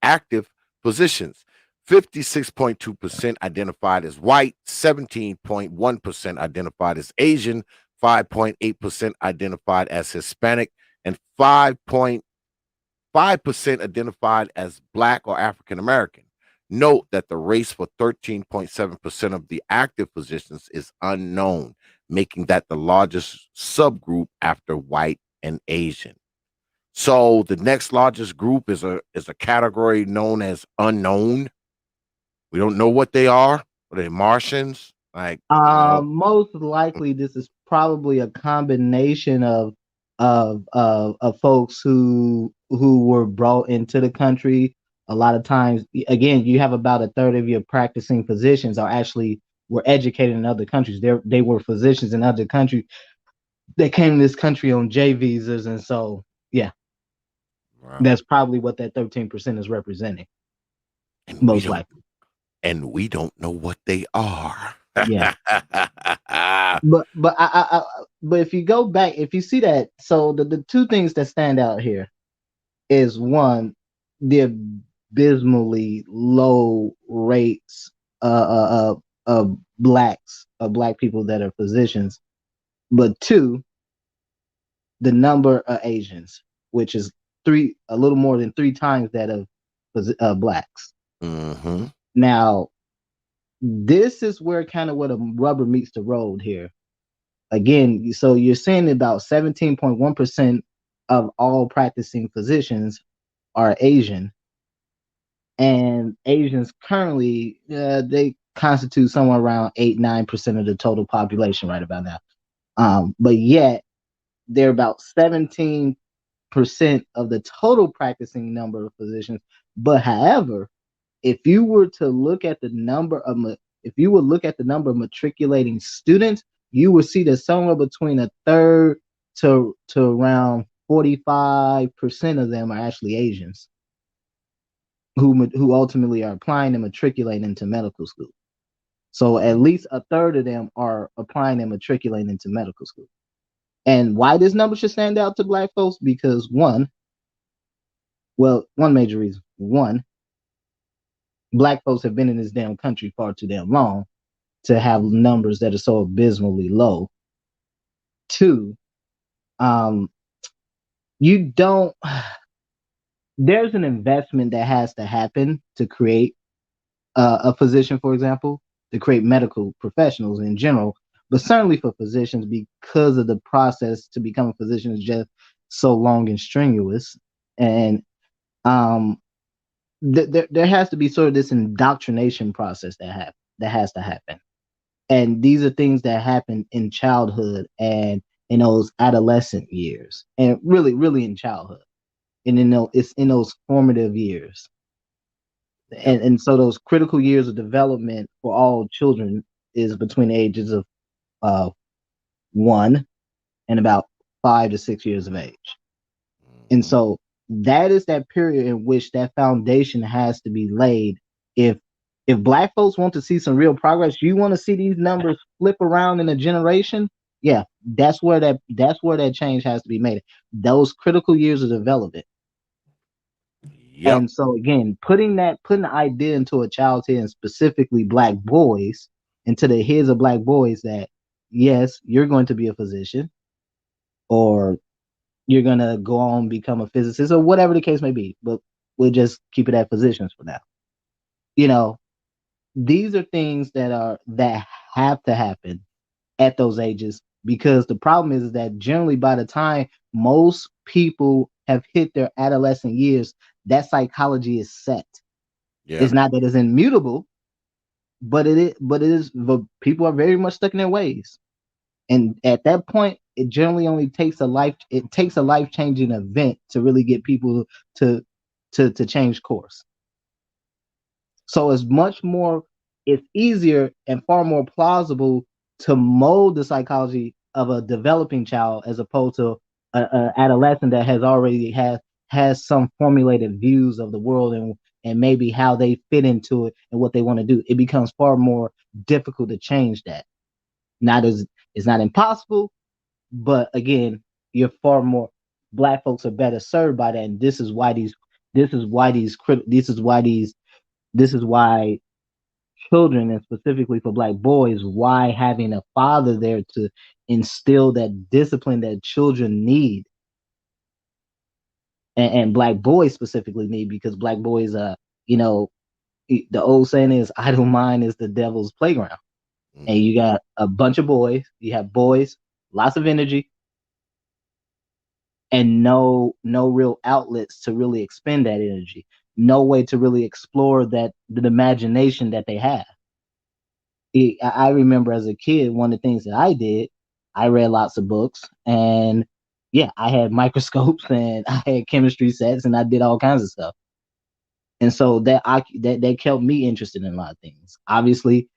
active physicians. 56.2% identified as white, 17.1% identified as Asian, 5.8% identified as Hispanic, and 5.5% identified as Black or African American. Note that the race for 13.7% of the active physicians is unknown, making that the largest subgroup after white and Asian. So the next largest group is a category known as unknown. We don't know what they are. Are they Martians? Like most likely this is probably a combination of folks who were brought into the country. A lot of times, again, you have about a third of your practicing physicians were educated in other countries. They were physicians in other countries. They came to this country on J visas, and so yeah, wow. That's probably what that 13% is representing. And most likely. And we don't know what they are. Yeah. but if you go back, if you see that, so the two things that stand out here is one, the abysmally low rates of black people that are physicians, but two, the number of Asians, which is a little more than 3 times that of blacks. Mm-hmm. Now, this is where the rubber meets the road here. Again, so you're saying about 17.1% of all practicing physicians are Asian, and Asians currently they constitute somewhere around 8-9% of the total population right about now. But yet they're about 17% of the total practicing number of physicians. But however, if you were to look at the number of matriculating students, you would see that somewhere between a third to around 45% of them are actually Asians who ultimately are applying and matriculating into medical school. So at least a third of them are applying and matriculating into medical school. And why this number should stand out to black folks? Because one major reason. One, black folks have been in this damn country far too damn long. to have numbers that are so abysmally low. Two, you don't. There's an investment that has to happen to create a physician, for example, to create medical professionals in general, but certainly for physicians, because of the process to become a physician is just so long and strenuous. And there has to be sort of this indoctrination process that has to happen. And these are things that happen in childhood and in those adolescent years, and really, really in childhood. And it's in those formative years. Yep. And so those critical years of development for all children is between the ages of 1 and about 5 to 6 years of age. And so that is that period in which that foundation has to be laid. If Black folks want to see some real progress, you want to see these numbers flip around in a generation, yeah, that's where that change has to be made. Those critical years of development. Yep. And so again, putting the idea into a child's head, and specifically Black boys, into the heads of Black boys that yes, you're going to be a physician, or you're gonna go on and become a physicist, or whatever the case may be. But we'll just keep it at physicians for now. You know, these are things that have to happen at those ages, because the problem is that generally by the time most people have hit their adolescent years, that psychology is set. Yeah. It's not that it's immutable, but it is. But people are very much stuck in their ways, and at that point, it generally only takes a life-changing event to really get people to change course. So it's easier and far more plausible to mold the psychology of a developing child as opposed to an adolescent that has some formulated views of the world and maybe how they fit into it and what they want to do. It becomes far more difficult to change that. It's not impossible, but again, Black folks are better served by that, and this is why children, and specifically for Black boys, why having a father there to instill that discipline that children need, and Black boys specifically need, because Black boys, the old saying is, idle mind is the devil's playground. And you got a bunch of boys, you have boys, lots of energy, and no real outlets to really expend that energy, no way to really explore the imagination that they have. I remember as a kid, one of the things that I did, I read lots of books, and yeah, I had microscopes and I had chemistry sets, and I did all kinds of stuff. And so that kept me interested in a lot of things. Obviously,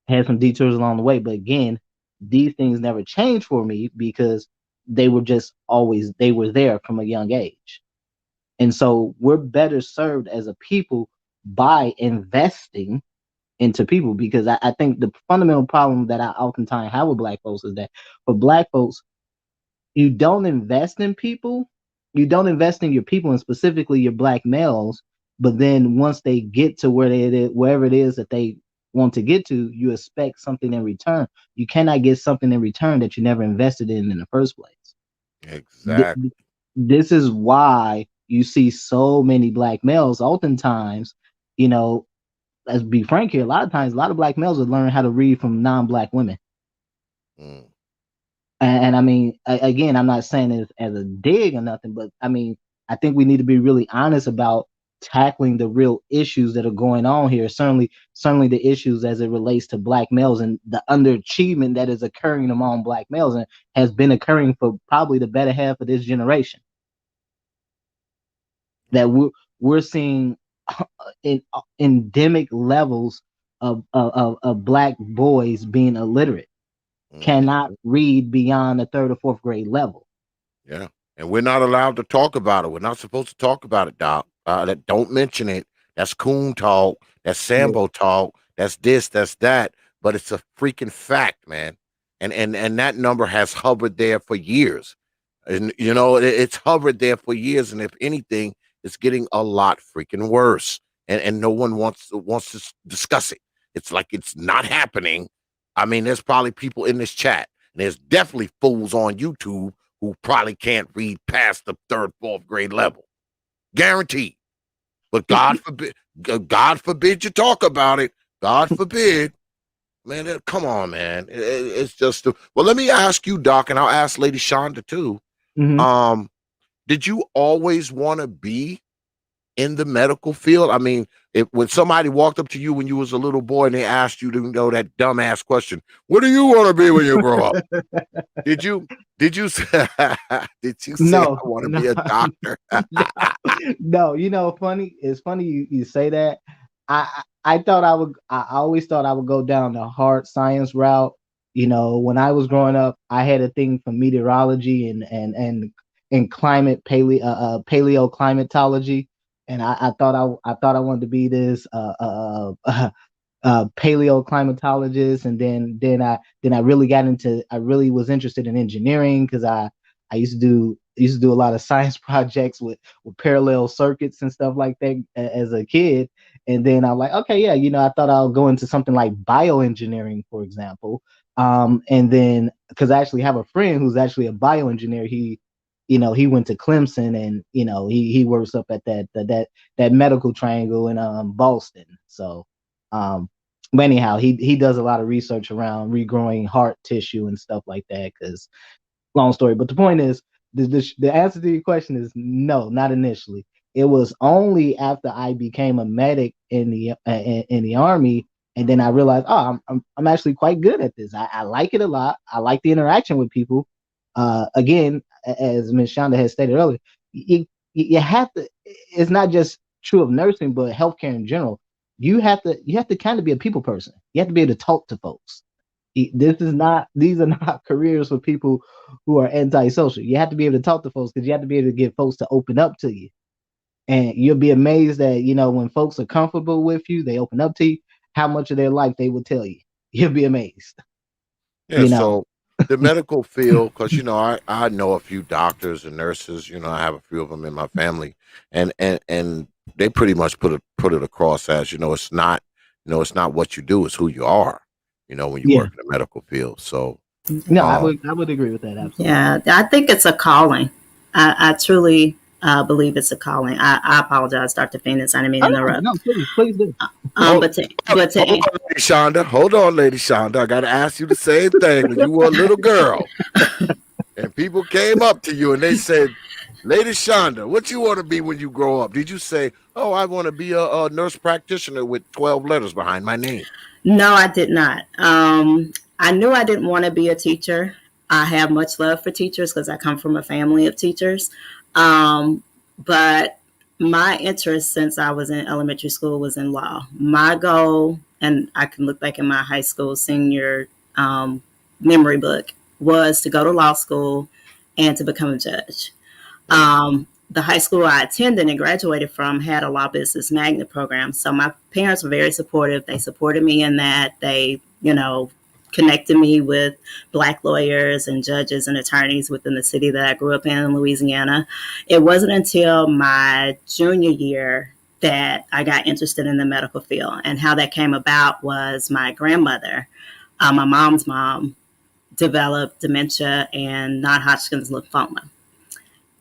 had some detours along the way, but again, these things never changed for me because they were there from a young age. And so we're better served as a people by investing into people, because I think the fundamental problem that I oftentimes have with Black folks is that for Black folks, you don't invest in people, you don't invest in your people, and specifically your Black males. But then once they get to wherever it is that they want to get to, you expect something in return. You cannot get something in return that you never invested in the first place. Exactly. This is why you see so many Black males oftentimes, let's be frank here, a lot of times, a lot of Black males will learn how to read from non-Black women. And I mean, again, I'm not saying it as a dig or nothing, but I mean, I think we need to be really honest about tackling the real issues that are going on here. Certainly the issues as it relates to Black males and the underachievement that is occurring among Black males and has been occurring for probably the better half of this generation. That we're seeing endemic levels of Black boys being illiterate, cannot read beyond the 3rd or 4th grade level. Yeah, and we're not allowed to talk about it. We're not supposed to talk about it, Doc. Don't mention it. That's coon talk. That's Sambo talk. That's this. That's that. But it's a freaking fact, man. And that number has hovered there for years. And it's hovered there for years. And if anything, it's getting a lot freaking worse. And no one wants to discuss it. It's like it's not happening, I mean, there's probably people in this chat, and there's definitely fools on YouTube who probably can't read past the 3rd, 4th grade level. Guaranteed. But God forbid you talk about it. God forbid. Man, come on, man. It's just well, let me ask you, Doc, and I'll ask Lady Shonda too. Mhm. Did you always want to be in the medical field? I mean, when somebody walked up to you when you was a little boy and they asked you to know that dumbass question, what do you want to be when you grow up? Did you say did you say No, I want to no, be a doctor? no. You know, funny. It's funny you say that. I thought I would. I always thought I would go down the hard science route. You know, when I was growing up, I had a thing for meteorology and climate paleoclimatology, and I thought I thought I wanted to be this paleoclimatologist, and then I really got into. I really was interested in engineering because I used to do a lot of science projects with parallel circuits and stuff like that as a kid. And then I'm like, okay, yeah, you know, I thought I'll go into something like bioengineering, for example. And then because I actually have a friend who's actually a bioengineer. He went to Clemson, and he works up at that medical triangle in Boston. So but anyhow, he does a lot of research around regrowing heart tissue and stuff like that. Because long story, but the point is, the answer to your question is no, not initially. It was only after I became a medic in the army, and then I realized, oh, I'm actually quite good at this. I like it a lot. I like the interaction with people. Again, as Ms. Shonda has stated earlier, you have to. It's not just true of nursing, but healthcare in general. You have to kind of be a people person. You have to be able to talk to folks. These are not careers for people who are antisocial. You have to be able to talk to folks because you have to be able to get folks to open up to you. And you'll be amazed that, when folks are comfortable with you, they open up to you, how much of their life they will tell you. You'll be amazed. Yeah, so the medical field, because I know a few doctors and nurses. I have a few of them in my family, and they pretty much put it across as it's not what you do, it's who you are. When you work in the medical field. So no, I would agree with that. Absolutely. Yeah, I think it's a calling. I truly believe it's a calling. I apologize, Dr. Phoenix. I didn't mean to interrupt. No, please do. Hold on, Lady Shonda. I got to ask you the same thing. When you were a little girl, and people came up to you and they said, "Lady Shonda, what you want to be when you grow up?" Did you say, "Oh, I want to be a nurse practitioner with 12 letters behind my name"? No, I did not. I knew I didn't want to be a teacher. I have much love for teachers because I come from a family of teachers. But my interest since I was in elementary school was in law. My goal, and I can look back in my high school senior memory book, was to go to law school and to become a judge. The high school I attended and graduated from had a law business magnet program. So my parents were very supportive. They supported me in that. They, connected me with Black lawyers and judges and attorneys within the city that I grew up in Louisiana. It wasn't until my junior year that I got interested in the medical field. And how that came about was my grandmother, my mom's mom, developed dementia and non-Hodgkin's lymphoma.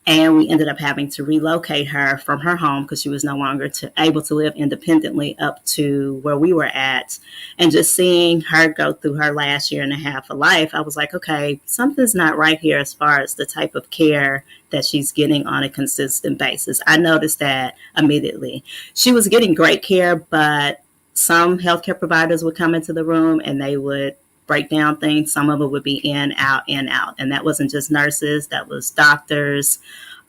And we ended up having to relocate her from her home because she was no longer able to live independently up to where we were at. And just seeing her go through her last year and a half of life, I was like, okay, something's not right here as far as the type of care that she's getting on a consistent basis. I noticed that immediately. She was getting great care, but some healthcare providers would come into the room and they would break down things. Some of it would be in, out. And that wasn't just nurses, that was doctors,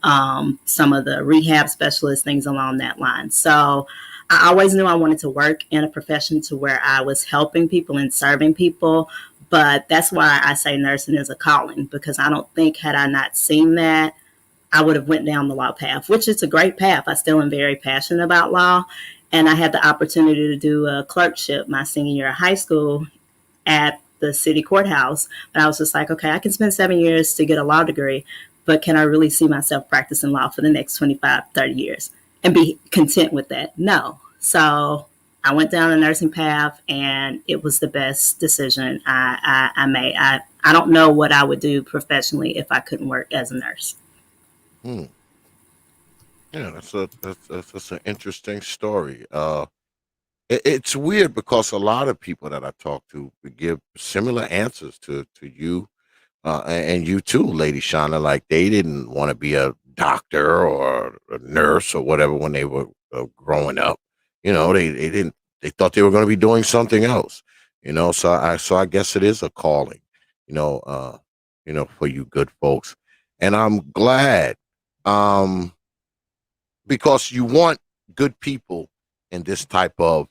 some of the rehab specialists, things along that line. So I always knew I wanted to work in a profession to where I was helping people and serving people. But that's why I say nursing is a calling, because I don't think had I not seen that, I would have went down the law path, which is a great path. I still am very passionate about law. And I had the opportunity to do a clerkship my senior year of high school at the city courthouse. But I was just like, okay, I can spend 7 years to get a law degree, but can I really see myself practicing law for the next 25, 30 years and be content with that? No. So I went down the nursing path, and it was the best decision I made. I don't know what I would do professionally if I couldn't work as a nurse. Hmm. Yeah, that's an interesting story. It's weird because a lot of people that I talk to give similar answers to you, and you too, Lady Shonda. Like they didn't want to be a doctor or a nurse or whatever when they were growing up. They didn't. They thought they were going to be doing something else. So I guess it is a calling. You know, uh, for you good folks, and I'm glad. Um, because you want good people in this type of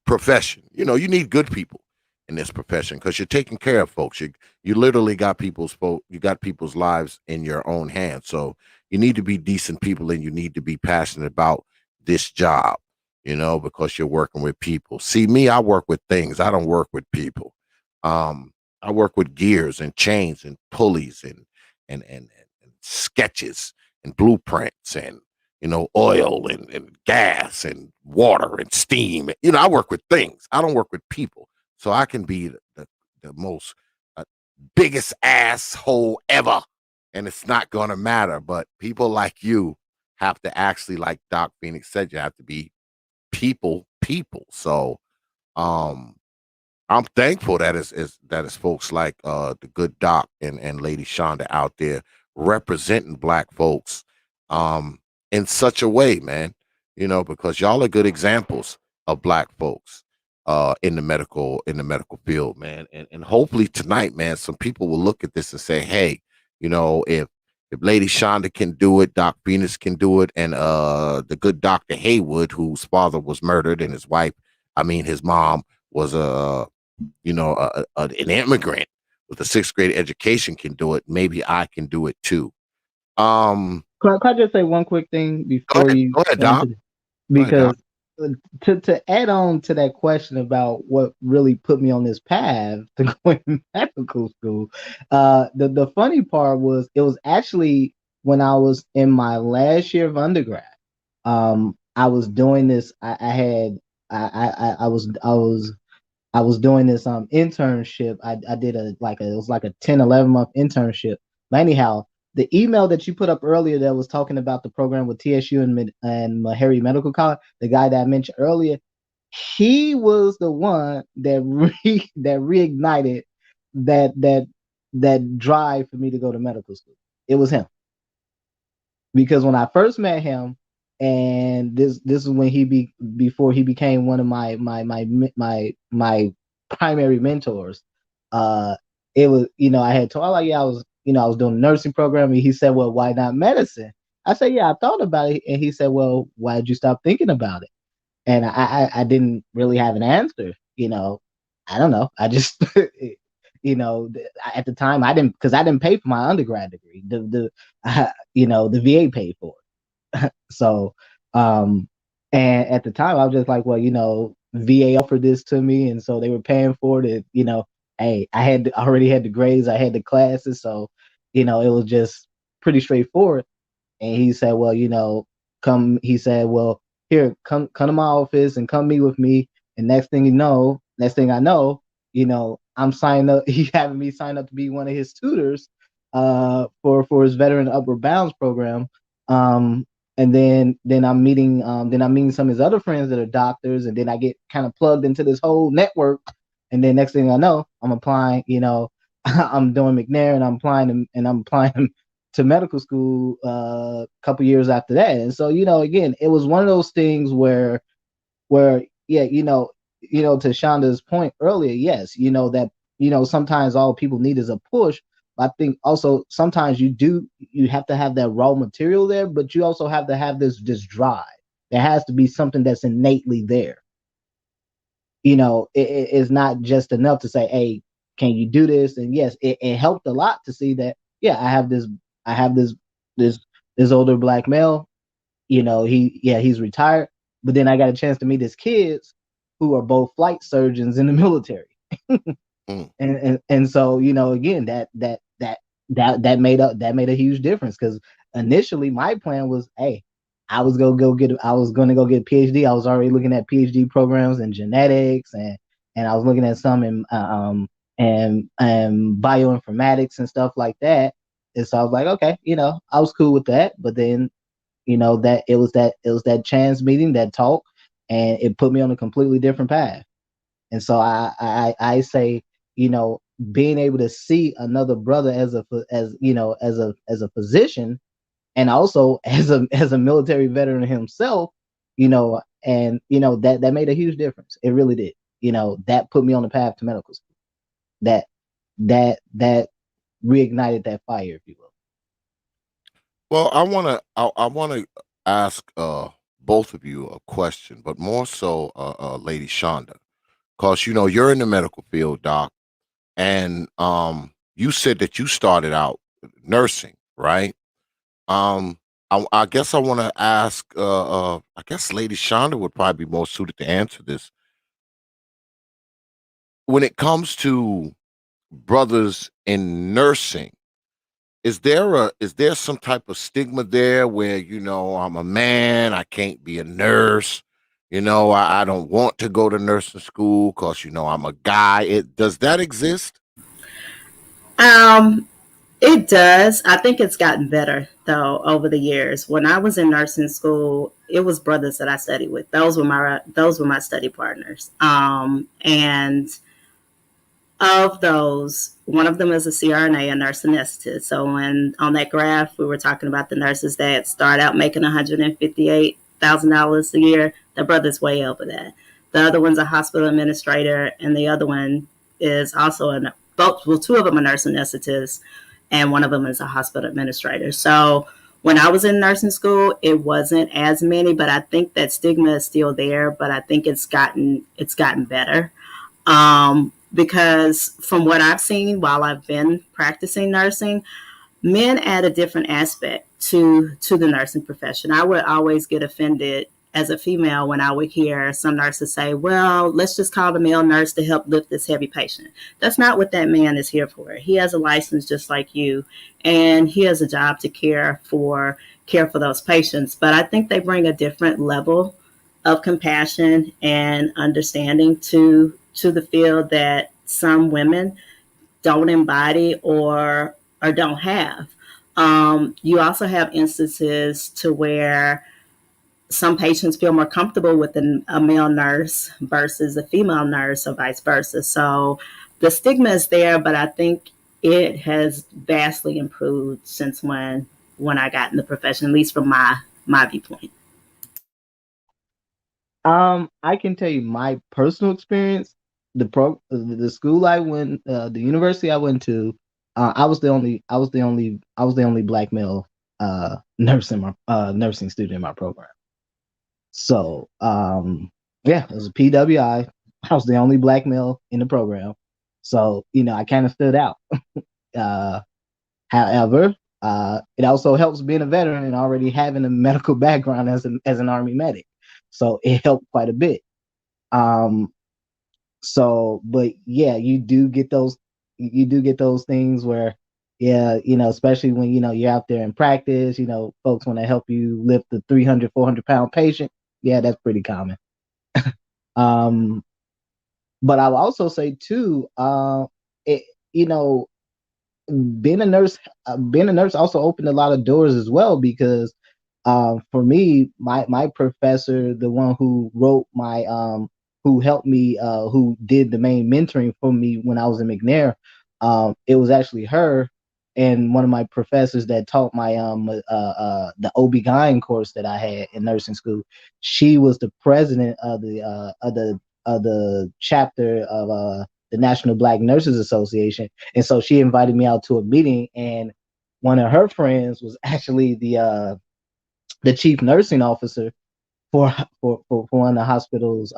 profession. You need good people in this profession because you're taking care of folks. You literally got you got people's lives in your own hands. So you need to be decent people and you need to be passionate about this job, because you're working with people. See, me, I work with things. I don't work with people. I work with gears and chains and pulleys and sketches and blueprints and oil and gas and water and steam. I work with things. I don't work with people. So I can be the most biggest asshole ever, and it's not going to matter. But people like you have to actually, like Doc Phoenix said, you have to be people. So, I'm thankful that is folks like the good Doc and Lady Shonda out there representing Black folks in such a way, man. Because y'all are good examples of Black folks in the medical field, man. And hopefully tonight, man, some people will look at this and say, hey, if Lady Shonda can do it, Doc Phoenix can do it, and the good Dr. Haywood, whose father was murdered and his mom was an immigrant with a sixth grade education can do it. Maybe I can do it too. Can I just say one quick thing before you go ahead, Doc. answer this? Because to add on to that question about what really put me on this path to go to medical school, the funny part was it was actually when I was in my last year of undergrad. I was doing this. I was doing this internship. I did it was like a 10, 11-month internship. But anyhow, the email that you put up earlier that was talking about the program with TSU and Meharry Medical College, the guy that I mentioned earlier, he was the one that reignited that drive for me to go to medical school. It was him. Because when I first met him, and this is when before he became one of my primary mentors. It was, I had told, like, yeah, I was doing a nursing program, and he said, well, why not medicine? I said, yeah, I thought about it, and he said, well, why did you stop thinking about it? And I didn't really have an answer. I don't know. I just at the time I didn't pay for my undergrad degree. The VA paid for it. So, and at the time I was just like, well, VA offered this to me, and so they were paying for it. Hey, I already had the grades, I had the classes, so it was just pretty straightforward. And he said, well, come. He said, well, here, come to my office and come meet with me. And next thing I know, I'm signing up. He having me sign up to be one of his tutors, for his veteran upward bounds program. And then I'm meeting some of his other friends that are doctors, and then I get kind of plugged into this whole network. And then next thing I know, I'm applying. I'm doing McNair, and I'm applying to medical school a couple years after that. And so, again, it was one of those things where yeah, to Shonda's point earlier, yes, that sometimes all people need is a push. I think also sometimes you have to have that raw material there, but you also have to have this drive. There has to be something that's innately there. It's not just enough to say, hey, can you do this? And yes, it helped a lot to see that, yeah, I have this older Black male, he's retired, but then I got a chance to meet his kids who are both flight surgeons in the military. And so, again, that made a huge difference, because initially my plan was, hey, I was gonna go get a PhD. I was already looking at PhD programs in genetics, and I was looking at some in and bioinformatics and stuff like that. And so I was like, okay, I was cool with that. But then, that it was that chance meeting, that talk, and it put me on a completely different path. And so I say, being able to see another brother as a physician, and also as a military veteran himself, and that made a huge difference. It really did. That put me on the path to medical school. That reignited that fire, if you will. Well, I wanna ask both of you a question, but more so Lady Shonda, because you're in the medical field, Doc, and you said that you started out nursing, right? I guess I want to ask. I guess Lady Shonda would probably be more suited to answer this. When it comes to brothers in nursing, is there some type of stigma there where I'm a man, I can't be a nurse, I don't want to go to nursing school because I'm a guy. Does that exist? It does. I think it's gotten better though over the years. When I was in nursing school, it was brothers that I studied with. Those were my study partners. And of those, one of them is a CRNA, a nurse anesthetist. So when on that graph we were talking about the nurses that start out making $158,000 a year, the brother's way over that. The other one's a hospital administrator, and the other one is also two of them are nurse anesthetists, and one of them is a hospital administrator. So when I was in nursing school, it wasn't as many, but I think that stigma is still there. But I think it's gotten better. Because from what I've seen while I've been practicing nursing, men add a different aspect to the nursing profession. I would always get offended as a female when I would hear some nurses say, well, let's just call the male nurse to help lift this heavy patient. That's not what that man is here for. He has a license just like you, and he has a job to care for those patients. But I think they bring a different level of compassion and understanding to the field that some women don't embody or don't have. You also have instances to where some patients feel more comfortable with a male nurse versus a female nurse, or vice versa. So the stigma is there, but I think it has vastly improved since when I got in the profession, at least from my viewpoint. I can tell you my personal experience. The school I went, the university I went to, I was the only black male nursing student in my program. So yeah, it was a PWI. I was the only black male in the program, so I kind of stood out. However, it also helps being a veteran and already having a medical background as an Army medic, so it helped quite a bit. So, but yeah, you do get those things where, yeah, especially when you're out there in practice, folks want to help you lift the 300, 400-pound patient. Yeah, that's pretty common. But I will also say too, it, being a nurse also opened a lot of doors as well, because for me, my professor, the one who wrote my who helped me, who did the main mentoring for me when I was in McNair, it was actually her and one of my professors that taught my the OB-GYN course that I had in nursing school. She was the president of the chapter of the National Black Nurses Association, and so she invited me out to a meeting, and one of her friends was actually the chief nursing officer for one of the hospitals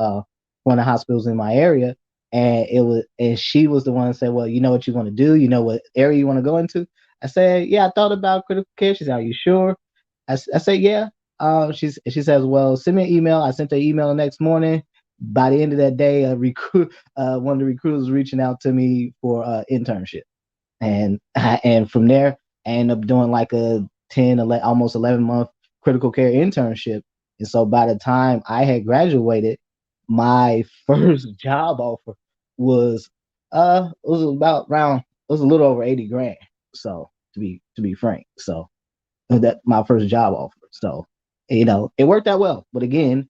in my area. And she was the one that said, well, you know what you want to do, what area you want to go into. I said, yeah, I thought about critical care. She said, are you sure? I said, yeah. She says, well, send me an email. I sent her email the next morning. By the end of that day, one of the recruiters was reaching out to me for internship, and from there I ended up doing like a 10, 11, almost 11-month critical care internship. And so by the time I had graduated, my first job offer was it was about around it was a little over 80 grand. So to be frank. So that my first job offer. So, it worked out well. But again,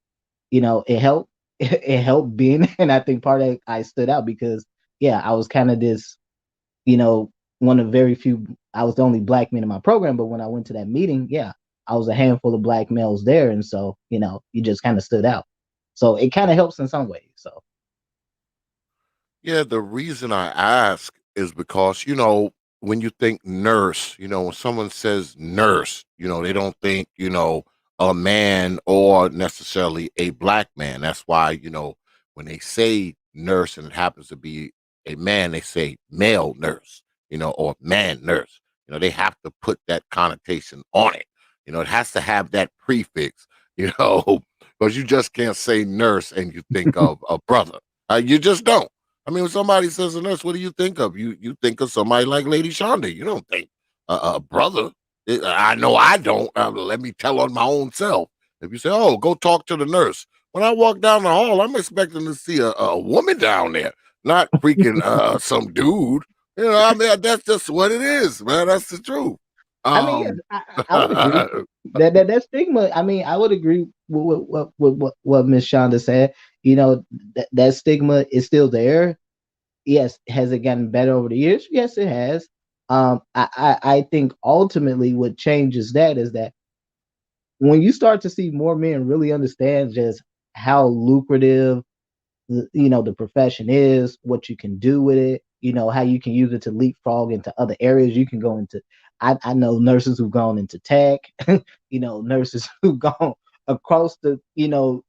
it helped it helped being, and I think part of it, I stood out because yeah, I was kind of this, one of very few. I was the only black man in my program, but when I went to that meeting, yeah, I was a handful of black males there, and so you just kind of stood out. So it kind of helps in some ways. So Yeah, the reason I ask is because, when you think nurse, when someone says nurse, they don't think, a man or necessarily a black man. That's why, when they say nurse and it happens to be a man, they say male nurse, or man nurse. They have to put that connotation on it. It has to have that prefix, because you just can't say nurse and you think of a brother. You just don't. I mean, when somebody says a nurse, what do you think of? You think of somebody like Lady Shonda. You don't think a brother. I know I don't. Let me tell on my own self. If you say, "Oh, go talk to the nurse," when I walk down the hall, I'm expecting to see a woman down there, not freaking some dude. I mean, that's just what it is, man. That's the truth. I mean, yes, I would agree that stigma. I mean, I would agree with what Miss Shonda said. That stigma is still there. Yes, has it gotten better over the years? Yes, it has. I think ultimately what changes that is that when you start to see more men really understand just how lucrative the profession is, what you can do with it, how you can use it to leapfrog into other areas. You can go into, I know nurses who've gone into tech, nurses who've gone across the,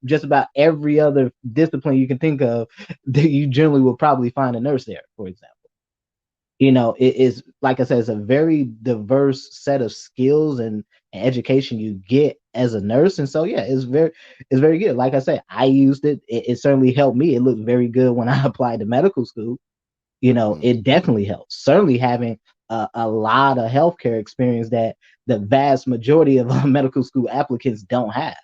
just about every other discipline you can think of, that you generally will probably find a nurse there, for example. It is, like I said, it's a very diverse set of skills and education you get as a nurse. And so, yeah, it's very good. Like I said, I used it. It certainly helped me. It looked very good when I applied to medical school. It definitely helps. Certainly having a lot of healthcare experience that the vast majority of medical school applicants don't have.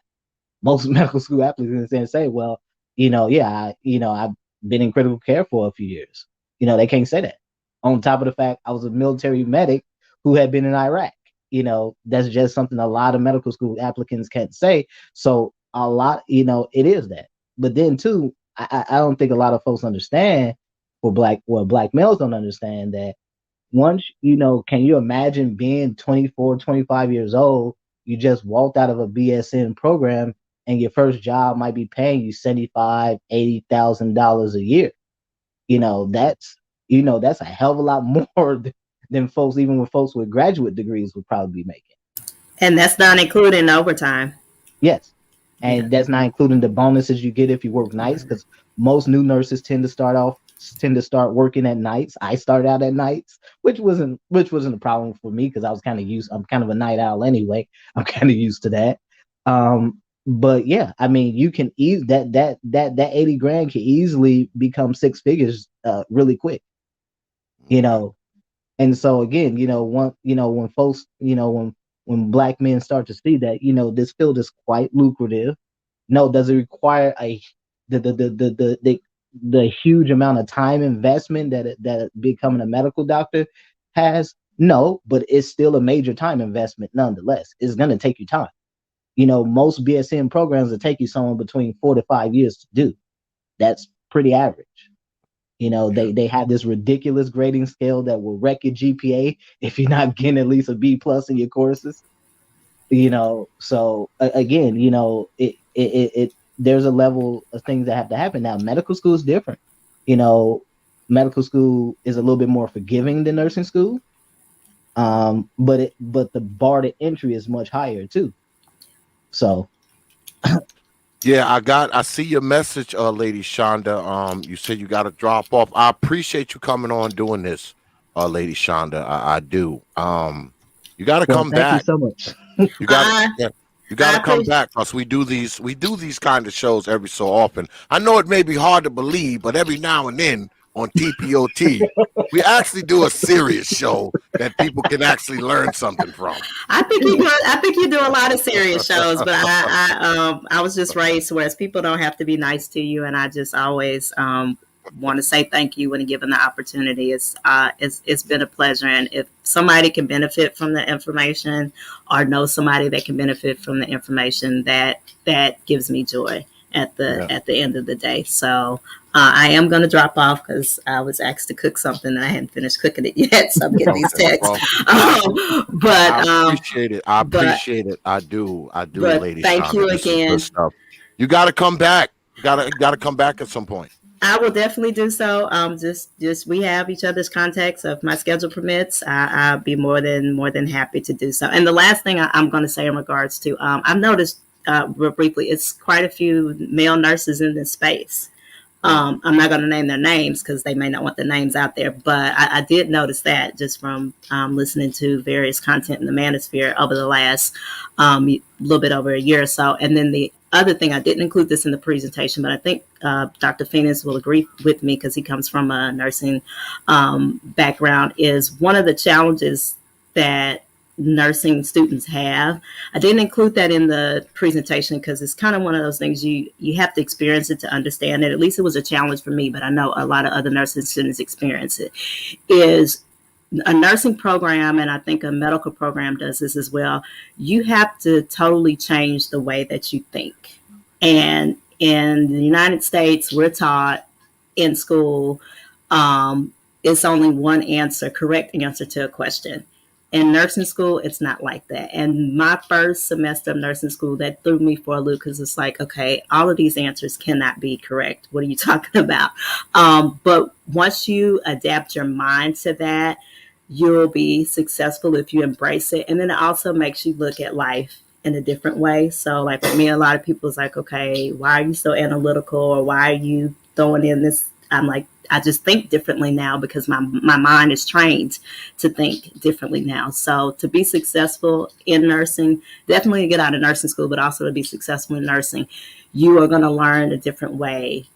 Most medical school applicants then say, well, yeah, I've been in critical care for a few years. They can't say that. On top of the fact I was a military medic who had been in Iraq. That's just something a lot of medical school applicants can't say. So a lot, it is that. But then too, I don't think a lot of folks understand, black males don't understand that once, can you imagine being 24, 25 years old, you just walked out of a BSN program and your first job might be paying you $75,000, $80,000 a year. That's a hell of a lot more than folks, even with folks with graduate degrees, would probably be making. And that's not including overtime. Yes. And that's not including the bonuses you get if you work nights, because most new nurses tend to start working at nights. I started out at nights, which wasn't a problem for me because I was I'm kind of a night owl anyway. I'm kind of used to that. But yeah, I mean, you can that 80 grand can easily become six figures really quick. And so again, when folks, when black men start to see that, this field is quite lucrative. No, does it require the huge amount of time investment that becoming a medical doctor has? No, but it's still a major time investment nonetheless. It's going to take you time. Most BSN programs will take you somewhere between 4 to 5 years to do. That's pretty average. They have this ridiculous grading scale that will wreck your GPA if you're not getting at least a B+ in your courses. So again, it there's a level of things that have to happen. Now, medical school is different. Medical school is a little bit more forgiving than nursing school. But the bar to entry is much higher too. So yeah, I see your message, Lady Shonda. You said you got to drop off. I appreciate you coming on doing this, Lady Shonda. I do. You got to come back. Thank you so much. You got to come back, because we do these kind of shows every so often. I know it may be hard to believe, but every now and then on T.P.O.T. We actually do a serious show that people can actually learn something from. I think you do a lot of serious shows, but I was just raised whereas people don't have to be nice to you, and I just always want to say thank you when given the opportunity. It's been a pleasure, and if somebody can benefit from the information or know somebody that can benefit from the information, that gives me joy at the end of the day. So I am going to drop off because I was asked to cook something and I hadn't finished cooking it yet. So I'm getting these texts. But I appreciate it. I appreciate it. I do, lady. Thank you again. You got to come back. You got to come back at some point. I will definitely do so. Just we have each other's contacts. So if my schedule permits, I'll be more than happy to do so. And the last thing I'm going to say in regards to, I've noticed real briefly, it's quite a few male nurses in this space. I'm not going to name their names because they may not want their names out there, but I did notice that just from listening to various content in the manosphere over the last little bit over a year or so. And then the other thing, I didn't include this in the presentation, but I think Dr. Phoenix will agree with me because he comes from a nursing background, is one of the challenges that nursing students have. I didn't include that in the presentation because it's kind of one of those things you have to experience it to understand it. At least it was a challenge for me, but I know a lot of other nursing students experience it. Is a nursing program, and I think a medical program does this as well, you have to totally change the way that you think. And in the United States, we're taught in school, it's only one correct answer to a question. In nursing school, it's not like that. And my first semester of nursing school, that threw me for a loop because it's like, okay, all of these answers cannot be correct. What are you talking about? But once you adapt your mind to that, you'll be successful if you embrace it. And then it also makes you look at life in a different way. So like for me, a lot of people is like, okay, why are you so analytical? Or why are you throwing in this? I'm like, I just think differently now because my mind is trained to think differently now. So to be successful in nursing, definitely to get out of nursing school, but also to be successful in nursing, you are going to learn a different way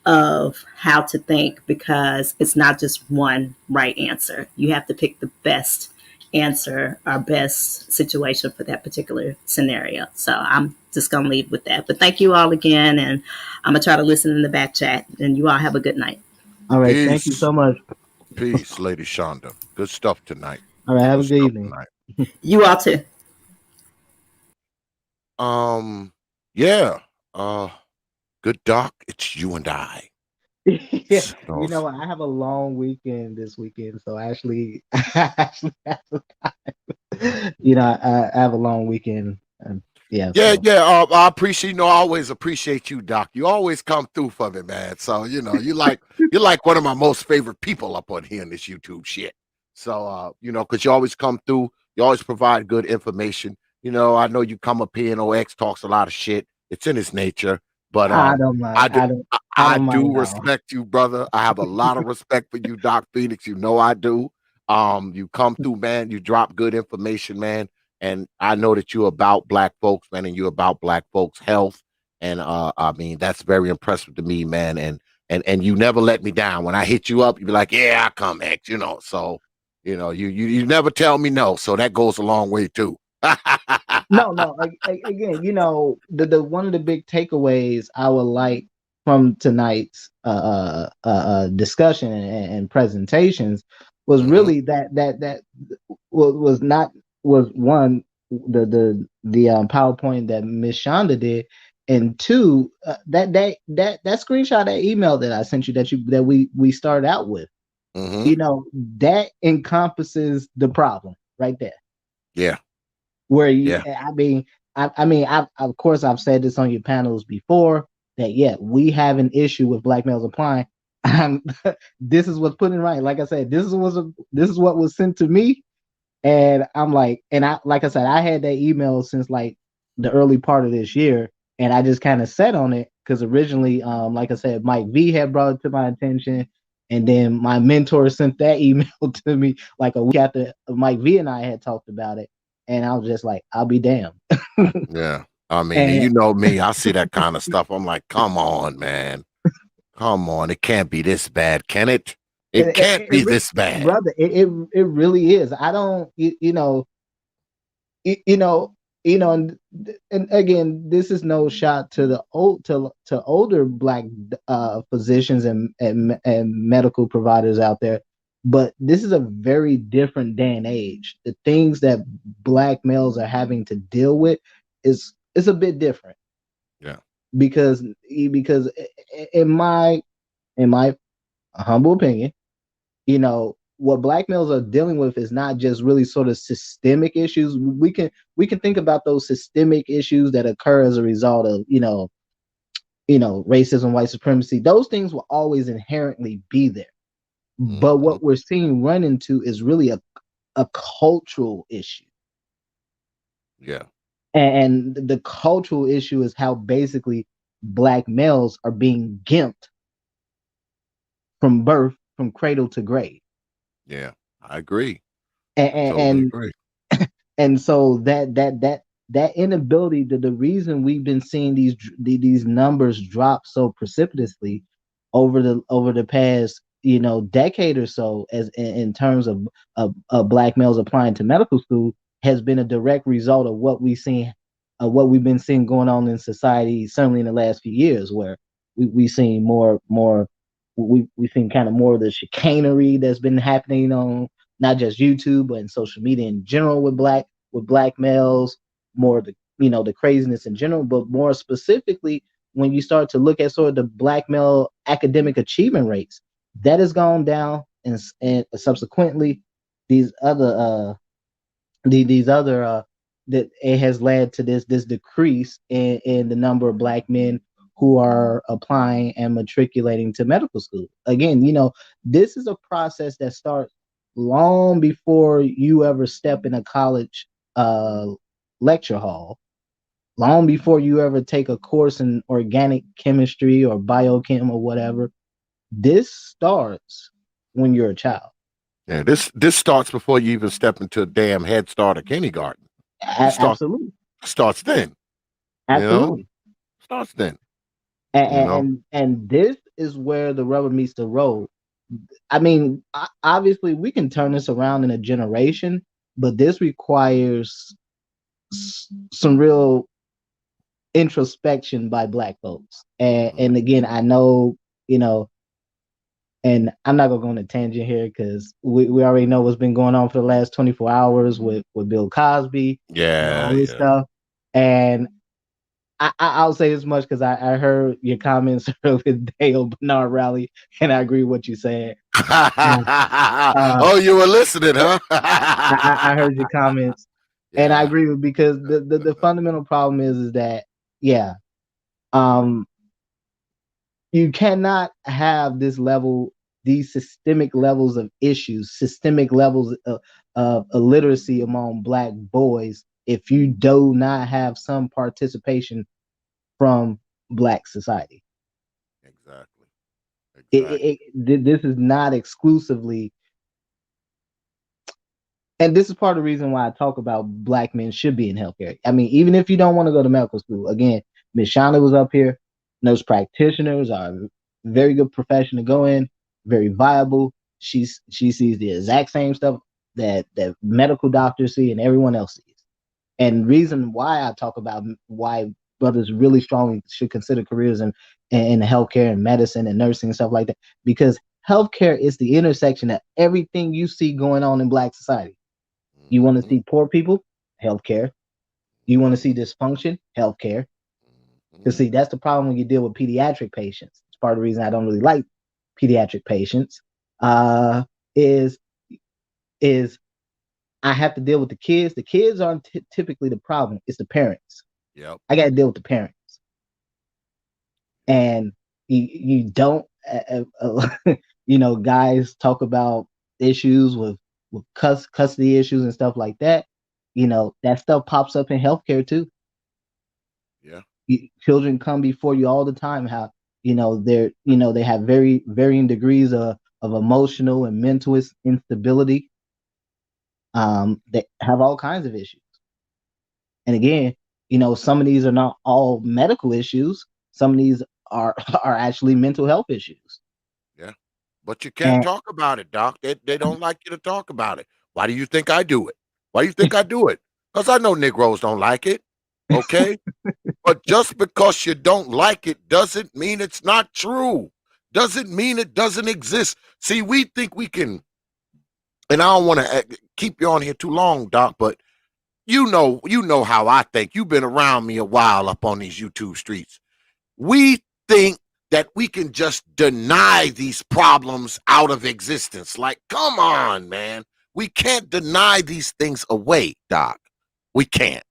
of how to think because it's not just one right answer. You have to pick the best answer or best situation for that particular scenario. So I'm just going to leave with that. But thank you all again. And I'm going to try to listen in the back chat. And you all have a good night. All right. Peace. Thank you so much. Peace, Lady Shonda. Good stuff tonight. All right. Have a good evening. You all too. Yeah. Good doc. It's you and I. Yeah. You know, I have a long weekend this weekend, so I actually have some time. You know, I have a long weekend. Yeah. I appreciate. I always appreciate you, Doc. You always come through for me, man. So you're like one of my most favorite people up on here in this YouTube shit. So because you always come through. You always provide good information. I know you come up here and X talks a lot of shit. It's in his nature. But I don't mind. I do respect you, brother. I have a lot of respect for you, Doc Phoenix. I do. You come through, man. You drop good information, man. And I know that you're about Black folks, man, and you're about Black folks' health. And I mean, that's very impressive to me, man. And you never let me down. When I hit you up, you be like, yeah, I come, X. So you never tell me no. So that goes a long way too. No. Again, the one of the big takeaways I would like from tonight's discussion and presentations was really that was one the PowerPoint that Miss Shonda did, and two that screenshot, that email that I sent you that we started out with. That encompasses the problem right there. Yeah. Where I've of course I've said this on your panels before that we have an issue with Black males applying. This is what's put in right. Like I said, this is what was sent to me, and I'm like, like I said, I had that email since like the early part of this year, and I just kind of sat on it because originally, like I said, Mike V had brought it to my attention, and then my mentor sent that email to me like a week after Mike V and I had talked about it. And I was just like, I'll be damned. Yeah. I mean, and you know me, I see that kind of stuff. I'm like, come on, man. Come on, it can't be this bad, can it? It can't be this bad, brother. It really is. I don't, you know, you know, and again, this is no shot to the to older black physicians and medical providers out there, but this is a very different day and age. The things that black males are having to deal with is a bit different. Yeah, because in my humble opinion, what black males are dealing with is not just really sort of systemic issues. We can think about those systemic issues that occur as a result of racism, white supremacy. Those things will always inherently be there. But what we're seeing run into is really a cultural issue. Yeah. And the cultural issue is how basically black males are being gimped from birth, from cradle to grave. Yeah, I agree. And I totally agree. and so that inability, the reason we've been seeing these numbers drop so precipitously over the past decade or so, as in terms of black males applying to medical school, has been a direct result of what we've been seeing going on in society, certainly in the last few years, where we've seen we've seen kind of more of the chicanery that's been happening on not just YouTube, but in social media in general with black males, more of the craziness in general, but more specifically, when you start to look at sort of the black male academic achievement rates, that has gone down, and subsequently these other that it has led to this decrease in the number of black men who are applying and matriculating to medical school. Again, this is a process that starts long before you ever step in a college lecture hall, long before you ever take a course in organic chemistry or biochem or whatever. This starts when you're a child. Yeah, this starts before you even step into a damn Head Start or kindergarten. Absolutely. Starts then. Absolutely. Starts then. And this is where the rubber meets the road. I mean, obviously, we can turn this around in a generation, but this requires some real introspection by black folks. And again, I know, and I'm not gonna go on a tangent here because we already know what's been going on for the last 24 hours with Bill Cosby, and all this stuff. And I'll say as much because I heard your comments with Dale Bernard rally, and I agree with what you said. Oh, you were listening, huh? I heard your comments, and I agree with, because the fundamental problem is that you cannot have these systemic levels of issues, systemic levels of illiteracy among black boys if you do not have some participation from black society. Exactly. This is not exclusively, and this is part of the reason why I talk about black men should be in healthcare. I mean, even if you don't want to go to medical school, again, Ms. Shonda was up here. Nurse practitioners are a very good profession to go in, very viable. She sees the exact same stuff that medical doctors see and everyone else sees. And reason why I talk about why brothers really strongly should consider careers in healthcare and medicine and nursing and stuff like that, because healthcare is the intersection of everything you see going on in black society. You want to see poor people? Healthcare. You want to see dysfunction? Healthcare. Because see, that's the problem when you deal with pediatric patients. It's part of the reason I don't really like pediatric patients. Is I have to deal with the kids. The kids aren't typically the problem. It's the parents. Yep. I got to deal with the parents. And you don't, guys talk about issues with custody issues and stuff like that. That stuff pops up in healthcare too. Yeah. Children come before you all the time. How they have very varying degrees of emotional and mental instability. They have all kinds of issues. And again, some of these are not all medical issues. Some of these are are actually mental health issues. Yeah. But you can't And talk about it, Doc. They don't like you to talk about it. Why do you think I do it? Why do you think I do it? Because I know Negroes don't like it. Okay. But just because you don't like it doesn't mean it's not true. Doesn't mean it doesn't exist. See, we think we can, and I don't want to keep you on here too long, Doc, but you know how I think. You've been around me a while up on these YouTube streets. We think that we can just deny these problems out of existence. Like, come on, man. We can't deny these things away, Doc. We can't.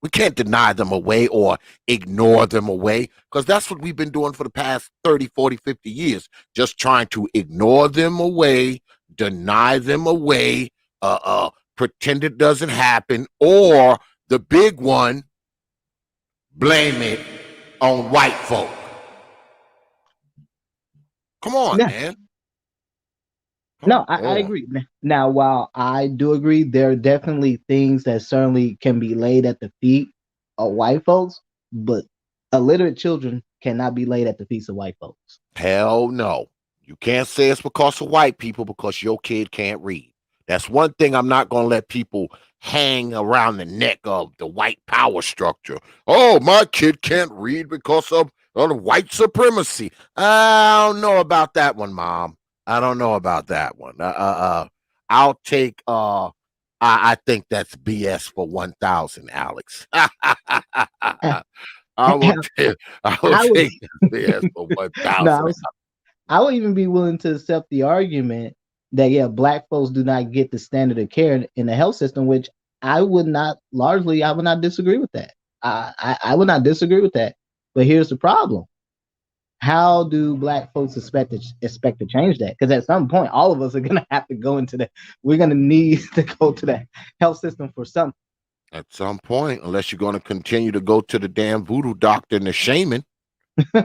We can't deny them away or ignore them away, because that's what we've been doing for the past 30, 40, 50 years, just trying to ignore them away, deny them away, pretend it doesn't happen, or the big one, blame it on white folk. Come on, Yeah. man. No, I agree. Now, while I do agree, there are definitely things that certainly can be laid at the feet of white folks, but illiterate children cannot be laid at the feet of white folks. Hell no. You can't say it's because of white people because your kid can't read. That's one thing I'm not going to let people hang around the neck of, the white power structure. Oh, my kid can't read because of white supremacy. I don't know about that one, Mom. I don't know about that one. I'll take I think that's BS for 1,000, Alex. I will take BS for 1,000. No, I would even be willing to accept the argument that, yeah, black folks do not get the standard of care in the health system, which I would not disagree with that. I would not disagree with that. But here's the problem. How do black folks expect to change that? Because at some point, all of us are going to have to go into we're going to need to go to the health system for something. At some point, unless you're going to continue to go to the damn voodoo doctor and the shaman,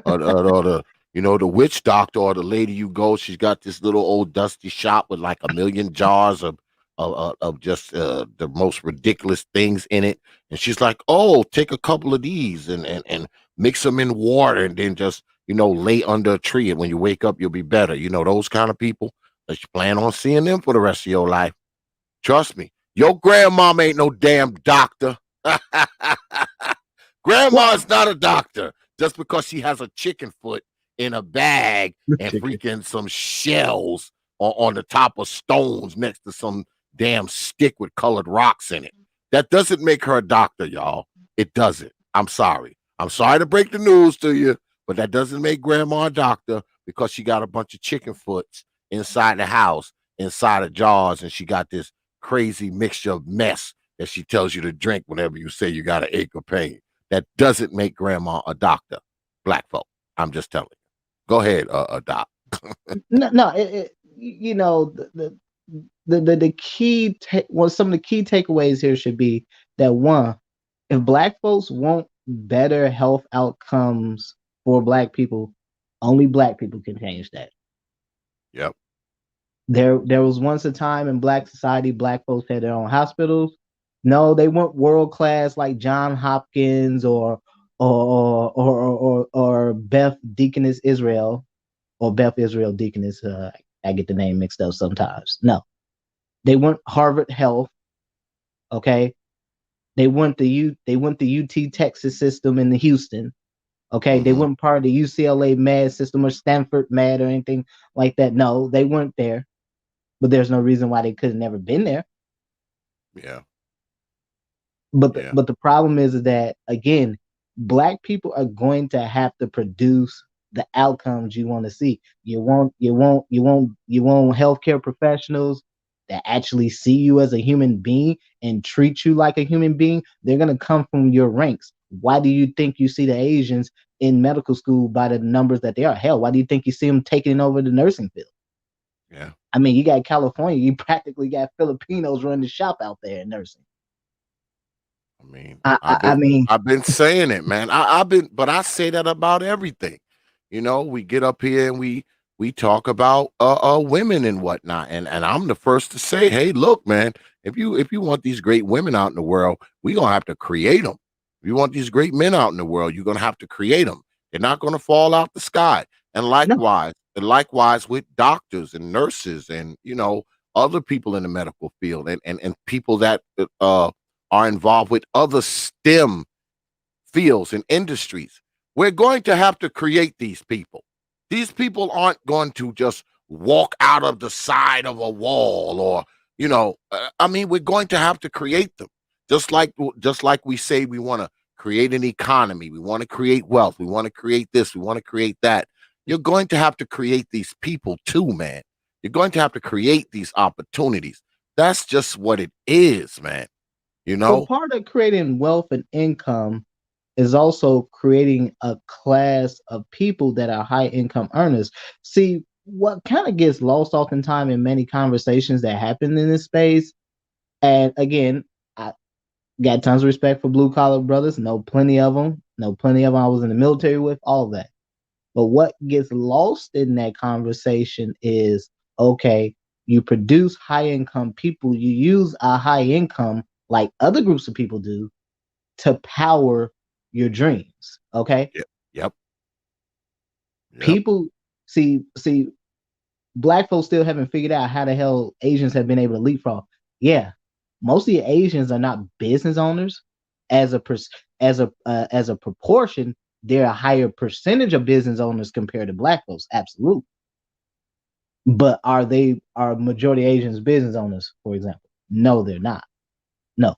or the witch doctor, or the lady you go, she's got this little old dusty shop with like 1 million jars of just the most ridiculous things in it, and she's like, oh, take a couple of these and mix them in water, and then just lay under a tree, and when you wake up you'll be better. Those kind of people that you plan on seeing them for the rest of your life. Trust me, your grandmama ain't no damn doctor. Grandma's not a doctor just because she has a chicken foot in a bag and freaking some shells on the top of stones next to some damn stick with colored rocks in it. That doesn't make her a doctor, y'all. It doesn't. I'm sorry. I'm sorry to break the news to you, but that doesn't make grandma a doctor because she got a bunch of chicken foots inside the house, inside of jars, and she got this crazy mixture of mess that she tells you to drink whenever you say you got an ache or pain. That doesn't make grandma a doctor, black folk. I'm just telling you. Go ahead, Doc. No, the key some of the key takeaways here should be that, one, if black folks want better health outcomes for black people, only black people can change that. Yep. There was once a time in black society, black folks had their own hospitals. No, they weren't world class like John Hopkins or Beth Deaconess Israel, or Beth Israel Deaconess. I get the name mixed up sometimes. No, they weren't Harvard Health. Okay, they weren't the UT Texas system in the Houston. Okay, they weren't part of the UCLA Med system or Stanford Med or anything like that. No, they weren't there. But there's no reason why they could have never been there. Yeah. But the problem is that, again, black people are going to have to produce the outcomes you want to see. You want healthcare professionals that actually see you as a human being and treat you like a human being. They're going to come from your ranks. Why do you think you see the Asians in medical school by the numbers that they are? Hell, why do you think you see them taking over the nursing field? Yeah. I mean, you got California, you practically got Filipinos running the shop out there in nursing. I mean, I've been saying it, man. But I say that about everything. We get up here and we talk about women and whatnot, and I'm the first to say, hey, look, man, if you want these great women out in the world, we're gonna have to create them. If you want these great men out in the world, you're gonna have to create them. They're not going to fall out the sky. And likewise with doctors and nurses and, other people in the medical field and people that are involved with other STEM fields and industries. We're going to have to create these people. These people aren't going to just walk out of the side of a wall or, we're going to have to create them. Just like we say we want to create an economy, we want to create wealth, we want to create this, we want to create that. You're going to have to create these people too, man. You're going to have to create these opportunities. That's just what it is, man. So part of creating wealth and income is also creating a class of people that are high income earners. See, what kind of gets lost oftentimes in many conversations that happen in this space, and again, I got tons of respect for blue collar brothers, know plenty of them, I was in the military with, all of that. But what gets lost in that conversation is, okay, you produce high income people, you use a high income like other groups of people do to power your dreams. Okay. Yep. People see, black folks still haven't figured out how the hell Asians have been able to leapfrog. Yeah, most of the Asians are not business owners. As a proportion, they're a higher percentage of business owners compared to black folks. Absolutely. But are majority Asians business owners, for example? No, they're not. No.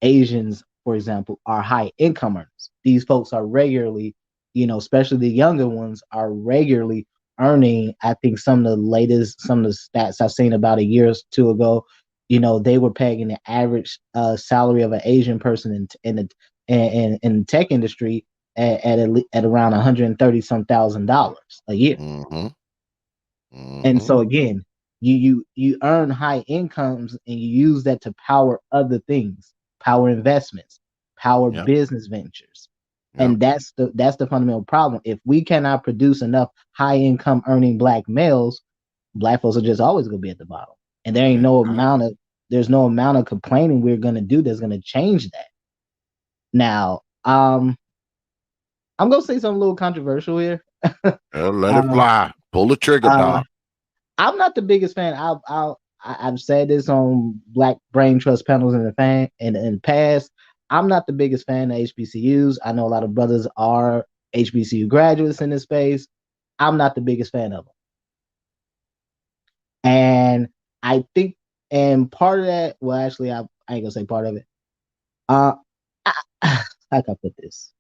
Asians, for example, are high income earners. These folks are regularly, especially the younger ones, are regularly earning. I think some of the stats I've seen about a year or two ago, they were paying the average salary of an Asian person in the tech industry at around $130,000 a year. Mm-hmm. And so again, you earn high incomes and you use that to power other things, power investments, power business ventures. And that's the fundamental problem. If we cannot produce enough high income earning black males, black folks are just always going to be at the bottom. And there's no amount of complaining we're going to do that's going to change that. Now, I'm going to say something a little controversial here. Let it fly. Pull the trigger, dog. I'm not the biggest fan. I've said this on Black Brain Trust panels in the past. I'm not the biggest fan of HBCUs. I know a lot of brothers are HBCU graduates in this space. I'm not the biggest fan of them. And I think, and part of that, well, actually, I ain't gonna say part of it. How can I put this?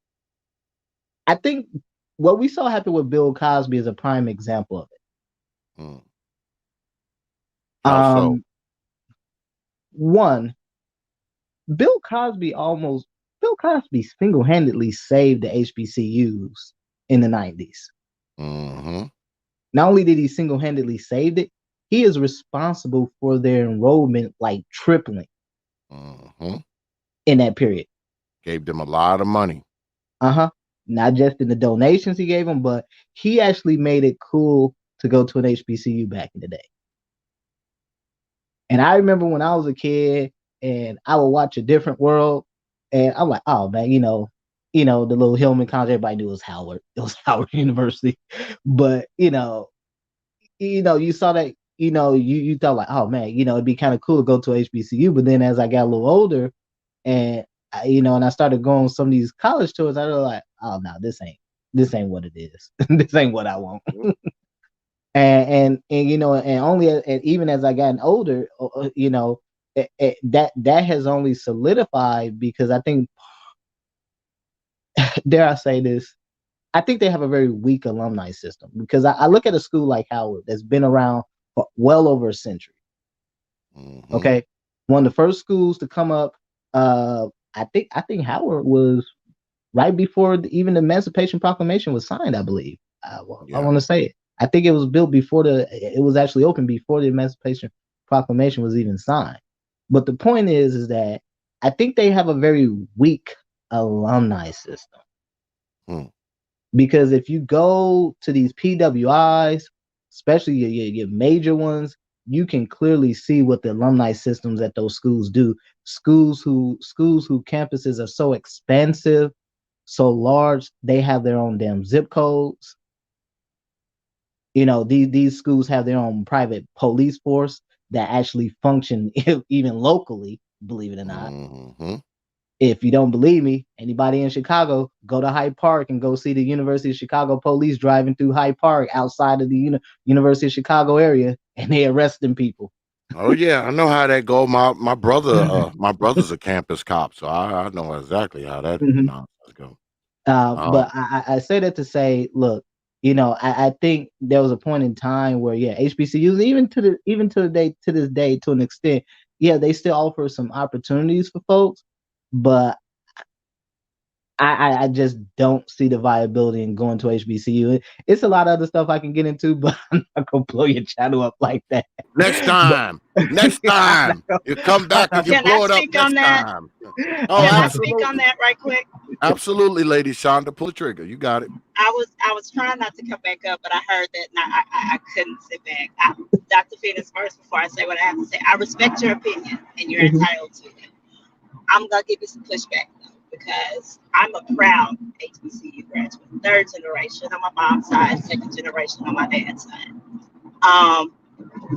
I think what we saw happen with Bill Cosby is a prime example of it. How so? One, Bill Cosby single-handedly saved the HBCUs in the 90s. Mm-hmm. Not only did he single-handedly save it, he is responsible for their enrollment like tripling in that period. Gave them a lot of money. Not just in the donations he gave them, but he actually made it cool to go to an HBCU back in the day. And I remember when I was a kid and I would watch A Different World, and I'm like, oh man, the little Hillman College, everybody knew it was Howard. It was Howard University. But you saw that, you thought like, oh man, it'd be kind of cool to go to HBCU. But then as I got a little older and and I started going on some of these college tours, I was like, oh no, this ain't what it is. This ain't what I want. And even as I gotten older, that has only solidified because I think, dare I say this, I think they have a very weak alumni system because I look at a school like Howard that's been around for well over a century. Mm-hmm. Okay, one of the first schools to come up. I think Howard was right before even the Emancipation Proclamation was signed. I believe. I want to say it. I think it was built before it was actually open before the Emancipation Proclamation was even signed. But the point is that I think they have a very weak alumni system. Because if you go to these PWIs, especially your major ones, you can clearly see what the alumni systems at those schools do. Schools whose campuses are so expansive, so large, they have their own damn zip codes. You know, these schools have their own private police force that actually function even locally, believe it or not. Mm-hmm. If you don't believe me, anybody in Chicago, go to Hyde Park and go see the University of Chicago police driving through Hyde Park outside of the University of Chicago area, and they arresting people. Oh yeah, I know how that go. My brother, my brother's a campus cop, so I know exactly how that nonsense go. But I say that to say, look, you know, I think there was a point in time where, yeah, HBCUs, to this day, to an extent, yeah, they still offer some opportunities for folks, but I just don't see the viability in going to HBCU. It's a lot of other stuff I can get into, but I'm not gonna blow your channel up like that. Next time, next time, you come back and you Can I blow it up speak on next that? time. Oh, Can I speak absolutely, on that right quick? absolutely, Lady Shonda, pull the trigger. You got it. I was trying not to come back up, but I heard that and I couldn't sit back. Dr. Phoenix, first, before I say what I have to say, I respect your opinion and you're entitled to it. I'm gonna give you some pushback though, because I'm a proud HBCU graduate, third generation on my mom's side, second generation on my dad's side.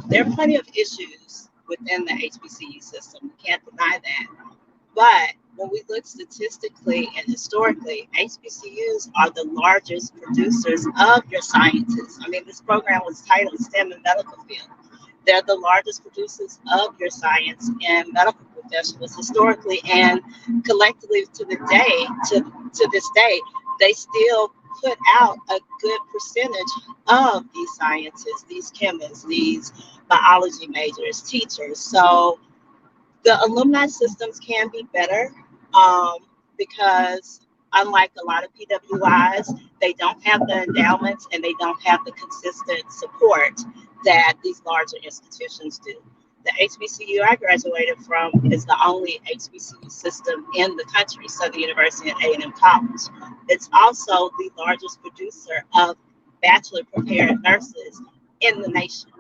There are plenty of issues within the HBCU system. We can't deny that. But when we look statistically and historically, HBCUs are the largest producers of your scientists. I mean, this program was titled STEM and Medical Field. They're the largest producers of your science and medical professionals historically, and collectively to this day, they still put out a good percentage of these scientists, these chemists, these biology majors, teachers. So the alumni systems can be better, because unlike a lot of PWIs, they don't have the endowments and they don't have the consistent support that these larger institutions do. The HBCU I graduated from is the only HBCU system in the country, Southern University and A&M College. It's also the largest producer of bachelor prepared nurses in the nation.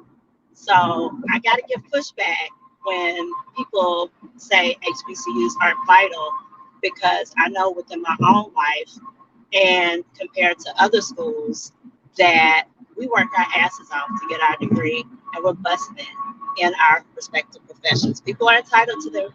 So I got to give pushback when people say HBCUs aren't vital, because I know within my own life and compared to other schools that we work our asses off to get our degree and we're busting it in our respective professions. People are entitled to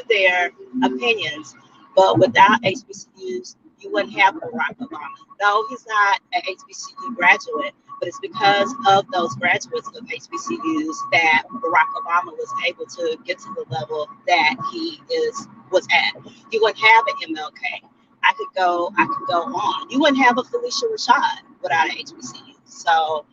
their opinions, but without HBCUs, you wouldn't have Barack Obama. No, he's not an HBCU graduate, but it's because of those graduates of HBCUs that Barack Obama was able to get to the level that he was at. You wouldn't have an MLK. I could go on. You wouldn't have a Felicia Rashad without an HBCU. So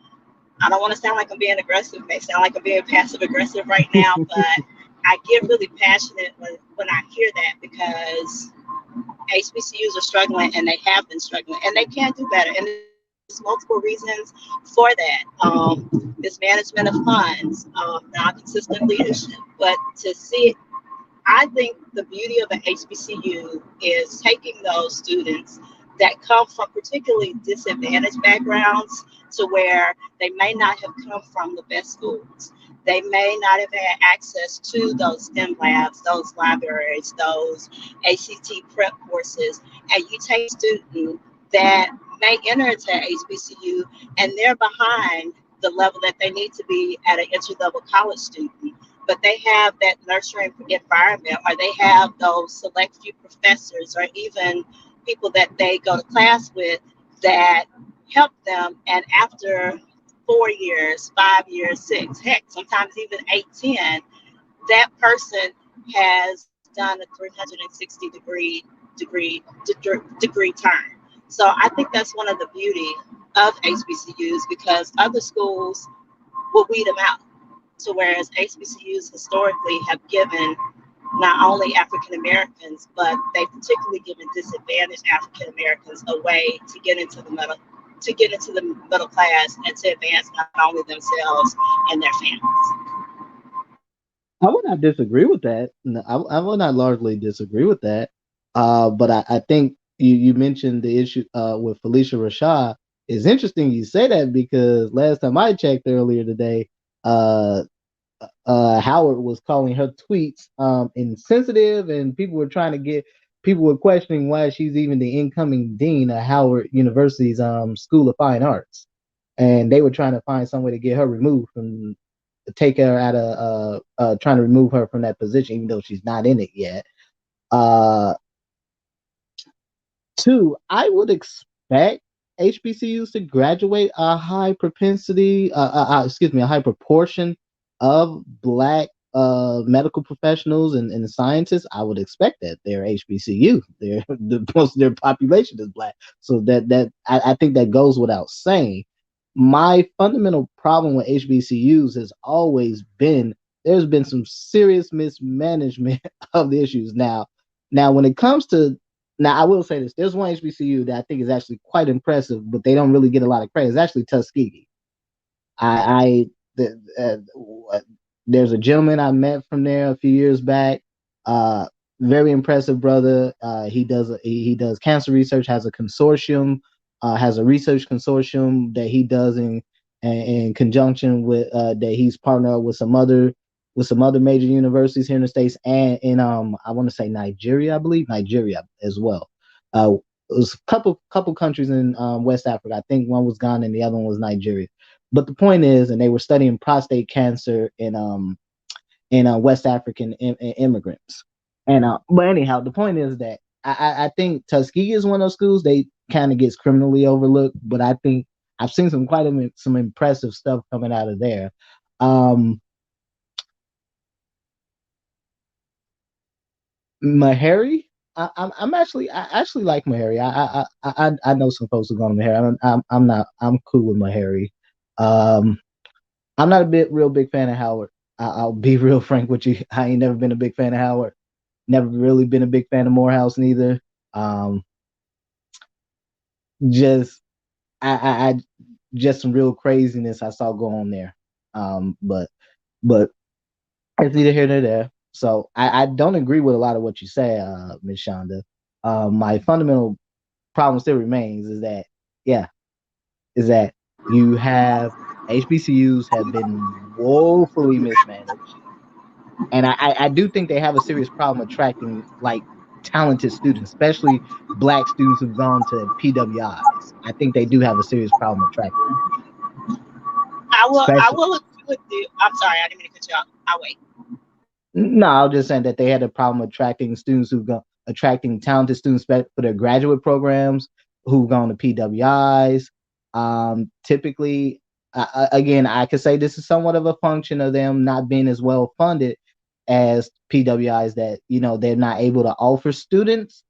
I don't want to sound like I'm being aggressive. It may sound like I'm being passive aggressive right now, but I get really passionate when I hear that, because HBCUs are struggling and they have been struggling and they can do better. And there's multiple reasons for that. Mismanagement of funds, non-consistent leadership. But to see it, I think the beauty of an HBCU is taking those students that come from particularly disadvantaged backgrounds to where they may not have come from the best schools. They may not have had access to those STEM labs, those libraries, those ACT prep courses. And you take a student that may enter into HBCU and they're behind the level that they need to be at an entry-level college student, but they have that nurturing environment, or they have those select few professors or even people that they go to class with that help them. And after 4 years, 5 years, 6, heck, sometimes even 8, 10, that person has done a 360 degree turn. So I think that's one of the beauty of HBCUs, because other schools will weed them out. So whereas HBCUs historically have given not only African Americans, but they particularly given disadvantaged African Americans a way to get into the middle class and to advance not only themselves and their families. I would not disagree with that. No, I would not largely disagree with that. But I think you mentioned the issue with Felicia Rashad. It's interesting you say that, because last time I checked earlier today, Howard was calling her tweets insensitive, and people were trying to get people were questioning why she's even the incoming dean of Howard University's School of Fine Arts, and they were trying to find some way to get her removed from, take her out of trying to remove her from that position, even though she's not in it yet. Two, I would expect HBCUs to graduate a high propensity, a high proportion of Black medical professionals and scientists. I would expect that they're HBCU. They're most of their population is Black, so I think that goes without saying. My fundamental problem with HBCUs has always been there's been some serious mismanagement of the issues. Now when it comes to I will say this: there's one HBCU that I think is actually quite impressive, but they don't really get a lot of credit. It's actually Tuskegee. There's a gentleman I met from there a few years back. Very impressive brother. He does cancer research. Has a consortium. Has a research consortium that he does in conjunction with that he's partnered with some other major universities here in the States and in I want to say Nigeria, I believe Nigeria as well. It was a couple countries in West Africa. I think one was Ghana and the other one was Nigeria. But the point is, and they were studying prostate cancer in West African immigrants. And but anyhow, the point is that I think Tuskegee is one of those schools they kind of gets criminally overlooked, but I think I've seen some impressive stuff coming out of there. Meharry, I actually like Meharry. I know some folks who go to Meharry. I'm cool with Meharry. I'm not a real big fan of Howard. I'll be real frank with you. I ain't never been a big fan of Howard. Never really been a big fan of Morehouse neither. Just I just some real craziness I saw go on there. But it's neither here nor there. So I don't agree with a lot of what you say, Ms. Shonda. My fundamental problem still remains is that you have HBCUs have been woefully mismanaged. And I do think they have a serious problem attracting like talented students, especially Black students who've gone to PWIs. I think they do have a serious problem attracting them. I will agree with you. I'm sorry, I didn't mean to cut you off. I'll wait. No, I was just saying that they had a problem attracting talented students for their graduate programs who've gone to PWIs. Typically, again, I could say this is somewhat of a function of them not being as well funded as PWIs, that they're not able to offer students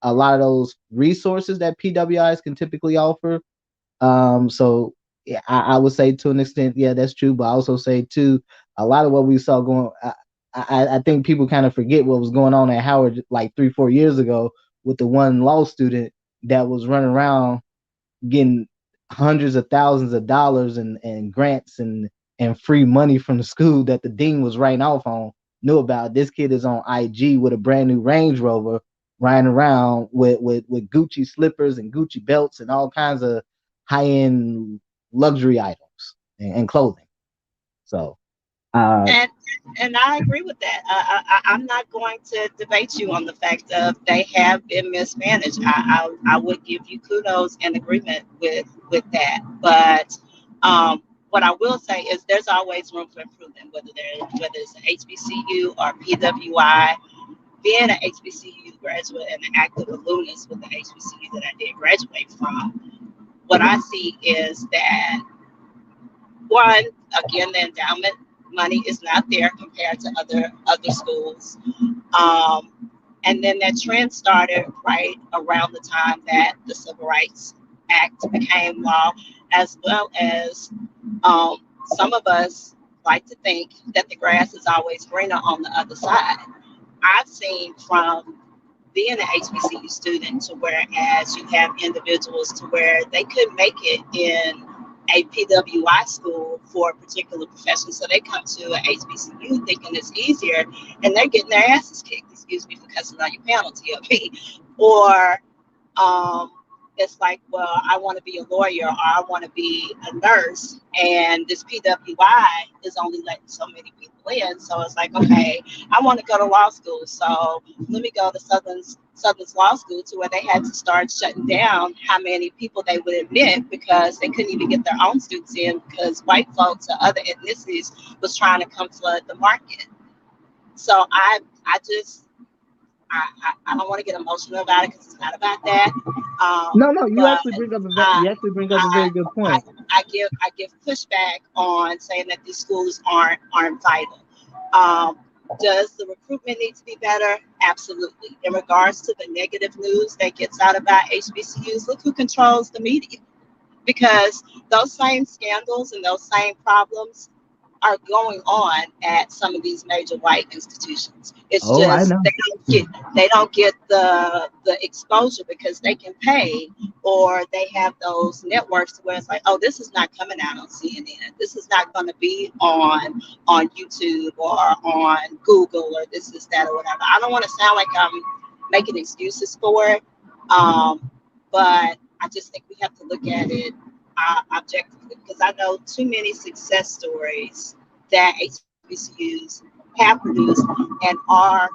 a lot of those resources that PWIs can typically offer. So yeah, I would say to an extent, yeah, that's true. But I also say too, a lot of what we saw going, I think people kind of forget what was going on at Howard like 3-4 years ago with the one law student that was running around getting hundreds of thousands of dollars and grants and free money from the school that the dean was writing off on. Knew about. This kid is on IG with a brand new Range Rover, riding around with Gucci slippers and Gucci belts and all kinds of high-end luxury items and clothing. So and I agree with that. I'm not going to debate you on the fact of they have been mismanaged. I would give you kudos and agreement with that. But what I will say is there's always room for improvement, whether it's an HBCU or PWI. Being an HBCU graduate and an active alumnus with the HBCU that I did graduate from, what I see is that, one, again, the endowment money is not there compared to other schools. And then that trend started right around the time that the Civil Rights Act became law, as well as some of us like to think that the grass is always greener on the other side. I've seen from being an HBCU student to whereas you have individuals to where they could make it in a PWI school for a particular profession. So they come to an HBCU thinking it's easier and they're getting their asses kicked. Excuse me for cussing on your panel, TLP. Or it's like, well, I want to be a lawyer or I want to be a nurse, and this PWI is only letting so many people in. So it's like, okay, I want to go to law school, so let me go to Southern's law school to where they had to start shutting down how many people they would admit because they couldn't even get their own students in because white folks or other ethnicities was trying to come flood the market. So I don't want to get emotional about it because it's not about that. No, you but actually bring up a very good point. I give pushback on saying that these schools aren't vital. Does the recruitment need to be better? Absolutely. In regards to the negative news that gets out about HBCUs, look who controls the media. Because those same scandals and those same problems are going on at some of these major white institutions. It's I just know. they don't get the exposure because they can pay, or they have those networks where it's like, oh, this is not coming out on CNN. This is not going to be on YouTube or on Google or this is that or whatever. I don't want to sound like I'm making excuses for it, but I just think we have to look at it objectively, because I know too many success stories that HBCUs have produced and are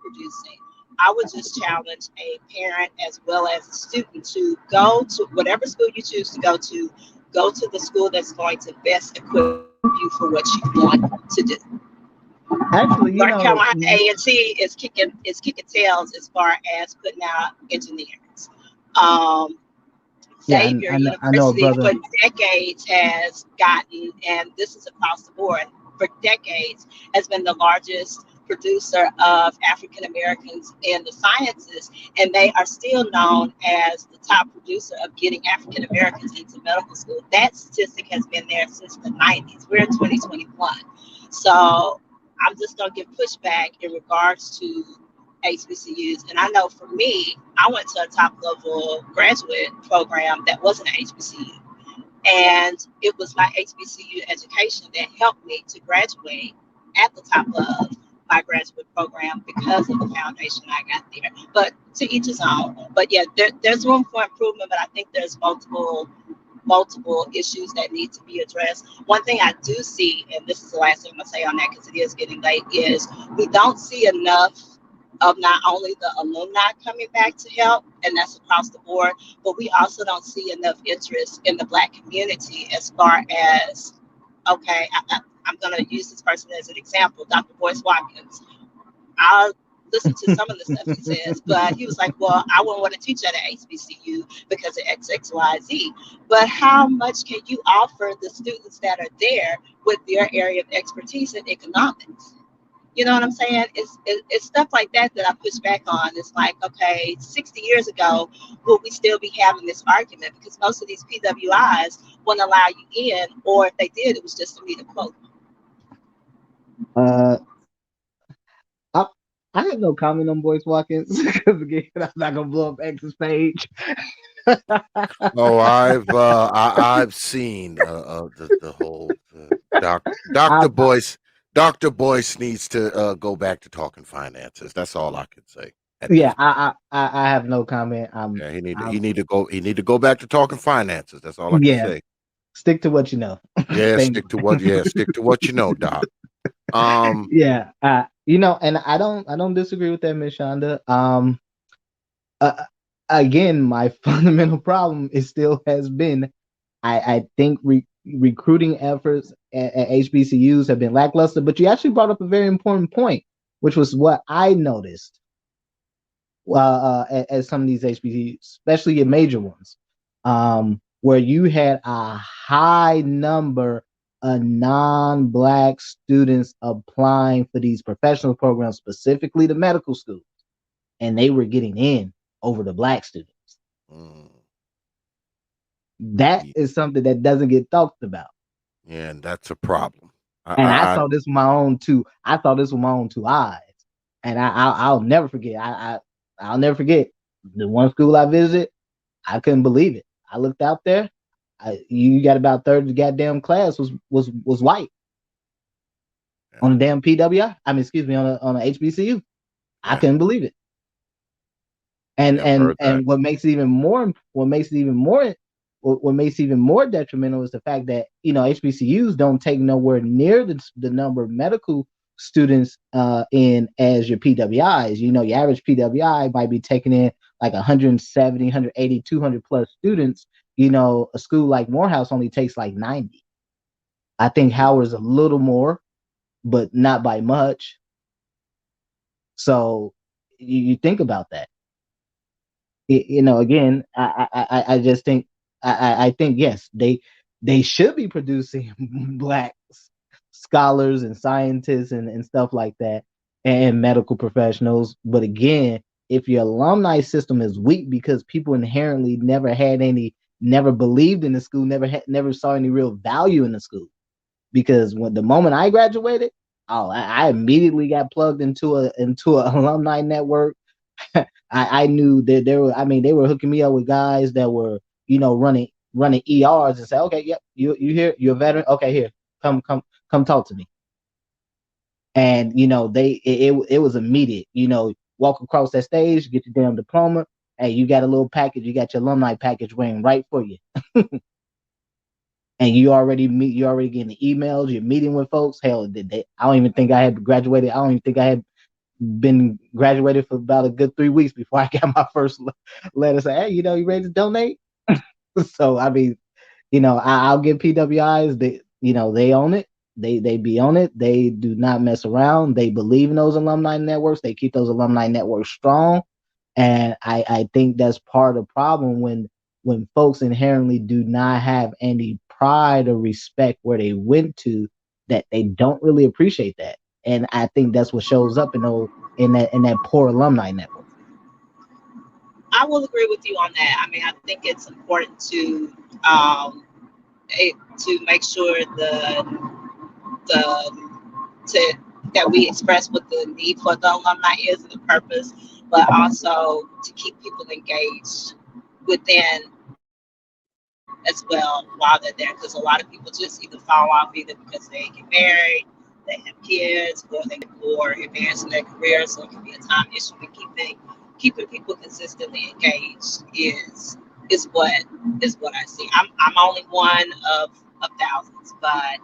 producing. I would just challenge a parent as well as a student to go to whatever school you choose to go to the school that's going to best equip you for what you want to do. Actually, North Carolina A&T is kicking tails as far as putting out engineers. Xavier University for decades has gotten, and this is across the board, for decades has been the largest producer of African Americans in the sciences, and they are still known as the top producer of getting African Americans into medical school. That statistic has been there since the 90s. We're in 2021. So I'm just going to give pushback in regards to HBCUs. And I know for me, I went to a top level graduate program that wasn't an HBCU. And it was my HBCU education that helped me to graduate at the top of my graduate program because of the foundation I got there. But to each his own. But yeah, there's room for improvement, but I think there's multiple issues that need to be addressed. One thing I do see, and this is the last thing I'm gonna say on that because it is getting late, is we don't see enough of not only the alumni coming back to help, and that's across the board, but we also don't see enough interest in the Black community as far as, okay, I'm going to use this person as an example, Dr. Boyce Watkins. I'll listen to some of the stuff he says, but he was like, well, I wouldn't want to teach at an HBCU because of XXYZ. But how much can you offer the students that are there with their area of expertise in economics? You know what I'm saying? It's stuff like that I push back on. It's like, okay, 60 years ago, will we still be having this argument? Because most of these PWIs wouldn't allow you in, or if they did, it was just to meet a quota. I have no comment on Boyce Watkins because again, I'm not gonna blow up X's page. Oh, I've seen the whole Dr. Boyce. Dr. Boyce needs to go back to talking finances. That's all I can say. Yeah, I have no comment. He need to go back to talking finances. That's all I can say. Stick to what you know. Yeah, stick to what you know, Doc. Yeah, and I don't disagree with that, Ms. Shonda. Again, my fundamental problem still has been, I think recruiting efforts at HBCUs have been lackluster. But you actually brought up a very important point, which was what I noticed at some of these HBCUs, especially your major ones, where you had a high number of non-Black students applying for these professional programs, specifically the medical schools, and they were getting in over the Black students. That is something that doesn't get talked about. Yeah, and that's a problem. I saw this with my own two. I saw this with my own two eyes, and I'll never forget. I'll never forget the one school I visited. I couldn't believe it. I looked out there. You got about 30 of the goddamn class was white on a damn PWI. I mean, excuse me, on a HBCU. Yeah. I couldn't believe it. And what makes it even more detrimental is the fact that HBCUs don't take nowhere near the number of medical students in as your PWIs. You know, your average PWI might be taking in like 170, 180, 200 plus students. You know, a school like Morehouse only takes like 90. I think Howard's a little more, but not by much. So you think about that. You know, again, I just think I think yes, they should be producing black scholars and scientists and stuff like that, and medical professionals. But again, if your alumni system is weak because people inherently never believed in the school, never saw any real value in the school. Because when the moment I graduated, I immediately got plugged into a alumni network. I knew that they were hooking me up with guys that were, you know, running ERs and say, okay, yep, you here, you're a veteran, okay, here, come talk to me. And you know, it was immediate. You know, walk across that stage, get your damn diploma. Hey, you got a little package, you got your alumni package waiting right for you. And you already getting the emails, you're meeting with folks. Hell, I don't even think I had graduated. I don't even think I had been graduated for about a good 3 weeks before I got my first letter say, hey, you know, you ready to donate? So I mean, you know, I'll give PWIs, they, you know, they own it. They be on it. They do not mess around. They believe in those alumni networks. They keep those alumni networks strong. And I think that's part of the problem when folks inherently do not have any pride or respect where they went to, that they don't really appreciate that. And I think that's what shows up in that poor alumni network. I will agree with you on that. I mean, I think it's important to make sure that we express what the need for the alumni is and the purpose, but also to keep people engaged within as well while they're there, because a lot of people just either fall off either because they get married, they have kids, or they get more advanced in their career. So it can be a time issue. But keeping people consistently engaged is what I see. I'm only one of thousands, but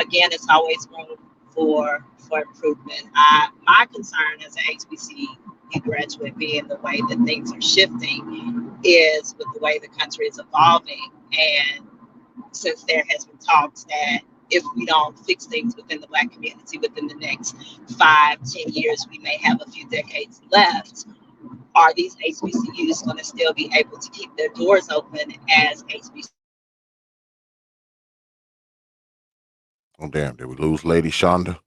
again, it's always room for improvement. My concern as an HBCU graduate, being the way that things are shifting, is with the way the country is evolving. And since there has been talks that if we don't fix things within the Black community within the next 5-10 years, we may have a few decades left. Are these HBCUs going to still be able to keep their doors open as HBCUs? Oh damn! Did we lose Lady Shonda?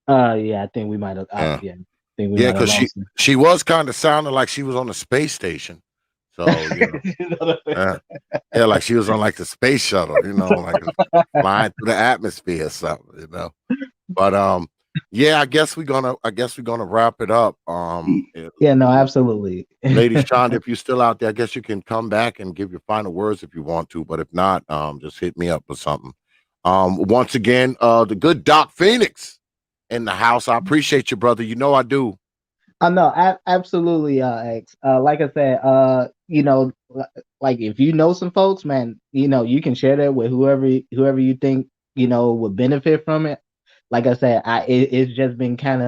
Yeah, I think we might have. Yeah, I think we yeah, might have because lost she was kind of sounding like she was on the space station. So you know, yeah, like she was on like the space shuttle, you know, like flying through the atmosphere or something, you know. But yeah, I guess we're gonna wrap it up. Yeah, no, absolutely. Lady Shonda, if you're still out there, I guess you can come back and give your final words if you want to. But if not, just hit me up or something. Once again, the good Doc Phoenix in the house. I appreciate you, brother. You know I do. No, absolutely, X. Like I said, you know, like if you know some folks, man, you know, you can share that with whoever you think, you know, would benefit from it. Like I said, it's just been kind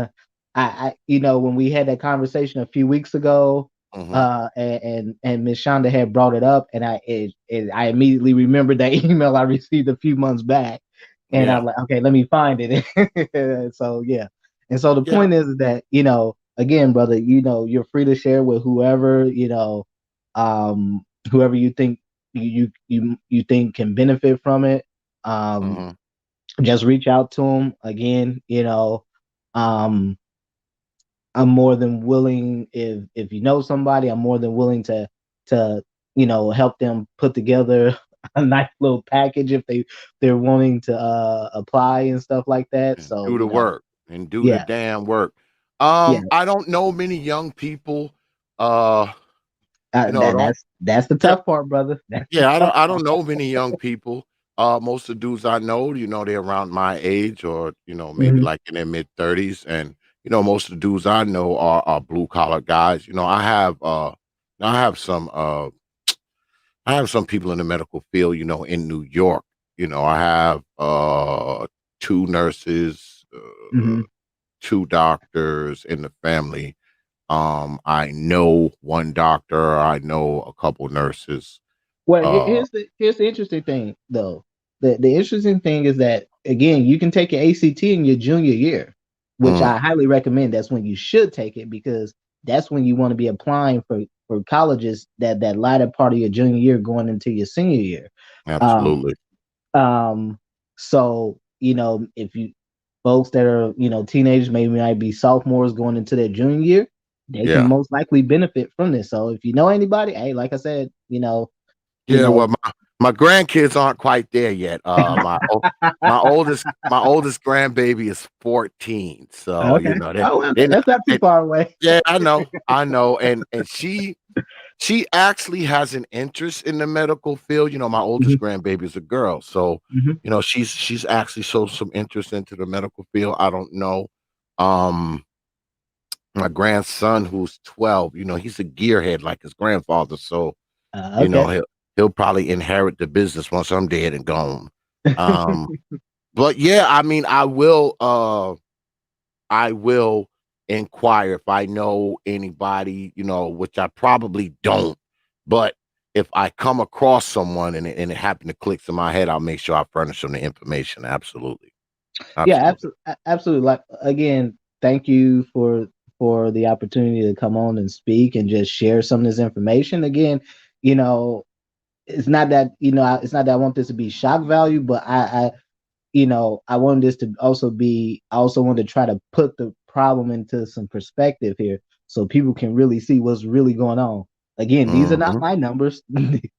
of, you know, when we had that conversation a few weeks ago, and Miss Shonda had brought it up, and I immediately remembered that email I received a few months back, and I'm like, okay, let me find it. So yeah, and so the point is that, you know, again, brother, you know, you're free to share with whoever, you know, whoever you think you think can benefit from it. Just reach out to them. Again, you know, I'm more than willing, if you know somebody, I'm more than willing to you know, help them put together a nice little package if they're wanting to apply and stuff like that. And So do the work and do the damn work. I don't know many young people. You know, that's the tough part, brother. I don't know many young people. Most of the dudes I know, you know, they're around my age, or you know, maybe like in their mid-30s, and you know, most of the dudes I know are blue collar guys. You know, I have some people in the medical field, you know, in New York. You know, I have 2 nurses, 2 doctors in the family. I know one doctor. I know a couple nurses. Well, here's the interesting thing, though. The interesting thing is that, again, you can take your ACT in your junior year, which I highly recommend. That's when you should take it, because that's when you want to be applying for colleges that latter part of your junior year going into your senior year. Absolutely. So, if you folks that are, teenagers, maybe might be sophomores going into their junior year, they can most likely benefit from this. So if you know anybody, hey, like I said, well, my grandkids aren't quite there yet. My oldest grandbaby is 14, so okay. That's not too far away. Yeah, I know, and she actually has an interest in the medical field. My oldest grandbaby is a girl, so she's actually showed some interest into the medical field. I don't know. My grandson, who's 12, he's a gearhead like his grandfather, so he'll probably inherit the business once I'm dead and gone. But yeah, I mean, I will inquire if I know anybody, which I probably don't. But if I come across someone and it happened to click in my head, I'll make sure I furnish them the information. Absolutely. Yeah, absolutely. Like, again, thank you for the opportunity to come on and speak and just share some of this information. Again, it's not that I want this to be shock value, but I wanted this to also be, I also wanted to try to put the problem into some perspective here so people can really see what's really going on. Again, these are not my numbers.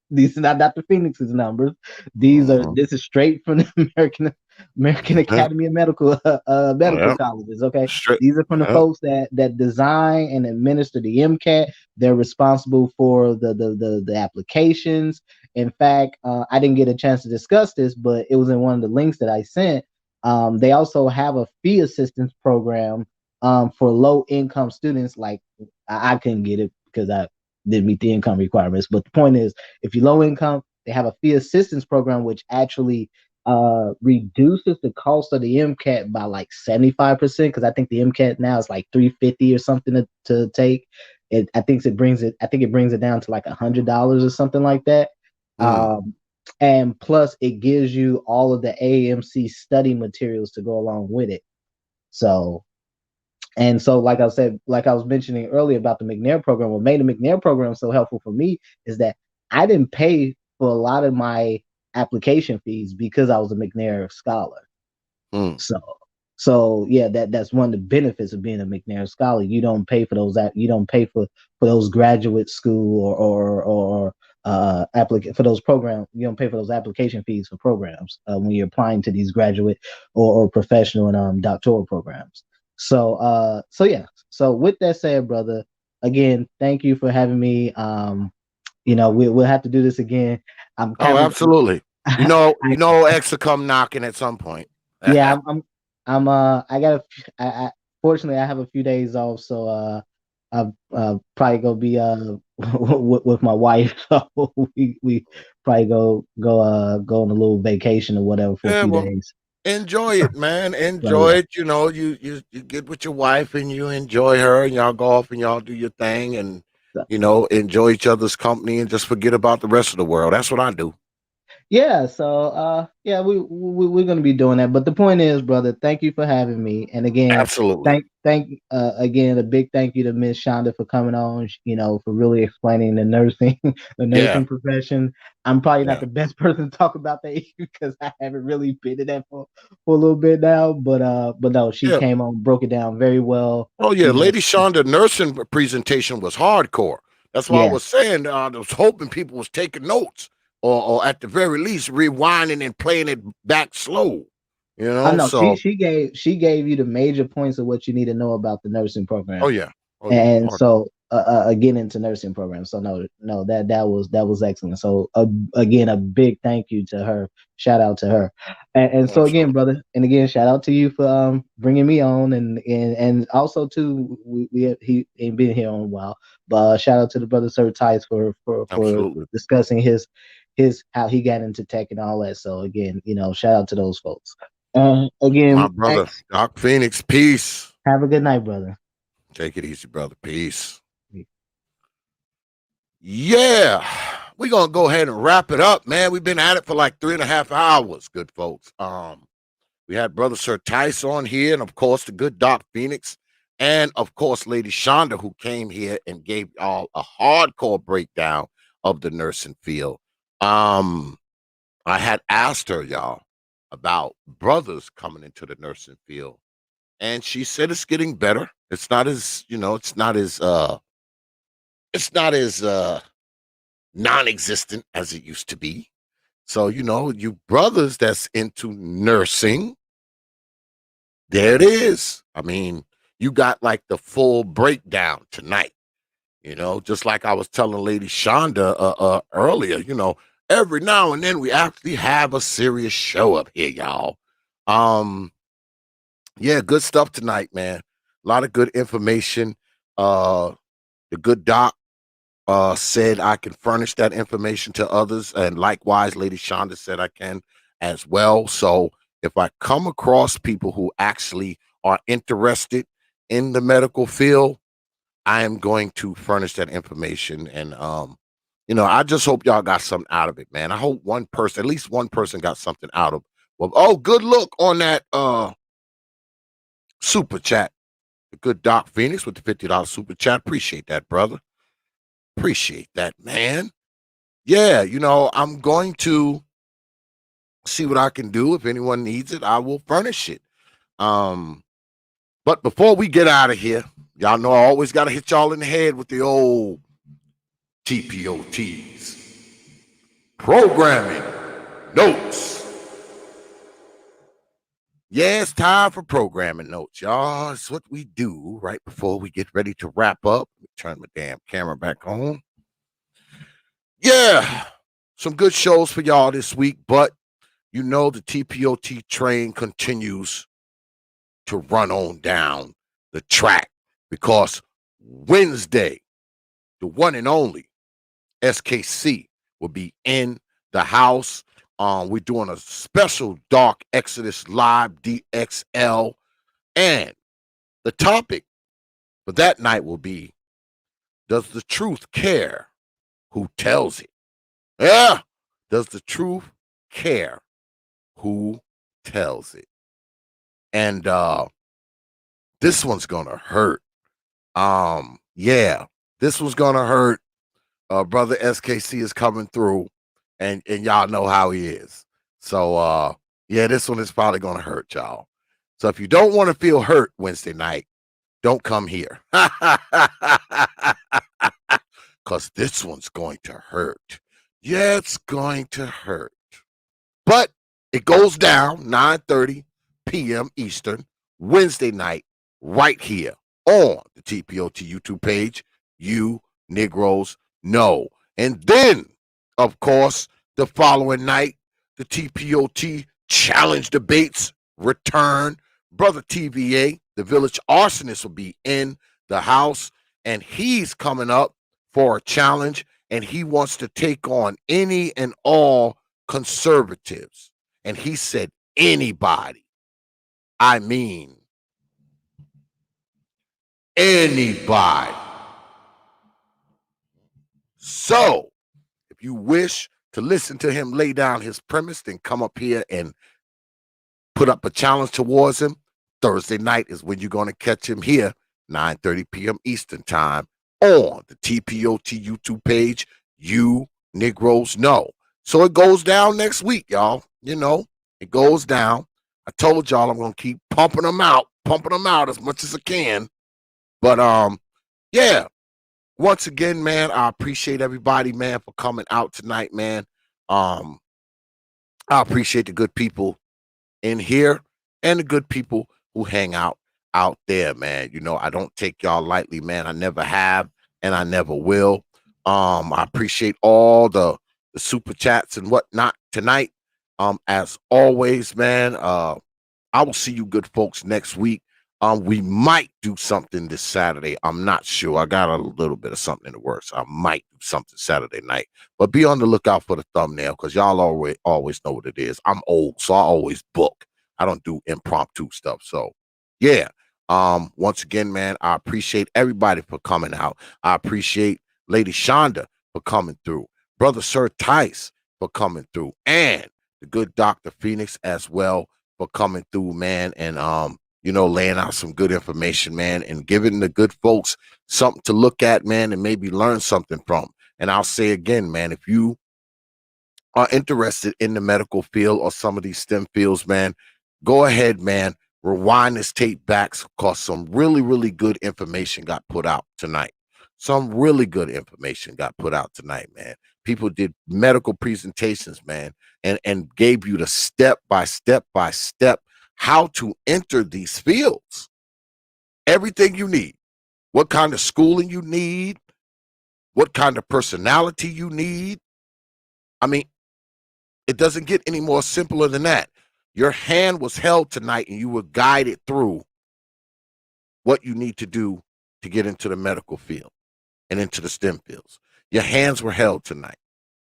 These are not Dr. Phoenix's numbers. This is straight from the American Academy of Medical Colleges. Okay, these are from the folks that design and administer the MCAT. They're responsible for the applications. In fact, I didn't get a chance to discuss this, but it was in one of the links that I sent. They also have a fee assistance program for low income students. Like, I couldn't get it because I didn't meet the income requirements. But the point is, if you're low income, they have a fee assistance program which actually reduces the cost of the MCAT by like 75%, because I think the MCAT now is like $350 or something to take. I think it brings it down to like $100 or something like that. And plus it gives you all of the AMC study materials to go along with it. So like I was mentioning earlier about the McNair program, what made the McNair program so helpful for me is that I didn't pay for a lot of my application fees because I was a McNair scholar. So yeah, that's one of the benefits of being a McNair scholar. You don't pay for those. You don't pay for those graduate school or for those programs. You don't pay for those application fees for programs when you're applying to these graduate or professional and doctoral programs. So yeah. So with that said, brother, again, thank you for having me. We'll have to do this again. Absolutely. X will come knocking at some point. Yeah, fortunately I have a few days off, so I'm probably gonna be with my wife. So we probably go on a little vacation or whatever for a few days. Enjoy it, man. Enjoy it. You get with your wife and you enjoy her, and y'all go off and y'all do your thing, and enjoy each other's company and just forget about the rest of the world. That's what I do. Yeah, so we're gonna be doing that. But the point is, brother, thank you for having me. And again, absolutely. Again, a big thank you to Miss Shonda for coming on, for really explaining the nursing profession. I'm probably not the best person to talk about that because I haven't really been in that for a little bit now. But no, she came on, broke it down very well. Oh yeah, Lady Shonda nursing presentation was hardcore. That's why I was saying I was hoping people was taking notes. Or at the very least, rewinding and playing it back slow. I know. So she gave you the major points of what you need to know about the nursing program. Oh yeah. So again, into nursing programs. So no, that was excellent. So again, a big thank you to her. Shout out to her. And so again, brother, and again, shout out to you for bringing me on, and also too, he ain't been here in a while, but shout out to the brother SYRTYCE for discussing his how he got into tech and all that. So again, shout out to those folks. Again, my brother, Doc Phoenix, peace. Have a good night, brother. Take it easy, brother. Peace. Yeah, we're gonna go ahead and wrap it up, man. We've been at it for like 3.5 hours, good folks. We had Brother SYRTYCE on here, and of course the good Doc Phoenix, and of course Lady Shonda, who came here and gave y'all a hardcore breakdown of the nursing field. I had asked her, y'all, about brothers coming into the nursing field, and she said it's getting better. It's not as, non-existent as it used to be. So, you brothers that's into nursing, there it is. I mean, you got like the full breakdown tonight, just like I was telling Lady Shonda earlier, every now and then we actually have a serious show up here, y'all. Yeah, good stuff tonight, man. A lot of good information. The good doc said I can furnish that information to others, and likewise Lady Shonda said I can as well. So if I come across people who actually are interested in the medical field, I am going to furnish that information. And I just hope y'all got something out of it, man. I hope at least one person got something out of. Well, oh, good look on that super chat. The good Doc Phoenix with the $50 super chat. Appreciate that, brother. Appreciate that, man. Yeah, I'm going to see what I can do. If anyone needs it, I will furnish it. But before we get out of here, y'all know I always got to hit y'all in the head with the old T.P.O.Ts. Programming notes. Yeah, it's time for programming notes, y'all. It's what we do right before we get ready to wrap up. Let me turn my damn camera back on. Yeah, some good shows for y'all this week, but the T.P.O.T train continues to run on down the track because Wednesday, the one and only SKC will be in the house. We're doing a special Dark Exodus Live DXL, and the topic for that night will be, does the truth care who tells it? Yeah, does the truth care who tells it? And this one's gonna hurt. Yeah, this one's gonna hurt. Brother SKC is coming through, and y'all know how he is. So yeah, this one is probably gonna hurt y'all. So if you don't want to feel hurt Wednesday night, don't come here. Because this one's going to hurt. Yeah, it's going to hurt. But it goes down 9:30 p.m. Eastern, Wednesday night, right here on the T.P.O.T YouTube page. You Negroes know. And then, of course, the following night, the T.P.O.T challenge debates return. Brother TVA, the village arsonist, will be in the house, and he's coming up for a challenge, and he wants to take on any and all conservatives. And he said anybody. I mean anybody. So if you wish to listen to him lay down his premise, then come up here and put up a challenge towards him. Thursday night is when you're going to catch him here, 9:30 p.m. Eastern time on the T.P.O.T YouTube page. You Negroes know. So it goes down next week, y'all. It goes down. I told y'all I'm going to keep pumping them out as much as I can. But yeah, once again, man, I appreciate everybody, man, for coming out tonight, man. I appreciate the good people in here and the good people who hang out there, man. I don't take y'all lightly, man. I never have, and I never will. I appreciate all the super chats and whatnot tonight. As always, man, I will see you good folks next week. We might do something this Saturday. I'm not sure. I got a little bit of something in the works. I might do something Saturday night, but be on the lookout for the thumbnail because y'all always know what it is. I'm old, so I always book. I don't do impromptu stuff. So yeah, Once again, man, I appreciate everybody for coming out. I appreciate Lady Shonda for coming through, Brother SYRTYCE for coming through, and the good Dr. Phoenix as well for coming through, man, and laying out some good information, man, and giving the good folks something to look at, man, and maybe learn something from. And I'll say again, man, if you are interested in the medical field or some of these STEM fields, man, go ahead, man, rewind this tape back because some really, really good information got put out tonight. Some really good information got put out tonight, man. People did medical presentations, man, and gave you the step by step how to enter these fields. Everything you need, what kind of schooling you need, what kind of personality you need. I mean, it doesn't get any more simpler than that. Your hand was held tonight and you were guided through what you need to do to get into the medical field and into the STEM fields. Your hands were held tonight.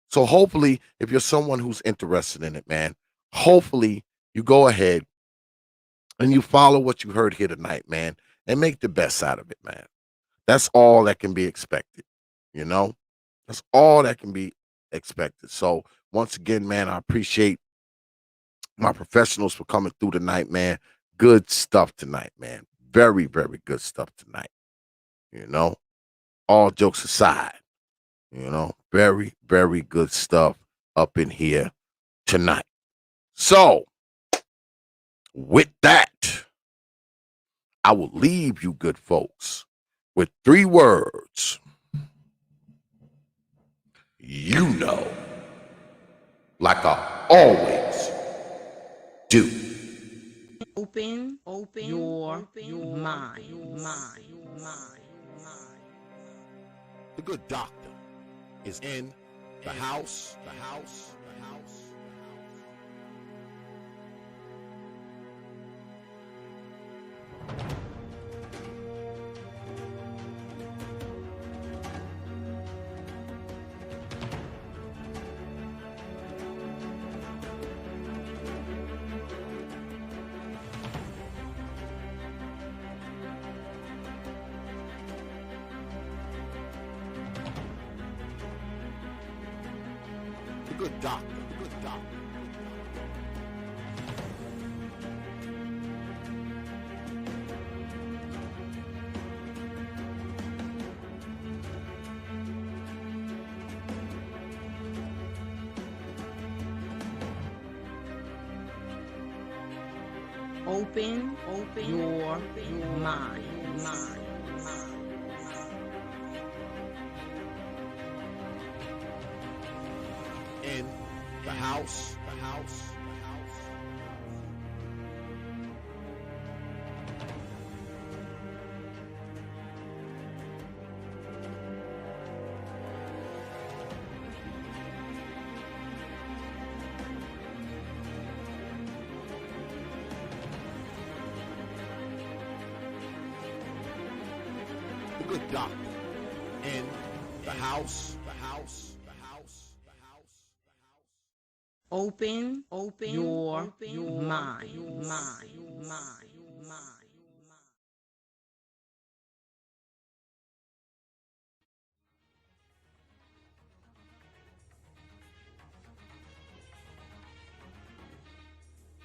So hopefully, if you're someone who's interested in it, man, hopefully you go ahead and you follow what you heard here tonight, man, and make the best out of it, man. That's all that can be expected, you know? That's all that can be expected. So once again, man, I appreciate my professionals for coming through tonight, man. Good stuff tonight, man. Very, very good stuff tonight. You know, all jokes aside, you know, very, very good stuff up in here tonight. So with that, I will leave you good folks with 3 words. You know, like I always do. Open your mind. The good doctor is in the house. The good doctor. Open your mind. In the house. The good doctor in the house. Open your mind.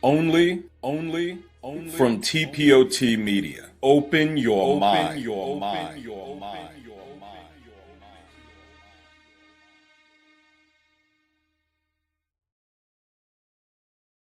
Only from T.P.O.T. Media. Open your mind.